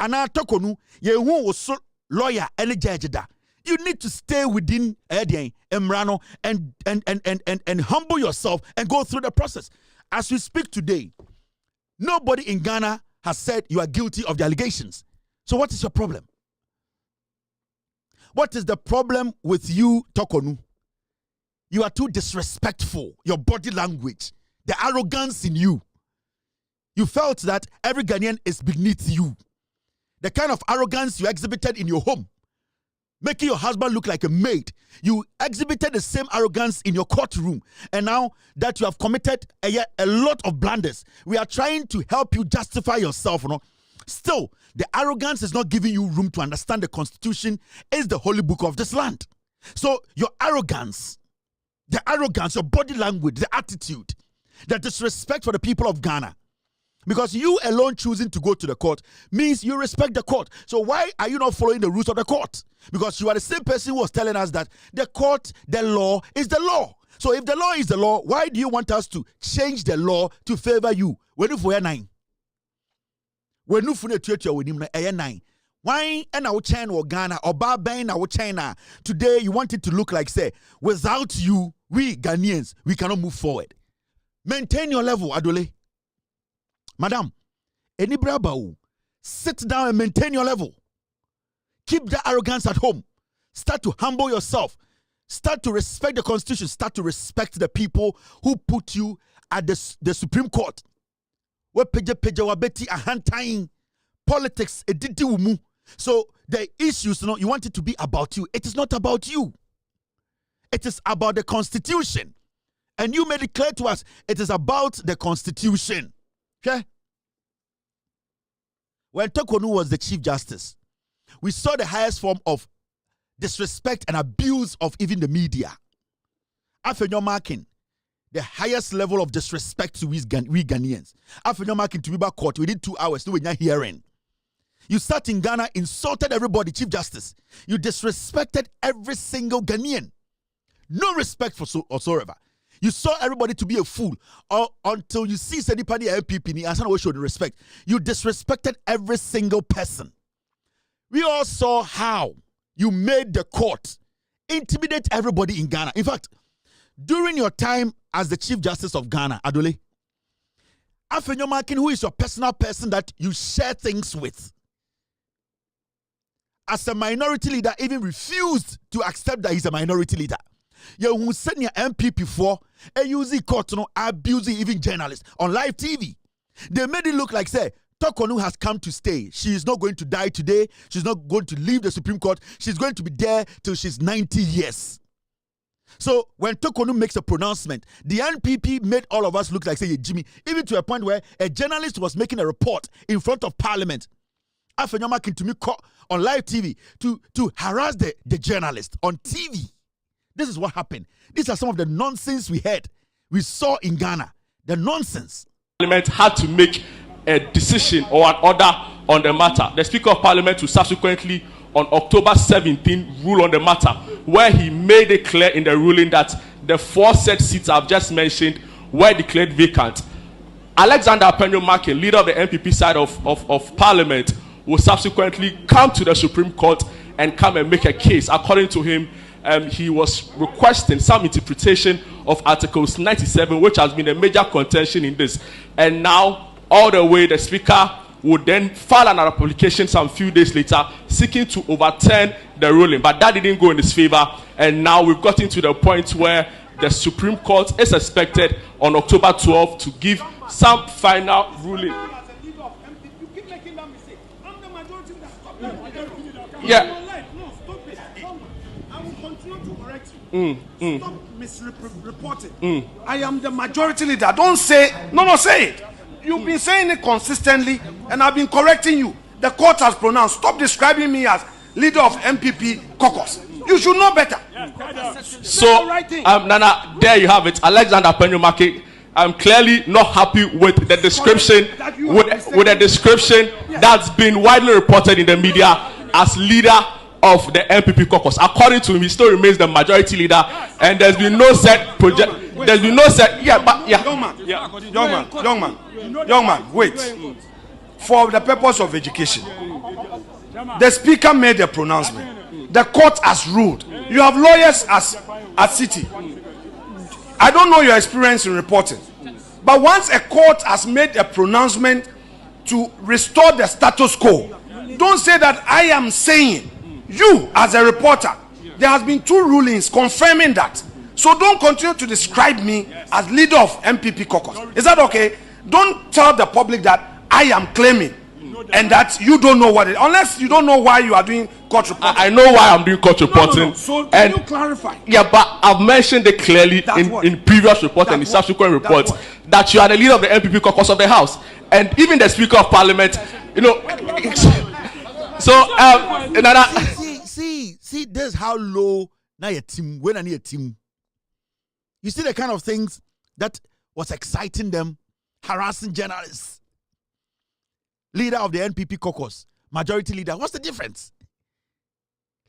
And I Torkornoo ye who was lawyer and judge da. You need to stay within Emrano and humble yourself and go through the process. As we speak today, nobody in Ghana has said you are guilty of the allegations. So what is your problem? What is the problem with you, Torkornoo? You are too disrespectful. Your body language, the arrogance in you. You felt that every Ghanaian is beneath you. The kind of arrogance you exhibited in your home, making your husband look like a maid. You exhibited the same arrogance in your courtroom. And now that you have committed a lot of blunders, we are trying to help you justify yourself. Still, the arrogance is not giving you room to understand the constitution is the holy book of this land. So your arrogance, your body language, the attitude, the disrespect for the people of Ghana, because you alone choosing to go to the court means you respect the court. So why are you not following the rules of the court? Because you are the same person who was telling us that the court, the law is the law. So if the law is the law, why do you want us to change the law to favor you? When you for 9. When you for 9. Why and our chain or Ghana or Barbain our China today you want it to look like say without you we Ghanaians we cannot move forward. Maintain your level, Adole. Madam, any brabao, sit down and maintain your level. Keep the arrogance at home. Start to humble yourself. Start to respect the constitution. Start to respect the people who put you at the Supreme Court. Politics, so the issues, you want it to be about you. It is not about you. It is about the constitution. And you made it clear to us, it is about the constitution. Okay? When Torkornoo was the Chief Justice, we saw the highest form of disrespect and abuse of even the media. After your marking, the highest level of disrespect to we Ghanaians. After your marking to be back court within 2 hours, no you're hearing. You sat in Ghana, insulted everybody, Chief Justice. You disrespected every single Ghanaian. No respect for whatsoever. You saw everybody to be a fool until you see anybody MPP and someone showed respect. You disrespected every single person. We all saw how you made the court intimidate everybody in Ghana. In fact, during your time as the Chief Justice of Ghana, Adole, Afenyomakin, who is your personal person that you share things with, as a minority leader, even refused to accept that he's a minority leader. You who send your MPP for a using court, abusing even journalists on live TV. They made it look like, say, Torkornoo has come to stay. She is not going to die today. She's not going to leave the Supreme Court. She's going to be there till she's 90 years. So when Torkornoo makes a pronouncement, the NPP made all of us look like, say, Jimmy, even to a point where a journalist was making a report in front of Parliament. Afenyama came to me on live TV to harass the journalist on TV. This is what happened. These are some of the nonsense we saw in Ghana. The nonsense. Parliament had to make a decision or an order on the matter. The Speaker of Parliament will subsequently, on October 17, rule on the matter, where he made it clear in the ruling that the 4 said seats I've just mentioned were declared vacant. Alexander Apenyo-Markin, leader of the NPP side of Parliament, will subsequently come to the Supreme Court and come and make a case. According to him, he was requesting some interpretation of Articles 97, which has been a major contention in this. And now, all the way, the Speaker would then file another application some few days later, seeking to overturn the ruling. But that didn't go in his favor. And now we've gotten to the point where the Supreme Court is expected on October 12th to give some final ruling. Yeah. Stop misreporting. I am the majority leader. Don't say, no, say it. You've been saying it consistently, and I've been correcting you. The court has pronounced. Stop describing me as leader of MPP caucus. You should know better. So, Nana, there you have it. Alexander Penyomake, I'm clearly not happy with the description, with the description that's been widely reported in the media as leader of the MPP caucus. According to him, he still remains the majority leader, and there's been no set project. There's been no set. Young man, wait. For the purpose of education, the Speaker made a pronouncement. The court has ruled. You have lawyers at City. I don't know your experience in reporting, but once a court has made a pronouncement to restore the status quo, don't say that I am saying. You, as a reporter, there has been 2 rulings confirming that. So don't continue to describe me as leader of MPP caucus. Is that okay? Don't tell the public that I am claiming and that you don't know what it is. Unless you don't know why you are doing court reporting. I know why I'm doing court reporting. No. So can you clarify? Yeah, but I've mentioned it clearly in previous reports and in subsequent reports that you are the leader of the MPP caucus of the House. And even the Speaker of Parliament, you know... So, see, this is how low now your team, when I need a team. You see the kind of things that was exciting them, harassing journalists. Leader of the NPP caucus, majority leader. What's the difference?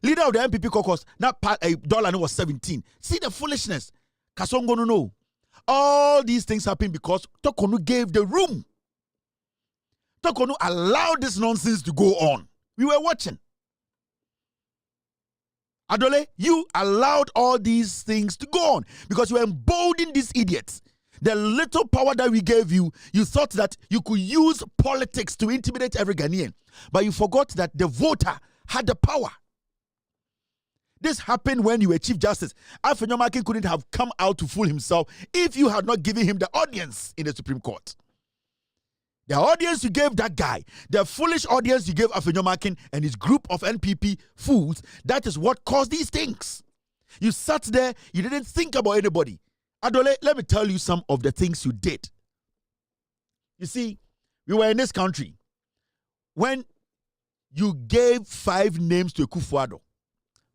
Leader of the NPP caucus, not dollar was 17. See the foolishness. Kasongo no know. All these things happen because Torkornoo gave the room. Torkornoo allowed this nonsense to go on. We were watching. Adole, you allowed all these things to go on because you emboldened these idiots. The little power that we gave you, you thought that you could use politics to intimidate every Ghanaian. But you forgot that the voter had the power. This happened when you were Chief Justice. Afenyomakin couldn't have come out to fool himself if you had not given him the audience in the Supreme Court. The audience you gave that guy, the foolish audience you gave Afenyomakin and his group of NPP fools, that is what caused these things. You sat there, you didn't think about anybody. Adole, let me tell you some of the things you did. You see, we were in this country when you gave 5 names to Akufo-Addo.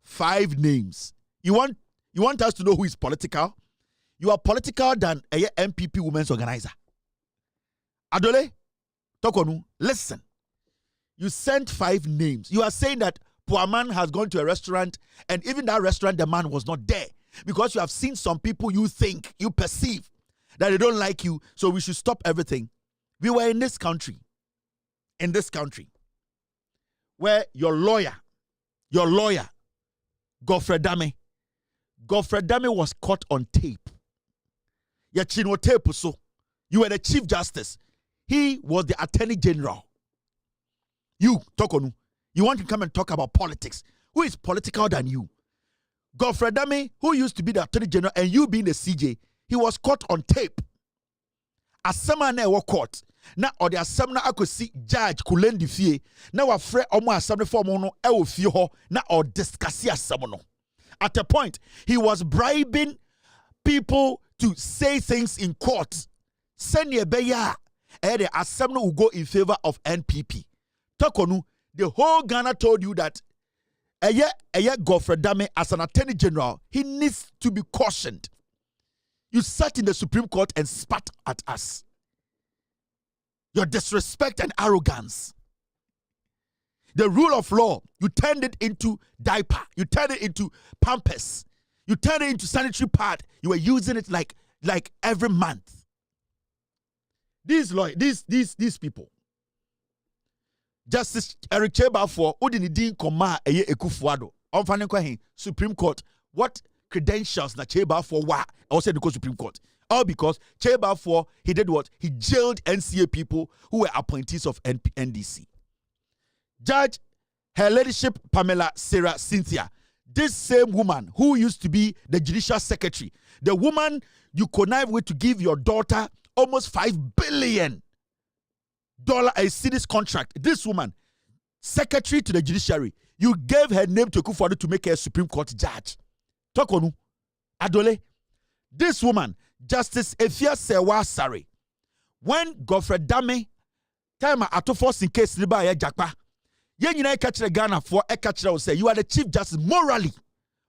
5 names. You want us to know who is political? You are political than a MPP women's organizer. Adole, Torkornoo, listen. You sent 5 names. You are saying that Puaman has gone to a restaurant and even that restaurant, the man was not there. Because you have seen some people you think, you perceive that they don't like you, so we should stop everything. We were in this country, where your lawyer, Godfrey Dame was caught on tape. Yachino tape so. You were the Chief Justice. He was the Attorney General. You, Torkornoo, you want to come and talk about politics. Who is political than you? Godfrey Dame, who used to be the Attorney General and you being the CJ, he was caught on tape. Asema na ewo court. Na odi asem na akosi judge kulendi fie. Na wa fre omo asem ne form no ewo fie ho na o discuss asem no. At a point, he was bribing people to say things in court. Send beya. The asem no will go in favor of NPP. Torkornoo, the whole Ghana told you that Godfrey Dame, as an Attorney General, he needs to be cautioned. You sat in the Supreme Court and spat at us. Your disrespect and arrogance. The rule of law, you turned it into diaper. You turned it into pampers. You turned it into sanitary pad. You were using it like every month. These people. Justice Eric Cheba for Udinidin Koma Eye Akufo-Addo. On Supreme Court what credentials na Cheba for what? I said because Supreme Court. All because Cheba for he did what? He jailed NCA people who were appointees of NDC. Judge, Her Ladyship Pamela Sarah Cynthia, this same woman who used to be the Judicial Secretary, the woman you connive with to give your daughter almost $5 billion a citizen's contract. This woman, Secretary to the Judiciary, you gave her name to Akufo-Addo to make her a Supreme Court judge. Torkornoo, Adole, this woman, Justice Efia Sewa Sari, when Godfrey Dame, time at force in case riba ya jakpa, yen yina catch the Ghana for a catcher will say, you are the Chief Justice morally.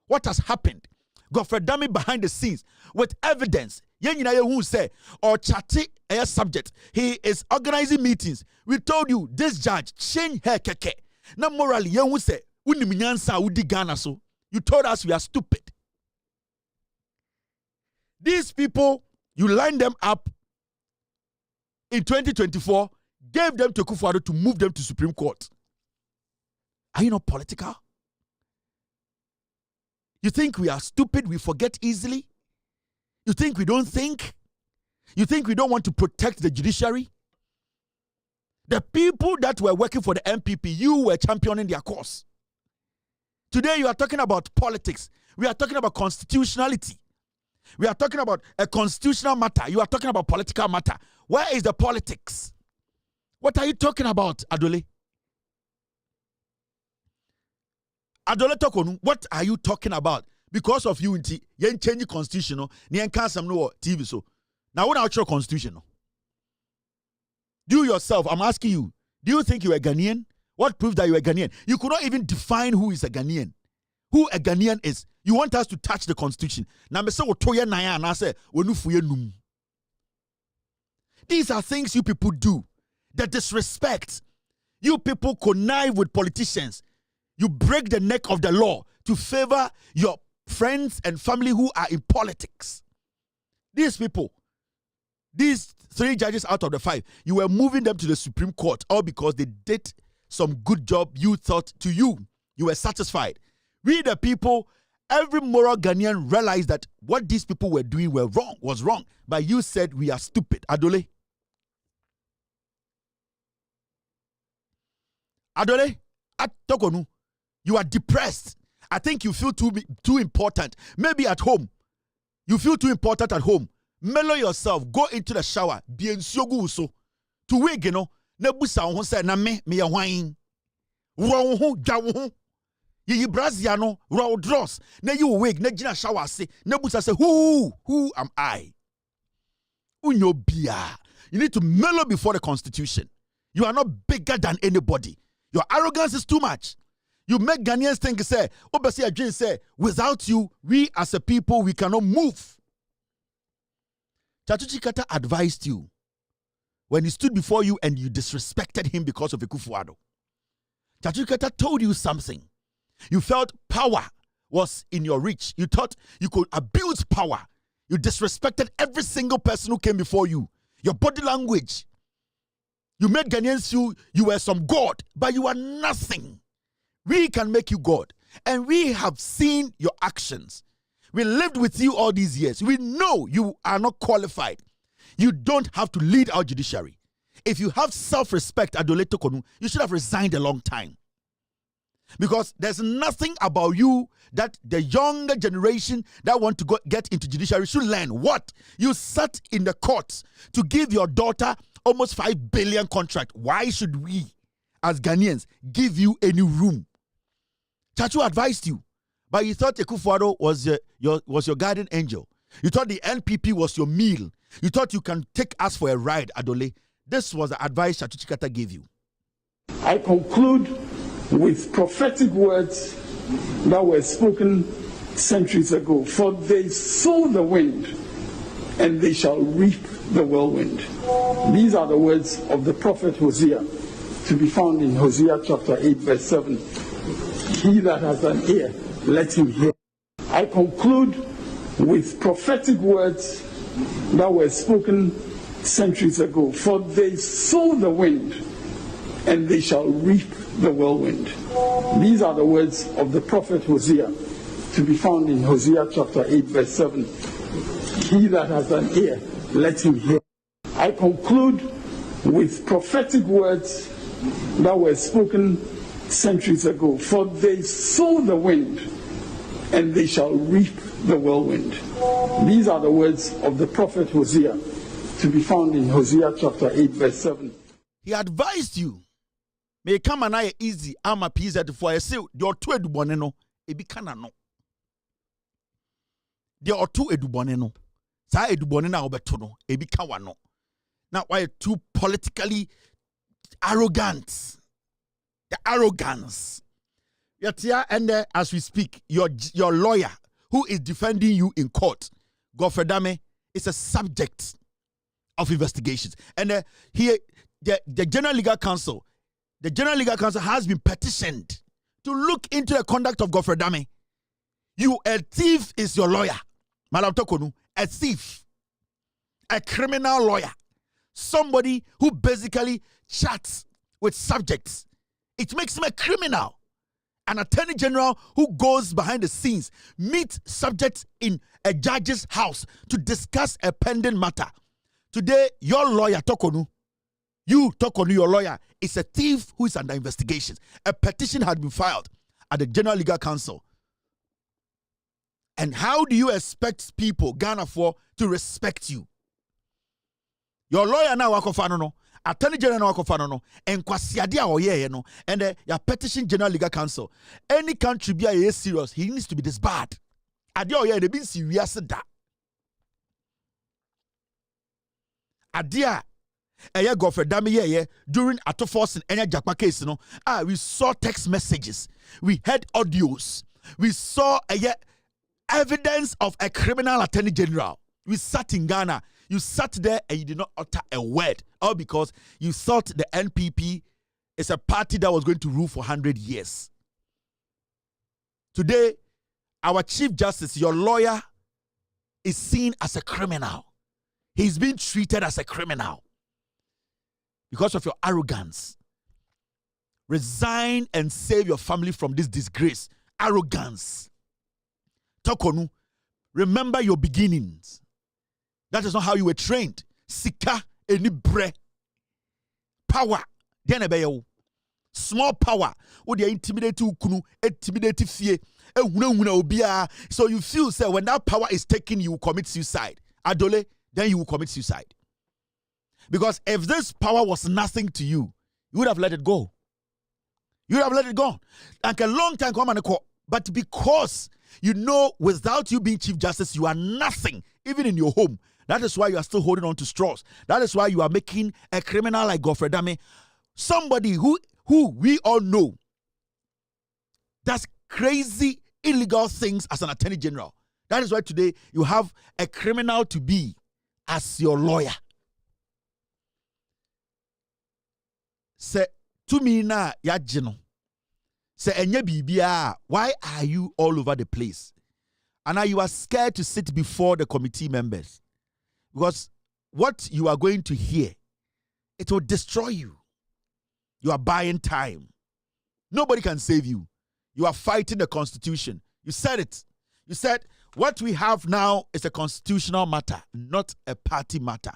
What has happened? Godfrey Dame behind the scenes with evidence. Yen yina who say, or chatty a subject. He is organizing meetings. We told you this judge change her keke. Now morally, yen who say, Uniminyansa udi Ghana so. You told us we are stupid. These people, you lined them up in 2024, gave them to Akufo-Addo to move them to Supreme Court. Are you not political? You think we are stupid, we forget easily? You think we don't think? You think we don't want to protect the judiciary? The people that were working for the MPP, you were championing their cause. Today you are talking about politics. We are talking about constitutionality. We are talking about a constitutional matter. You are talking about political matter. Where is the politics? What are you talking about, Adole? Adole Torkornoo, what are you talking about? Because of unity, you change the constitution, you can't some no TV so. Now what about your constitution? You yourself, I'm asking you, do you think you are Ghanaian? What proves that you are Ghanaian? You could not even define who is a Ghanaian. Who a Ghanaian is. You want us to touch the constitution. Now me say otoye na ya and I say wenufuye num. These are things you people do. The disrespect. You people connive with politicians. You break the neck of the law to favor your friends and family who are in politics. These people, these 3 judges out of the 5, you were moving them to the Supreme Court all because they did some good job you thought to you. You were satisfied. We the people, every moral Ghanaian realized that what these people were doing was wrong. But you said we are stupid. Adole? Adole? Torkornoo, you are depressed. I think you feel too important. Maybe at home. You feel too important at home. Mellow yourself. Go into the shower. Bien siogu so. To wig, you know. Nebusa on say na me ya wine. Wrong ho, jaw. Ye Braziano, raw dross. Na you wig, na jina shower say. Nebusa say, who am I? Unyo bia. You need to mellow before the Constitution. You are not bigger than anybody. Your arrogance is too much. You make Ghanaians think, say, Obasi Adjin say, without you, we as a people, we cannot move. Chachuchi Kata advised you when he stood before you and you disrespected him because of Akufo-Addo. Chachuchi Kata told you something. You felt power was in your reach. You thought you could abuse power. You disrespected every single person who came before you. Your body language. You made Ghanaians feel you were some God, but you are nothing. We can make you God. And we have seen your actions. We lived with you all these years. We know you are not qualified. You don't have to lead our judiciary. If you have self-respect, Adole Torkornoo, you should have resigned a long time. Because there's nothing about you that the younger generation that want to get into judiciary should learn. What? You sat in the courts to give your daughter almost $5 billion contract. Why should we, as Ghanaians, give you any room? Chachu advised you, but you thought Akufo-Addo was your guardian angel. You thought the NPP was your meal. You thought you can take us for a ride, Adole. This was the advice Chachu Kata gave you. I conclude with prophetic words that were spoken centuries ago. For they sow the wind, and they shall reap the whirlwind. These are the words of the prophet Hosea, to be found in Hosea chapter 8, verse 7. He that has an ear, let him hear. I conclude with prophetic words that were spoken centuries ago. For they sow the wind, and they shall reap the whirlwind. These are the words of the prophet Hosea, to be found in Hosea chapter 8, verse 7. He that has an ear, let him hear. I conclude with prophetic words that were spoken centuries ago. For they sow the wind, and they shall reap the whirlwind. These are the words of the prophet Hosea, to be found in Hosea chapter 8, verse 7. He advised you, may come and I easy, I'm a piece at for a seal, your two eduboneno, a bicanano. There are two eduboneno. Sa edubonena obetono, a bicawano. Now, why too politically arrogant? The arrogance. Yet here and there, as we speak, your lawyer who is defending you in court, Godfredame, is a subject of investigations. And here, the General Legal Counsel, has been petitioned to look into the conduct of Godfredame. You, a thief, is your lawyer. Madam Torkornoo, a thief, a criminal lawyer, somebody who basically chats with subjects. It makes him a criminal. An attorney general who goes behind the scenes, meets subjects in a judge's house to discuss a pending matter. Today, your lawyer, Torkornoo, your lawyer, is a thief who is under investigation. A petition had been filed at the General Legal Counsel. And how do you expect people, Ghana, to respect you? Your lawyer now, no. Attorney General no, and kwasiadia oye no, and your petition General Legal Counsel. Any country be a serious, he needs to be disbarred. Adia oye de bin serious da. Adia Godfredame ye during Atoforce and Enya Jakpa case no. We saw text messages, we heard audios, we saw evidence of a criminal attorney general. We sat in Ghana. You sat there and you did not utter a word. All because you thought the NPP is a party that was going to rule for 100 years. Today, our Chief Justice, your lawyer, is seen as a criminal. He's being treated as a criminal because of your arrogance. Resign and save your family from this disgrace. Arrogance. Torkornoo, remember your beginnings. That is not how you were trained. Sika, any bre. Power. Small power. What they intimidate you, intimidate fear. So you feel, say, when that power is taken, you will commit suicide. Adole, then you will commit suicide. Because if this power was nothing to you, you would have let it go. You would have let it go. Like a long time come and call. But because you know without you being Chief Justice, you are nothing, even in your home. That is why you are still holding on to straws. That is why you are making a criminal like Godfredame, somebody who we all know does crazy, illegal things as an attorney general. That is why today you have a criminal to be as your lawyer. Say to me na yajino. Say enye bibia, why are you all over the place? And now you are scared to sit before the committee members. Because what you are going to hear, it will destroy you. You are buying time. Nobody can save you. You are fighting the Constitution. You said it. You said, what we have now is a constitutional matter, not a party matter.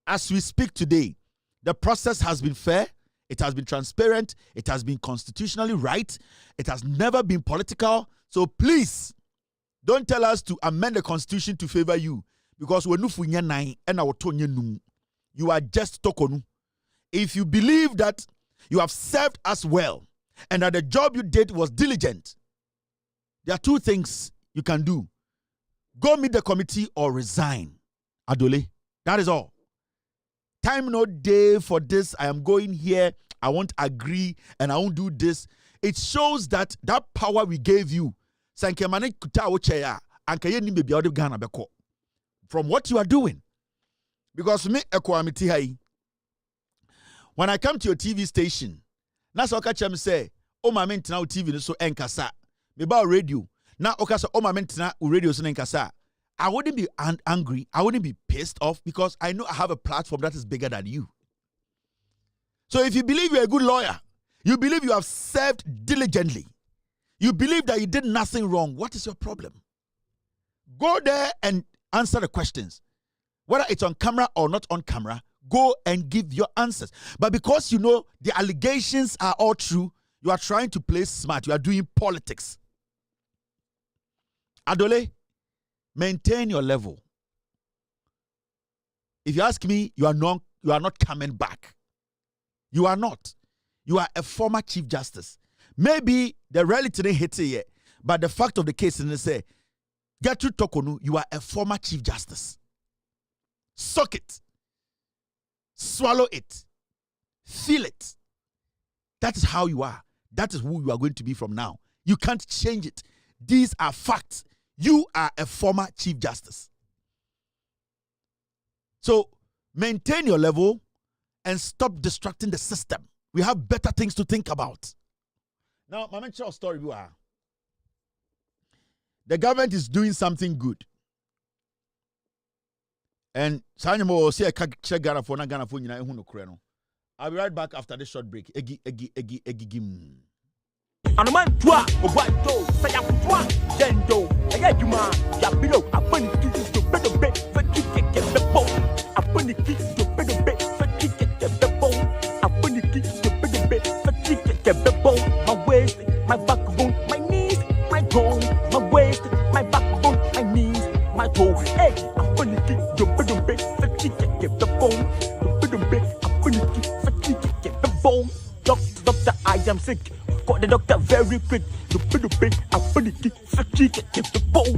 As we speak today, the process has been fair. It has been transparent. It has been constitutionally right. It has never been political. So please, don't tell us to amend the Constitution to favor you. Because you are just Torkornoo. If you believe that you have served us well and that the job you did was diligent, there are two things you can do. Go meet the committee or resign. Adole. That is all. Time no day for this. I am going here. I won't agree and I won't do this. It shows that power we gave you. From what you are doing. Because me, when I come to your TV station, that's what I say, oh, my men now TV so enkasa. Me ba radio. Now, okay, so oh, my men now radio so enkasa. I wouldn't be angry. I wouldn't be pissed off because I know I have a platform that is bigger than you. So if you believe you're a good lawyer, you believe you have served diligently, You believe that you did nothing wrong. What is your problem? Go there and answer the questions. Whether it's on camera or not on camera, go and give your answers. But because you know the allegations are all true, you are trying to play smart. You are doing politics. Adole, maintain your level. If you ask me, you are not coming back. You are not. You are a former Chief Justice. Maybe the reality didn't hit it yet, but the fact of the case is to say, get to Torkornoo, you are a former Chief Justice. Suck it. Swallow it. Feel it. That is how you are. That is who you are going to be from now. You can't change it. These are facts. You are a former Chief Justice. So maintain your level and stop distracting the system. We have better things to think about. Now, my mention story, the government is doing something good. And I'll be right back after this short break. My waist, my backbone, my knees, my toe, my waist, my backbone, my knees, my toe. Hey, I'm gonna keep your bedroom bed, get the bone. The bedroom bed, I'm gonna keep get the bone. Doctor, I am sick. Got the doctor very quick. The bedroom bed, I'm gonna keep get the bone.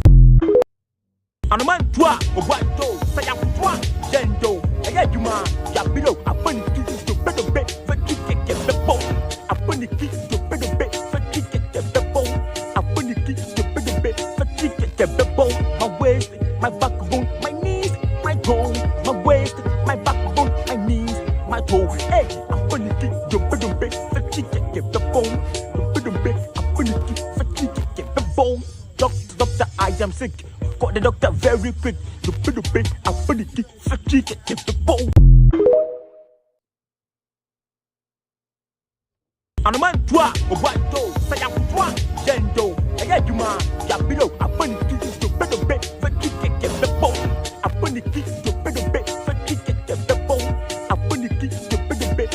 And a man, toi, a white toe, say I'm toi, gendo. I get you, man, ya below. I'm gonna keep your bedroom bed, get the bone. I'm gonna keep your bedroom bed, get the bone. I'm gonna keep your bedroom bed, get the bone. My waist, my backbone, my knees, my toe. My waist, my backbone, my knees, my toe. Hey, I'm gonna keep your bedroom bed, get the bone. The bedroom bed, I'm gonna keep get the bone. Doctor, I am sick. Got the doctor very quick. The bedroom bed, I'm gonna keep get the bone. And a man, toi, a white toe, say I'm toi, gendo. I get you, man, ya below. I'm gonna keep your bedroom bed, get the bone. I'm gonna keep your bedroom bed, get the bone. I'm gonna keep your bedroom bed,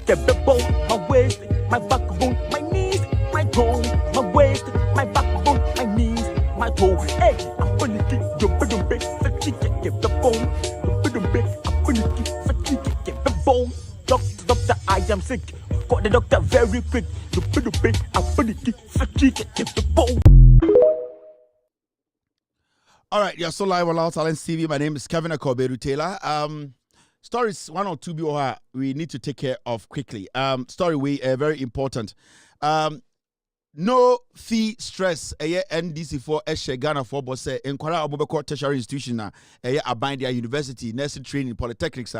get the bone. My waist, my backbone, my knees, my toe. My waist, my backbone, my knees, my toe. Hey, I'm gonna keep your bedroom bed, get the bone. The bedroom bed, I'm gonna keep get the bone. Doctor, I am sick. Got the doctor very quick. The bedroom bed, I'm gonna keep get the bone. All right, you're so live on Loud Talent TV. My name is Kevin Akoberu Taylor. Stories 1 or 2 we need to take care of quickly. Story we very important. No fee stress. NDC for Ghana for boss. Enquire Abubakar tertiary institution na. Abide their university, nursing training polytechnics.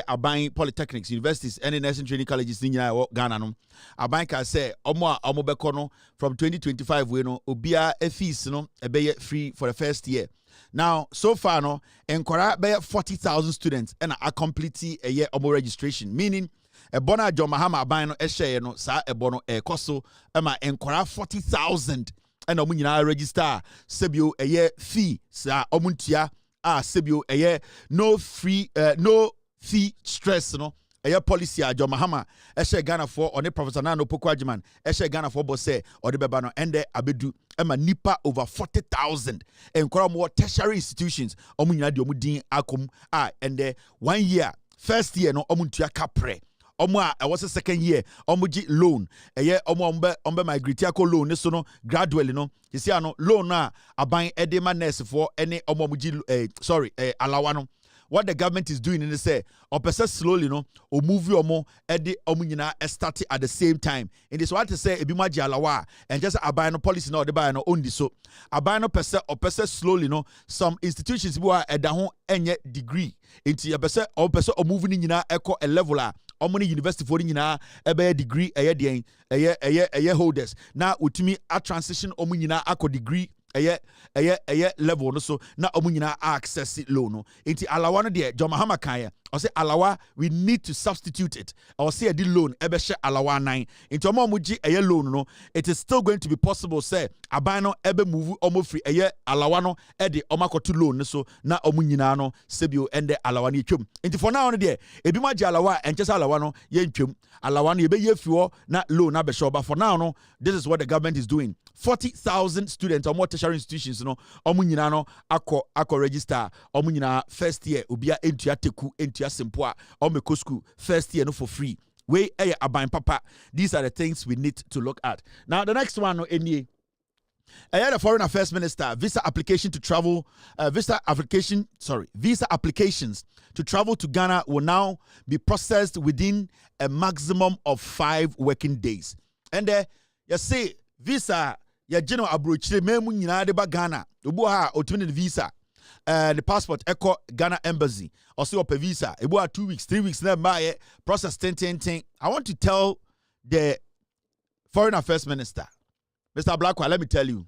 Abide polytechnics universities and nursing training colleges in Ghana. No. Abide can say Abubakar no from 2025 we no obia fees no be free for the first year. Now, so far no enquire be 40,000 students and a complete a year of registration, meaning a bona John Mahama Abino Eshe no sa ebono koso ema enkwara 40,000 and omunyina register sebio a year fee sa omuntia sebio a year no fee stress no a year policy a John Mahama Eshe Ghana for on the Professor Nano Pokwajiman Eshe Ghana for bosse or the bebano ende abedu ema nipa over 40,000 enkwara more tertiary institutions omunyina di omudin akum and 1 year first year no omuntia kapre I was a second year omuji loan ombe migrate loan so no gradually no you see loan na aban edema nurse for any omuji alawano. What the government is doing in the say opesa slowly no o move omo ede omunyina start at the same time in this what to say ebi maji alawa and just aban no policy no de buy no ondi so aban no opesa slowly no some institutions bi wa eda ho enye degree into opesa o move ni nyina eko a level Omoni university for nyina ebe degree eye holders na utimi a transition omunyina akọ degree level no so na omu nyina access loan no enti alawa no de John Mahama kan I say alawa we need to substitute it or say the loan ebe she alawa 9 enti omo gi loan no it is still going to be possible say aban no ebe move omo free alawa no e de omakoto loan no so na omu nyina no sebio ende alawa no twem enti for now no de ebi ma gi alawa enchesa alawa no ye ntwem alawa no ye be ye fiwo na loan na be show but for now no this is what the government is doing 40,000 students or more tertiary institutions no omu nyina no akọ register omu nyina first year obia entua teku entua simple omeko school first year no for free we aban papa. These are the things we need to look at. Now the next one no any the Foreign Affairs Minister visa applications to travel to Ghana will now be processed within a maximum of 5 working days. And you see visa ya general abrochire memu nyina de ba Ghana obu ha otumi the visa the passport echo Ghana embassy or say op visa ebu 2 weeks 3 weeks na buy process 10. I want to tell the Foreign Affairs Minister Mr. Blackwa, let me tell you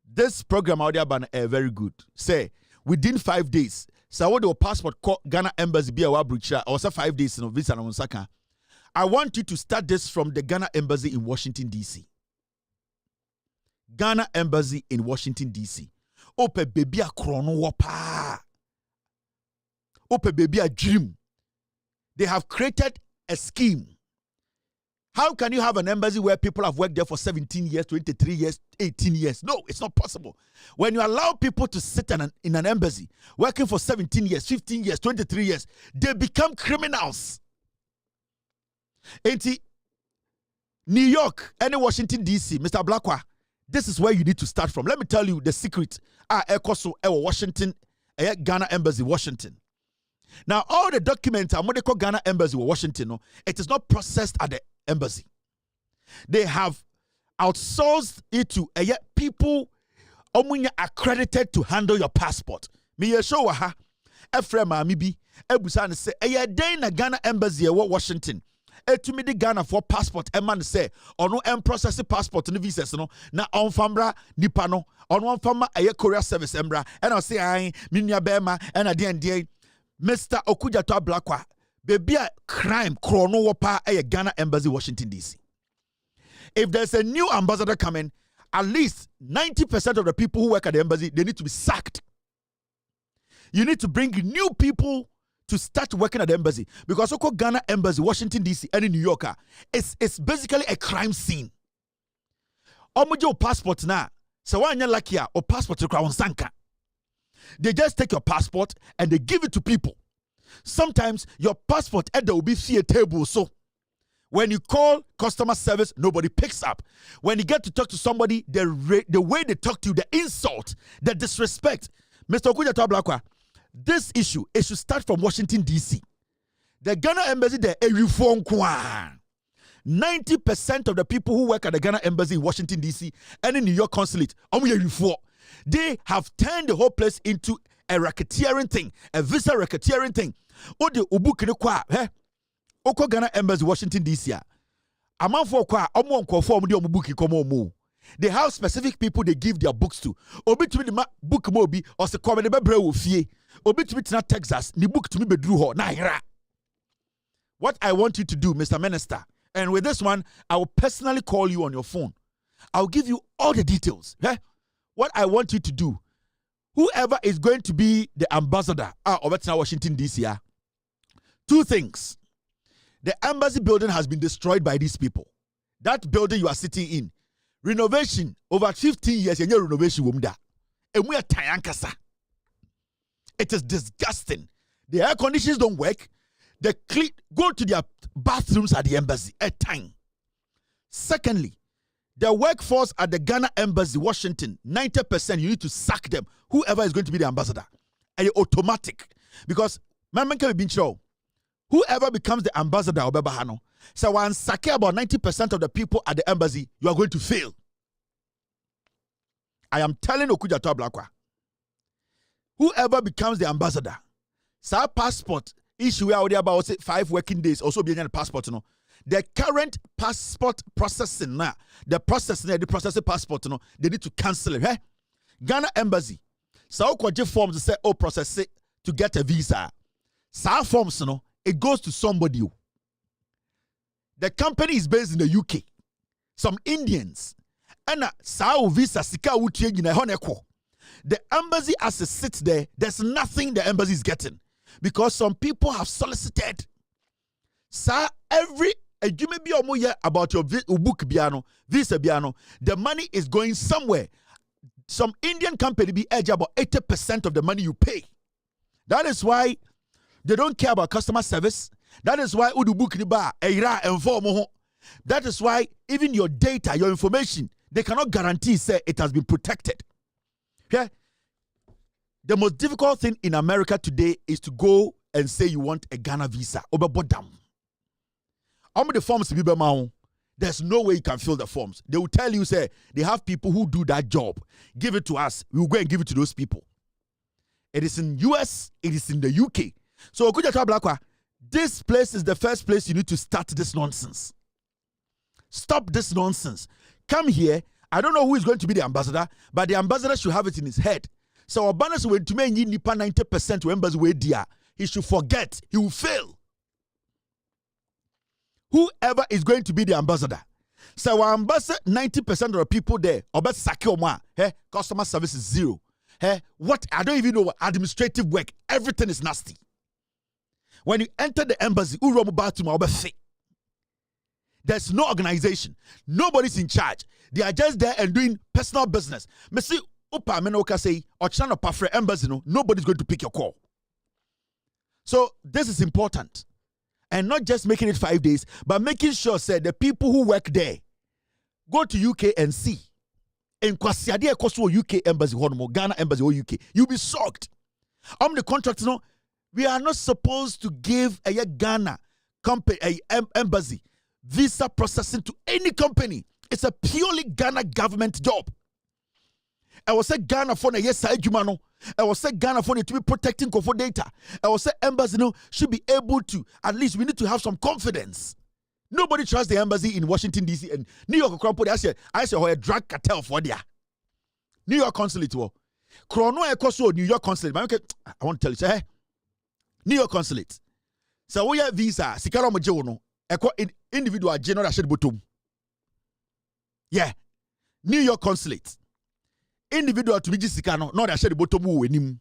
this program out there ban very good say within 5 days so what your passport call Ghana embassy be a abrochire or say 5 days no visa na saka. I want you to start this from the Ghana embassy in Washington DC. Ghana embassy in Washington DC. Ope baby a krono wapa. Ope baby a dream. They have created a scheme. How can you have an embassy where people have worked there for 17 years, 23 years, 18 years? No, it's not possible. When you allow people to sit in an embassy working for 17 years, 15 years, 23 years, they become criminals. Ain't New York, any Washington DC, Mr. Blackwa, this is where you need to start from. Let me tell you the secret. Ekoso Washington, Ghana Embassy, Washington. Now, all the documents are what Ghana Embassy, Washington. No, it is not processed at the embassy. They have outsourced it to people accredited to handle your passport. Me show ha. Ephraim Amibi, Ebusan say, na Ghana Embassy, Washington. Etumi di Ghana for passport man say ono process passport no visas no na onfambra nipa no ono onfama courier service embra and I say ai minua bema and ade Mr. Okujato Blackwa baby a crime krono wopa Ghana Embassy Washington DC. If there's a new ambassador coming, at least 90% of the people who work at the embassy, they need to be sacked. You need to bring new people to start working at the embassy because Ghana Embassy, Washington DC, and in New York, it's basically a crime scene. Omujo passport na, so why lucky or passport to sanka. They just take your passport and they give it to people. Sometimes your passport there will be a table. So when you call customer service, nobody picks up. When you get to talk to somebody, the way they talk to you, the insult, the disrespect. Mr. Okujato Blackwa, this issue, it should start from Washington, D.C. The Ghana Embassy, there, 90% of the people who work at the Ghana Embassy in Washington, D.C. and in New York Consulate, they have turned the whole place into a racketeering thing, a visa racketeering thing. Oko Ghana Embassy, Washington, D.C. They have specific people they give their books to. Obi to me the book mobi or se come the bebre wo fie. Obi to me tina Texas, ni book to me bedru ho na hira. What I want you to do, Mr. Minister, and with this one, I will personally call you on your phone. I'll give you all the details. What I want you to do, whoever is going to be the ambassador of Washington, D.C., 2 things. The embassy building has been destroyed by these people. That building you are sitting in, renovation over 15 years, and your renovation womda. And we are tayankasa. It is disgusting. The air conditions don't work. They go to their bathrooms at the embassy at time. Secondly, the workforce at the Ghana Embassy, Washington, 90%, you need to sack them. Whoever is going to be the ambassador. And automatic. Because, whoever becomes the ambassador of Bebahano, so when sack about 90% of the people at the embassy, you are going to fail. I am telling Okujato Blackwa, whoever becomes the ambassador, sa passport issue out there about 5 working days, also being a passport, no. The current passport processing now, the processing passport, no, they need to cancel it. Ghana Embassy. So kwaje forms say process it to get a visa. Sa forms no, it goes to somebody. The company is based in the UK. Some Indians. And sa visa sika utie gina honeko. The embassy as it sits there, there's nothing the embassy is getting. Because some people have solicited. Sir, every you may be about your book piano, visa piano, the money is going somewhere. Some Indian company be edge about 80% of the money you pay. That is why they don't care about customer service. That is why udu book ni ba eira inform. That is why even your data, your information, they cannot guarantee say it has been protected. Okay? The most difficult thing in America today is to go and say you want a Ghana visa. Obabodam. How many forms be be? There's no way you can fill the forms. They will tell you, say, they have people who do that job. Give it to us. We will go and give it to those people. It is in US, it is in the UK. So, this place is the first place you need to start this nonsense. Stop this nonsense. Come here. I don't know who is going to be the ambassador, but the ambassador should have it in his head. So, Obanas went to me 90% to embassy where dia. He should forget. He will fail. Whoever is going to be the ambassador. So our ambassador, 90% of the people there, customer service is zero. What I don't even know what administrative work. Everything is nasty. When you enter the embassy, there's no organization. Nobody's in charge. They are just there and doing personal business. Messi upa menoka say ochana pafre embassy no, nobody's going to pick your call. So this is important. And not just making it 5 days, but making sure, say, the people who work there go to UK and see. In Kwasiade Koso UK embassy, Ghana embassy or UK, you'll be shocked. The contractors, no, we are not supposed to give a Ghana company, embassy, visa processing to any company. It's a purely Ghana government job. I will say Ghana for a yes, I will say Ghana for to be protecting for data. I will say embassy should be able to, at least we need to have some confidence. Nobody trusts the embassy in Washington, D.C. and New York. I say a drug cartel for there. New York consulate. Torkornoo New York consulate. I want to tell you, say, New York consulate. So we have visa. Sikaro mojewono. Individual general shed bottom. Yeah. New York consulate. Individual to be Sikano, not that the bottom him.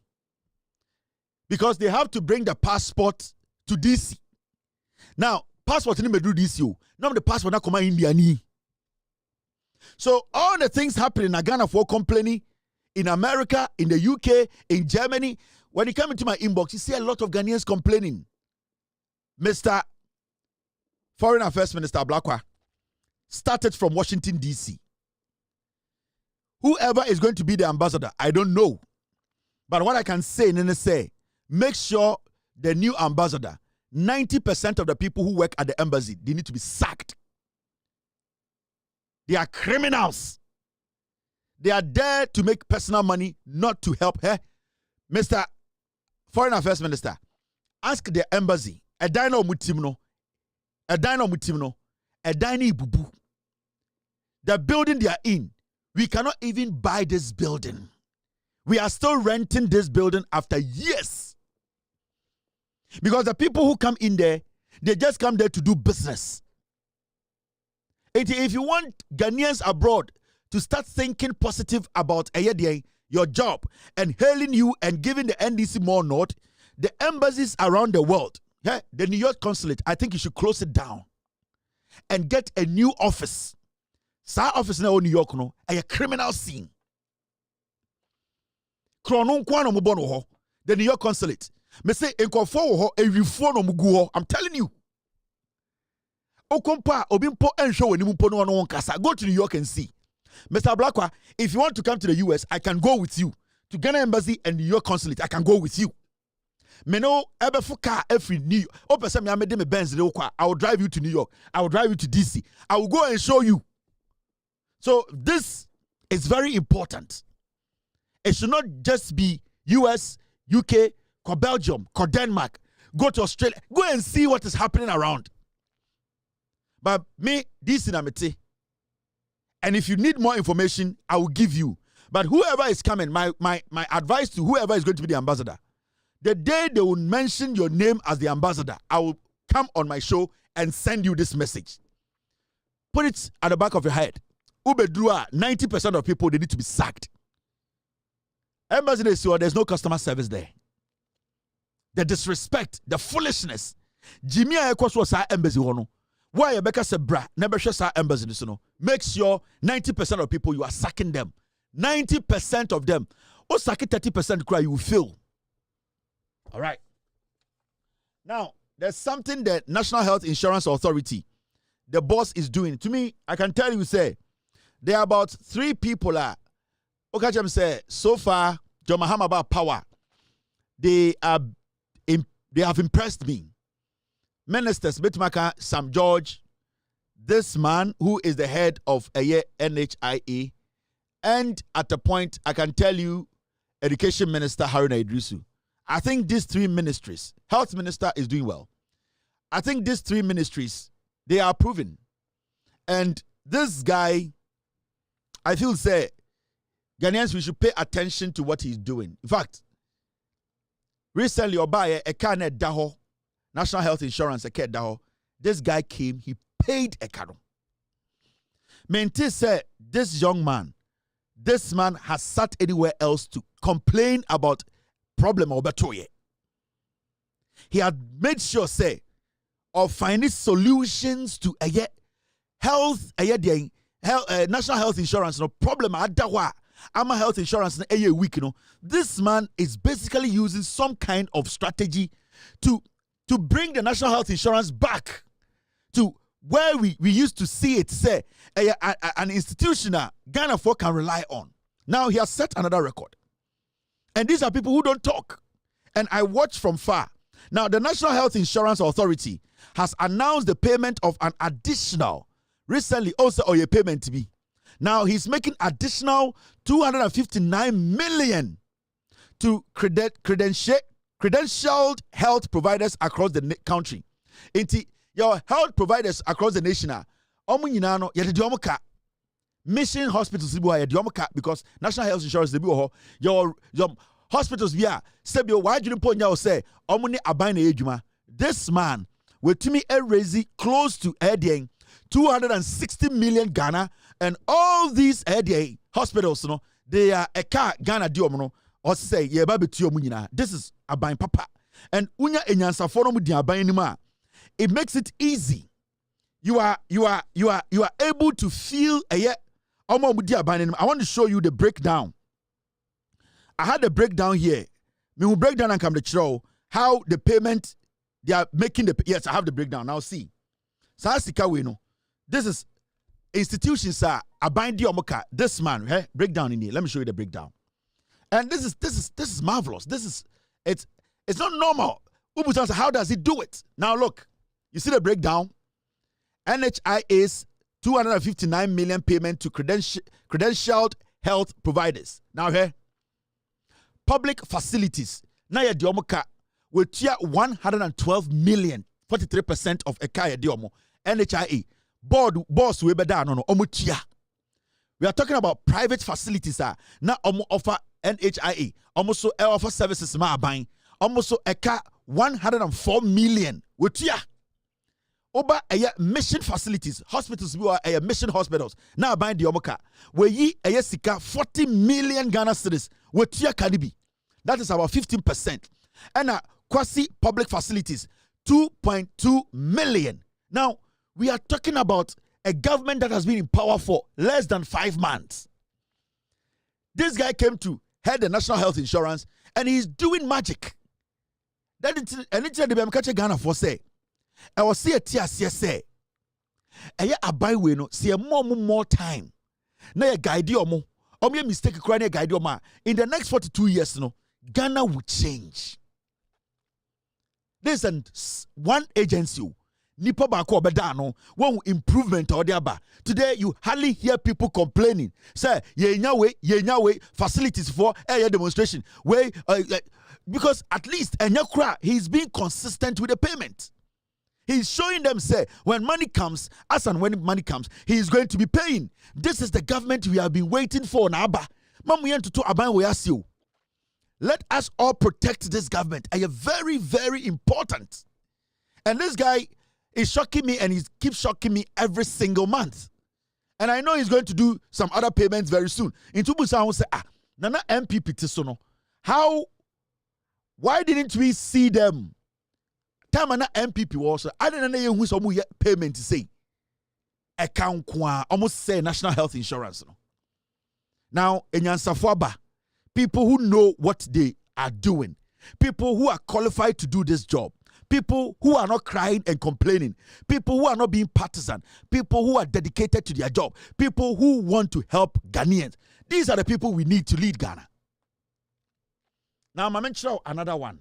Because they have to bring the passport to DC. Now, passport in do DC. Now the passport not come in India. So all the things happening in Ghana for complaining in America, in the UK, in Germany. When you come into my inbox, you see a lot of Ghanaians complaining. Mr. Foreign Affairs Minister Blakwa started from Washington, D.C. Whoever is going to be the ambassador, I don't know. But what I can say, make sure the new ambassador, 90% of the people who work at the embassy, they need to be sacked. They are criminals. They are there to make personal money, not to help her. Mr. Foreign Affairs Minister, ask the embassy, a dino mutimno, bubu. The building they are in, we cannot even buy this building. We are still renting this building after years. Because the people who come in there, they just come there to do business. If you want Ghanaians abroad to start thinking positive about your job and hailing you and giving the NDC more note, the embassies around the world, the New York consulate, I think you should close it down and get a new office. Sa office na New York no a criminal scene. Krono kwano mo bono ho the New York consulate. Me say enkofo wo ho ewifo no mugu ho. I'm telling you. Okompa obimpo enhwe wani mpo no no nkasa. Go to New York and see. Mr. Blakwa, if you want to come to the US, I can go with you to Ghana embassy and New York consulate. I can go with you. Me no ebe fuka every New York. O person me amede me Benz le okwa. I will drive you to New York. I will drive you to DC. I will go and show you. So this is very important. It should not just be US, UK, or Belgium, or Denmark. Go to Australia. Go and see what is happening around. But me, this is Namete. And if you need more information, I will give you. But whoever is coming, my advice to whoever is going to be the ambassador, the day they will mention your name as the ambassador, I will come on my show and send you this message. Put it at the back of your head. Ubedrua, 90% of people, they need to be sacked. Embassy, there's no customer service there. The disrespect, the foolishness. Jimmy Ayekos was our embassy. Why you beka se bra, never share our embassy. Make sure 90% of people, you are sacking them. 90% of them. Or sack 30% cry, you will fail. All right. Now, there's something that National Health Insurance Authority, the boss, is doing. To me, I can tell you, say, there are about 3 people. Okachem say, so far, John Mahama about power. They have impressed me. Ministers, Bitmaka, Sam George, this man who is the head of NHIA, and at the point, I can tell you, Education Minister Haruna Idrisu. I think these 3 ministries, Health Minister is doing well. I think these 3 ministries, they are proven. And this guy, I feel say, Ghanaians, we should pay attention to what he's doing. In fact, recently, Obaye, a car net daho, National Health Insurance, a car daho, this guy came, he paid a car. Menti said, this young man, this man has sat anywhere else to complain about problem or betoye. He had made sure, say, of finding solutions to health, National Health Insurance, no problem. I'm a health insurance a week, This man is basically using some kind of strategy to bring the National Health Insurance back to where we used to see it, say, an institution that Ghana folk can rely on. Now he has set another record. And these are people who don't talk. And I watch from far. Now, the National Health Insurance Authority has announced the payment of an additional, recently also a payment to be. Now, he's making additional 259 million to credentialed health providers across the country. Your health providers across the nation are mission hospitals because National Health Insurance your hospitals why do you say this man with me raise close to 260 million Ghana, and all these hospitals, they are a car Ghana diomono or say this is a buying papa and unya enyansa forum dia it makes it easy. You are able to feel I want to show you the breakdown. I had the breakdown here. We will break down and come to show how the payment they are making the yes, I have the breakdown. Now see. This is institutions are binding omoka. This man, breakdown in here. Let me show you the breakdown. And this is marvelous. It's not normal. How does he do it? Now look, you see the breakdown. NHIA's 259 million payment to credentialed health providers. Now here, public facilities. Now ya diomoka will tier 112 million, 43% of ekaya diomo. NHIA boss we better no omutia. We are talking about private facilities now offer NHIA almost so offer services ma buying almost so eka 104 million wutia. Oba mission facilities hospitals we are mission hospitals now buying the omoka we yi sika 40 million Ghana cedis wutia kanibi. That is about 15%. And quasi public facilities 2.2 million. Now we are talking about a government that has been in power for less than 5 months. This guy came to head the National Health Insurance and he's doing magic. That it's the Bemkache Ghana for say. I was see a TSC say. A buy we no see a more time. Na guide you mo. Me mistake cry guide you ma. In the next 42 years no, Ghana will change. There's one agency. Nipa bako obedano one improvement or the today you hardly hear people complaining say ye facilities for a demonstration way because at least he's being consistent with the payment. He's showing them say when money comes, as and when money comes, he is going to be paying. This is the government we have been waiting for Naba. Let us all protect this government. I am very, very important. And this guy is shocking me, and he keeps shocking me every single month. And I know he's going to do some other payments very soon. In Tubusa, I will say, Nana MPP Tisono. Why didn't we see them? Time na MPP also. I didn't know who's some payment to say. Account kwa almost say national health insurance. Now, in Yansafwaba, people who know what they are doing, people who are qualified to do this job, people who are not crying and complaining, people who are not being partisan, people who are dedicated to their job, people who want to help Ghanaians. These are the people we need to lead Ghana. Now, I'm going to show another one.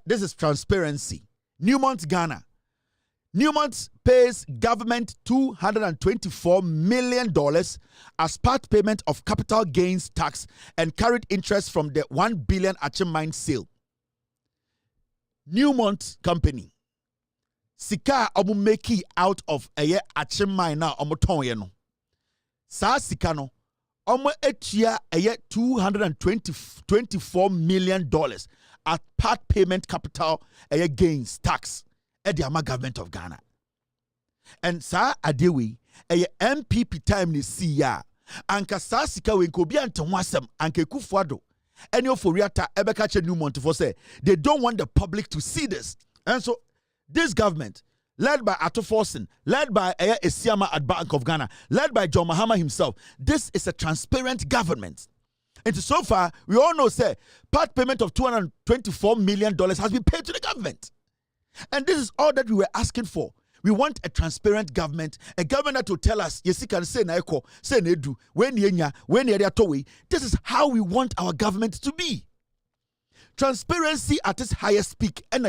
This is transparency. Newmont, Ghana. Newmont pays government $224 million as part payment of capital gains tax and carried interest from the $1 billion Achem mine sale. Newmont company. Sika omu meki out of a Achem mine now omu tonye. Sa sika no omu etia $224 million as part payment capital gains tax. The government of Ghana. And sa adewi MPP time ni siya anka sa sika we ko bi antenwasem anka Kufuado any of Foriata ebeka che Newmont for say they don't want the public to see this. And so this government led by Ato Forsen, led by Esiama at Bank of Ghana, led by John Mahama himself, this is a transparent government. And so far we all know say part payment of $224 million has been paid to the government. And this is all that we were asking for. We want a transparent government, a government that will tell us, yes, you can say naiko, say nedu, when this is how we want our government to be. Transparency at its highest peak, and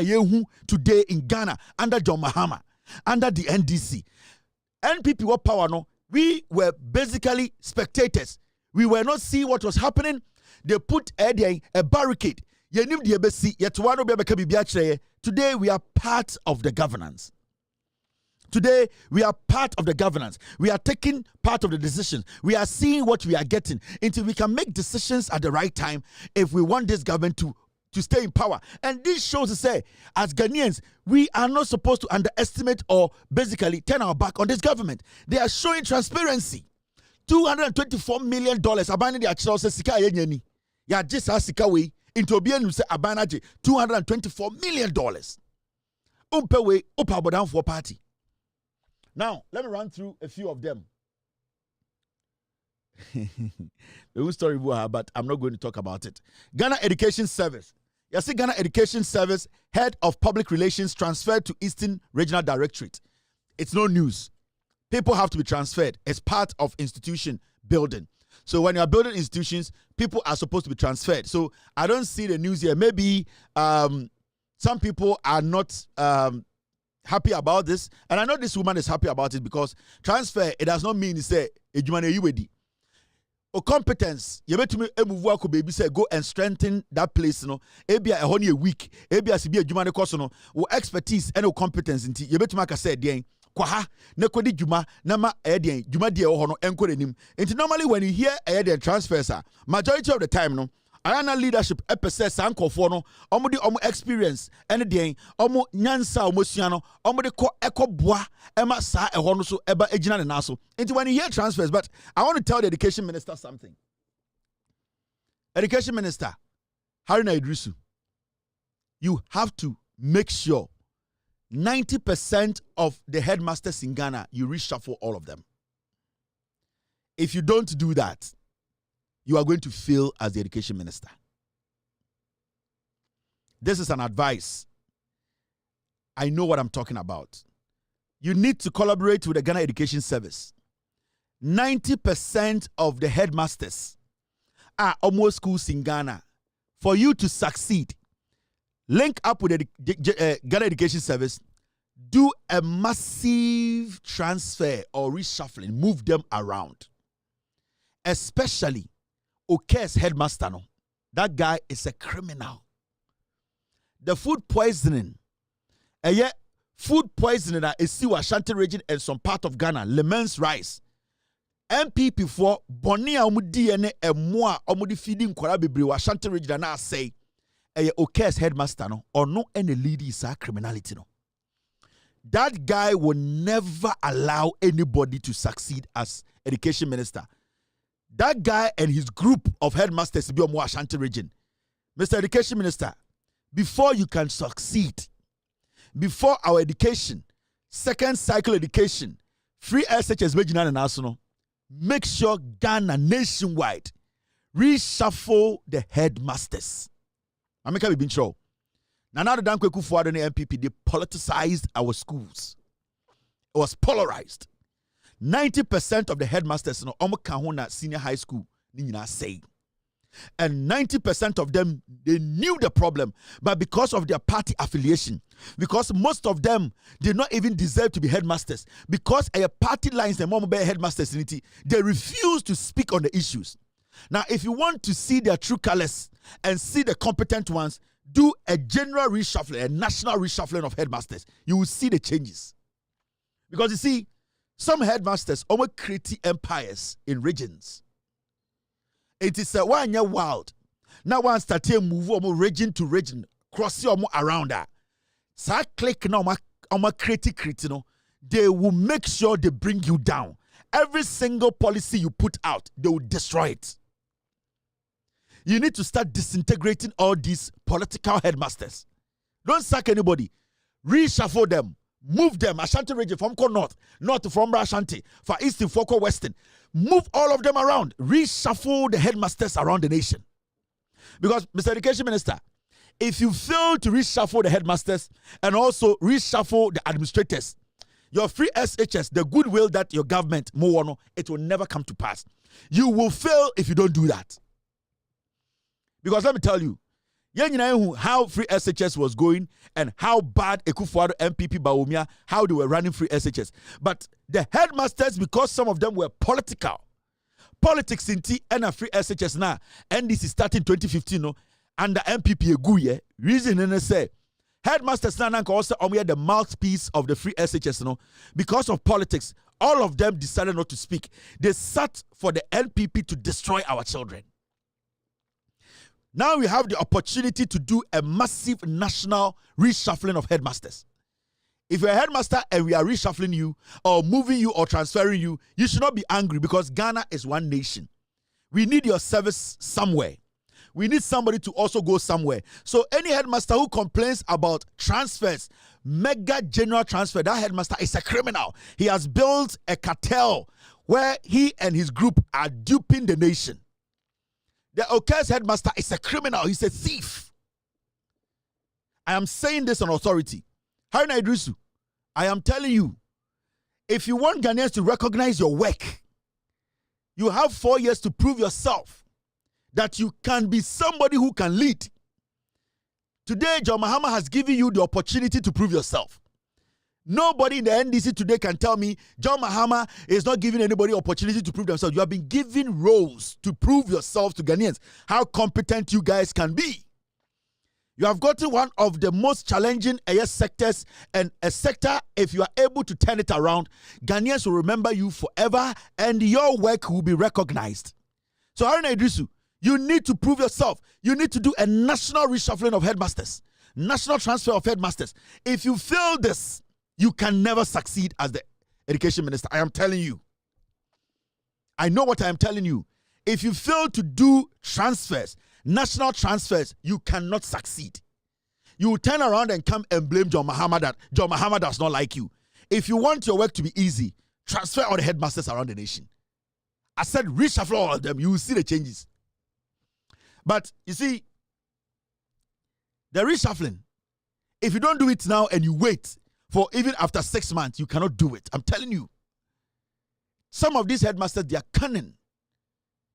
today in Ghana, under John Mahama, under the NDC. NPP were power, no, we were basically spectators. We were not seeing what was happening. They put a barricade. Today we are part of the governance. Today we are part of the governance. We are taking part of the decisions. We are seeing what we are getting until we can make decisions at the right time if we want this government to stay in power. And this shows to say, as Ghanaians, we are not supposed to underestimate or basically turn our back on this government. They are showing transparency. $224 million. Abandon the actual sika yenyeni. Ya just sika we. Into bien say abanaje $224 million. Umpewe upabodan for party. Now let me run through a few of them. The story, but I'm not going to talk about it. Ghana Education Service. You see, Ghana Education Service head of public relations transferred to Eastern Regional Directorate. It's no news. People have to be transferred as part of institution building. So when you are building institutions, people are supposed to be transferred. So I don't see the news here. Maybe some people are not happy about this. And I know this woman is happy about it because transfer, it does not mean to say, or competence, you bet me move baby say go and strengthen that place, you know. Ebia a week, ebia si be a jumane course, no, or expertise and competence in you bet make said den. Kwaha nekodi juma nama edien juma die ho no enko nim. And normally when you hear edien transfers, majority of the time no Arana leadership epese sankofo no omo de omo experience ene den omo nyansa omo sua no omo de ko ekoboa ema sa eho no so eba egina ne na so. And when you hear transfers, but I want to tell the education minister something. Education minister Haruna Idrisu, you have to make sure 90% of the headmasters in Ghana, you reshuffle all of them. If you don't do that, you are going to fail as the education minister. This is an advice. I know what I'm talking about. You need to collaborate with the Ghana Education Service. 90% of the headmasters are almost schools in Ghana. For you to succeed, link up with the Ghana Education Service, do a massive transfer or reshuffling, move them around. Especially Oke's headmaster, no. That guy is a criminal. The food poisoning that is still Ashanti region and some part of Ghana, lemons rice. MPP for Bonia Omudi e moi omudi feeding kwara bebre wa Ashanti region na say okay headmaster no or no any lead is criminality no. That guy will never allow anybody to succeed as education minister. That guy and his group of headmasters be more Ashanti region. Mr. Education Minister, before you can succeed, before our education, second cycle education, free SHS regional and national, make sure Ghana nationwide reshuffle the headmasters. I make been sure. Now the Dankwe Kufuor and the MPP, they politicized our schools. It was polarized. 90% of the headmasters in Kahuna Senior High School say. And 90% of them, they knew the problem, but because of their party affiliation, because most of them did not even deserve to be headmasters, because a party lines the mom be headmasters, they refuse to speak on the issues. Now, if you want to see their true colors and see the competent ones, do a general reshuffling, a national reshuffling of headmasters. You will see the changes. Because you see, some headmasters almost create empires in regions. It is a one year wild. Now one start to move region to region, cross around that. So click now create, they will make sure they bring you down. Every single policy you put out, they will destroy it. You need to start disintegrating all these political headmasters. Don't sack anybody. Reshuffle them. Move them. Ashanti region from North from Ashanti, for Eastern, for Western. Move all of them around. Reshuffle the headmasters around the nation. Because, Mr. Education Minister, if you fail to reshuffle the headmasters and also reshuffle the administrators, your free SHS, the goodwill that your government, it will never come to pass. You will fail if you don't do that. Because let me tell you, how free SHS was going and how bad Ekufuor MPP Bawumia, how they were running free SHS. But the headmasters, because some of them were political, politics in T and a free SHS now, and this is starting 2015, under MPP Eguye, reason and say, headmasters now also the mouthpiece of the free SHS, because of politics, all of them decided not to speak. They sat for the NPP to destroy our children. Now we have the opportunity to do a massive national reshuffling of headmasters. If you're a headmaster and we are reshuffling you or moving you or transferring you, you should not be angry because Ghana is one nation. We need your service somewhere. We need somebody to also go somewhere. So any headmaster who complains about transfers, mega general transfer, that headmaster is a criminal. He has built a cartel where he and his group are duping the nation. The Okes headmaster is a criminal. He's a thief. I am saying this on authority. Haruna Idrisu, I am telling you, if you want Ghanaians to recognize your work, you have 4 years to prove yourself that you can be somebody who can lead. Today, John Mahama has given you the opportunity to prove yourself. Nobody in the NDC today can tell me John Mahama is not giving anybody opportunity to prove themselves. You have been given roles to prove yourselves to Ghanaians, how competent you guys can be. You have gotten one of the most challenging sectors, and a sector, if you are able to turn it around, Ghanaians will remember you forever and your work will be recognized. So Haruna Idrisu, you need to prove yourself. You need to do a national reshuffling of headmasters, national transfer of headmasters. If you fail this, you can never succeed as the education minister. I am telling you. I know what I am telling you. If you fail to do transfers, national transfers, you cannot succeed. You will turn around and come and blame John Mahama that John Mahama does not like you. If you want your work to be easy, transfer all the headmasters around the nation. I said reshuffle all of them. You will see the changes. But you see, the reshuffling, if you don't do it now and you wait, for even after 6 months, you cannot do it. I'm telling you. Some of these headmasters, they are cunning.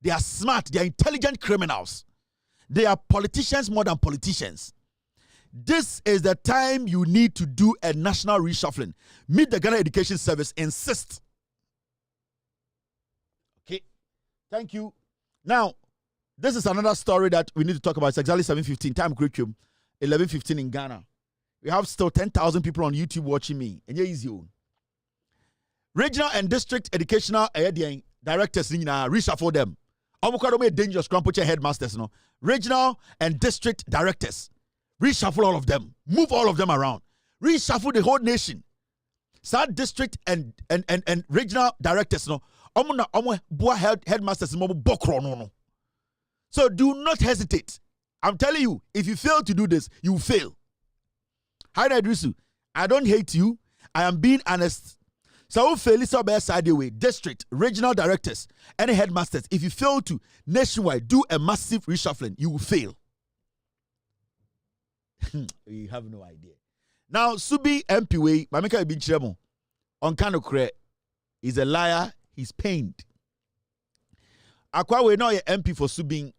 They are smart. They are intelligent criminals. They are politicians more than politicians. This is the time you need to do a national reshuffling. Meet the Ghana Education Service. Insist. Okay. Thank you. Now, this is another story that we need to talk about. It's exactly 7:15. Time curriculum. 11:15 in Ghana. We have still 10,000 people on YouTube watching me. And easy. Regional and district educational directors reshuffle them. Dangerous Crampoche headmasters, no. Regional and district directors. Reshuffle all of them. Move all of them around. Reshuffle the whole nation. Sad district and regional directors, no. Headmasters, no. So do not hesitate. I'm telling you, if you fail to do this, you fail. Hi, Idrisu. I don't hate you. I am being honest. So fail side away. District, regional directors, any headmasters. If you fail to nationwide do a massive reshuffling, you will fail. You have no idea. Now, Subi MPW, Mameka Ibinchemo, on Kanokre, is a liar. He's pained. Akwa we know MP for Subin.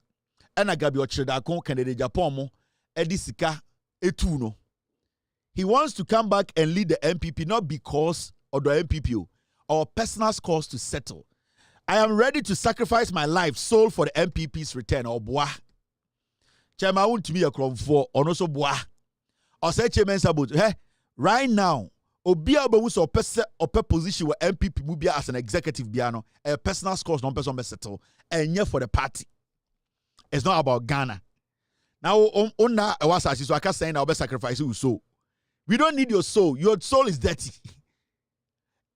Anagabi Ochredakon candidate Japan Edisika Etuno. He wants to come back and lead the MPP not because of the MPP or personal cause to settle. I am ready to sacrifice my life soul for the MPP's return or bois. Chairman want to me a crumb for or also bois. Or say Chairman Sabut, hey, right now, Obia Bawus or position where MPP Mubia as an executive biano, a personal cause non person settle, and yet for the party. It's not about Ghana. Now, Onna was as so I can't say I'll be sacrificing your soul. We don't need your soul. Your soul is dirty.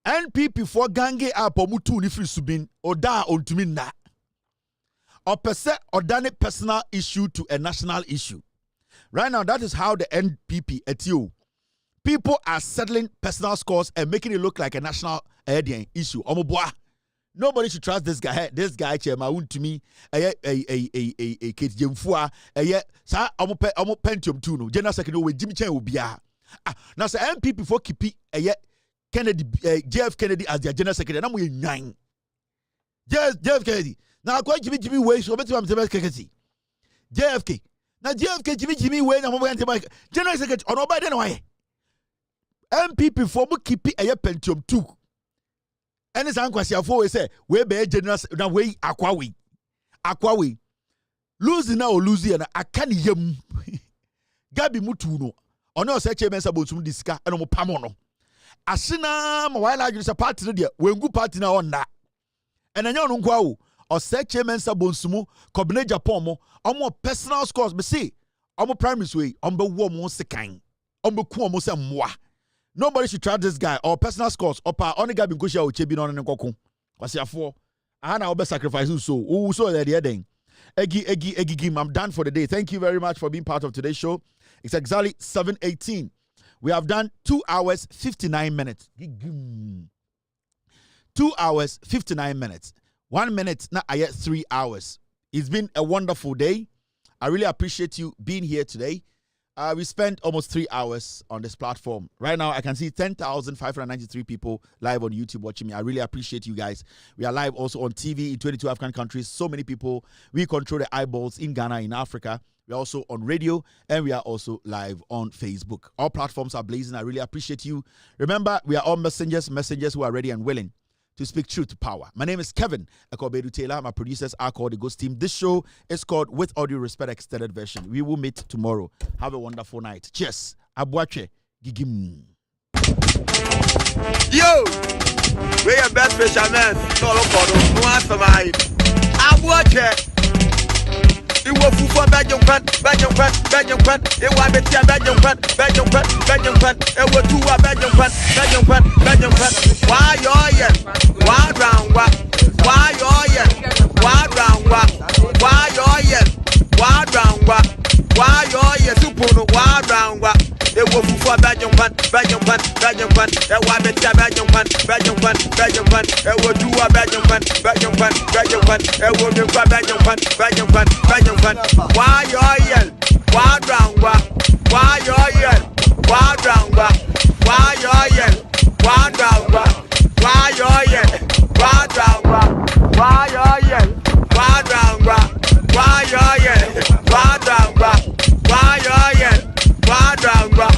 NPP for gange up or mutu ni free subin or da on to me na. Or per se or done a personal issue to a national issue. Right now, that is how the NPP at you. People are settling personal scores and making it look like a national issue. Nobody should trust this guy. This guy, chairman, to me, a kid Jemfua, sa Pentium 2, no, General Secretary with Jimmy Chen will be now, say MPP for Kipi, Kennedy, JF Kennedy as their General Secretary. I'm with 9. JF Kennedy. Now, quite Jimmy Way, so better I'm the JFK. Now, JFK, Jimmy Way, I'm going to General Secretary, or nobody know why. MPP for Kipi, a Pentium 2. And it's unquestionable. Say we be general na way aqua way lose now or lose and I can't yem Gabi mutuno or no say chairman about some disca and pamono asina while I use a party there when good party now on that and then you know or say chairman sabonsumo combine Japan more personal scores but see primary way warm second kuomo se moi. Nobody should trust this guy or personal scores or only guy been kushia o chebi no nkoko. Kwasi afo. Ana obe sacrifice so there the thing. Egi, I'm done for the day. Thank you very much for being part of today's show. It's exactly 7:18. We have done 2 hours 59 minutes. 2 hours 59 minutes. 1 minute now I get 3 hours. It's been a wonderful day. I really appreciate you being here today. We spent almost 3 hours on this platform. Right now, I can see 10,593 people live on YouTube watching me. I really appreciate you guys. We are live also on TV in 22 African countries. So many people. We control the eyeballs in Ghana, in Africa. We're also on radio, and we are also live on Facebook. All platforms are blazing. I really appreciate you. Remember, we are all messengers who are ready and willing to speak truth to power. My name is Kevin Akobedu Taylor. My producers are called the Ghost Team. This show is called With All Due Respect Extended Version. We will meet tomorrow. Have a wonderful night. Cheers. Abuache Gigim. Yo! We are best fishermen. No answer my Abuache. It was for Belgium Quant. It was the Tia Belgium Quant. It was 2 Belgium Quant. Why you're yet? Why round what? Why you're yet? Why round what? Why you're yet? Why round what? Why you're yet? Super why round what? It was for Belgium Quant. It was the Tia Belgium Quant. It was 2 Belgium Quant. It was the Belgium Quant. Why you're yet? Why round what? Why you're yet? Why round what? Why you're yet? Why round what? Why you're yet? Why round what? Why you're yet? Why round what? Why you're yet? Why round what? Why you're yet? Why round what?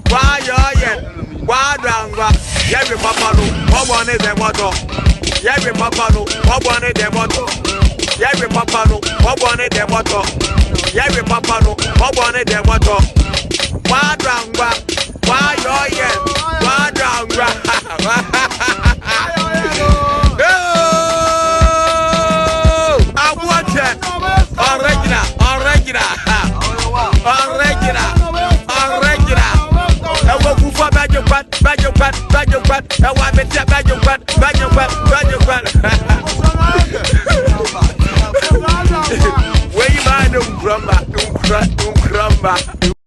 Why you're yet? Why round what? Every papa no, what one is the motto? Every papa no, what one is the motto? Every papa no, what one is the motto? Every papa no, what one is the motto? Why round what? Why you're yet? Why round what? Where you mind, don't crumble.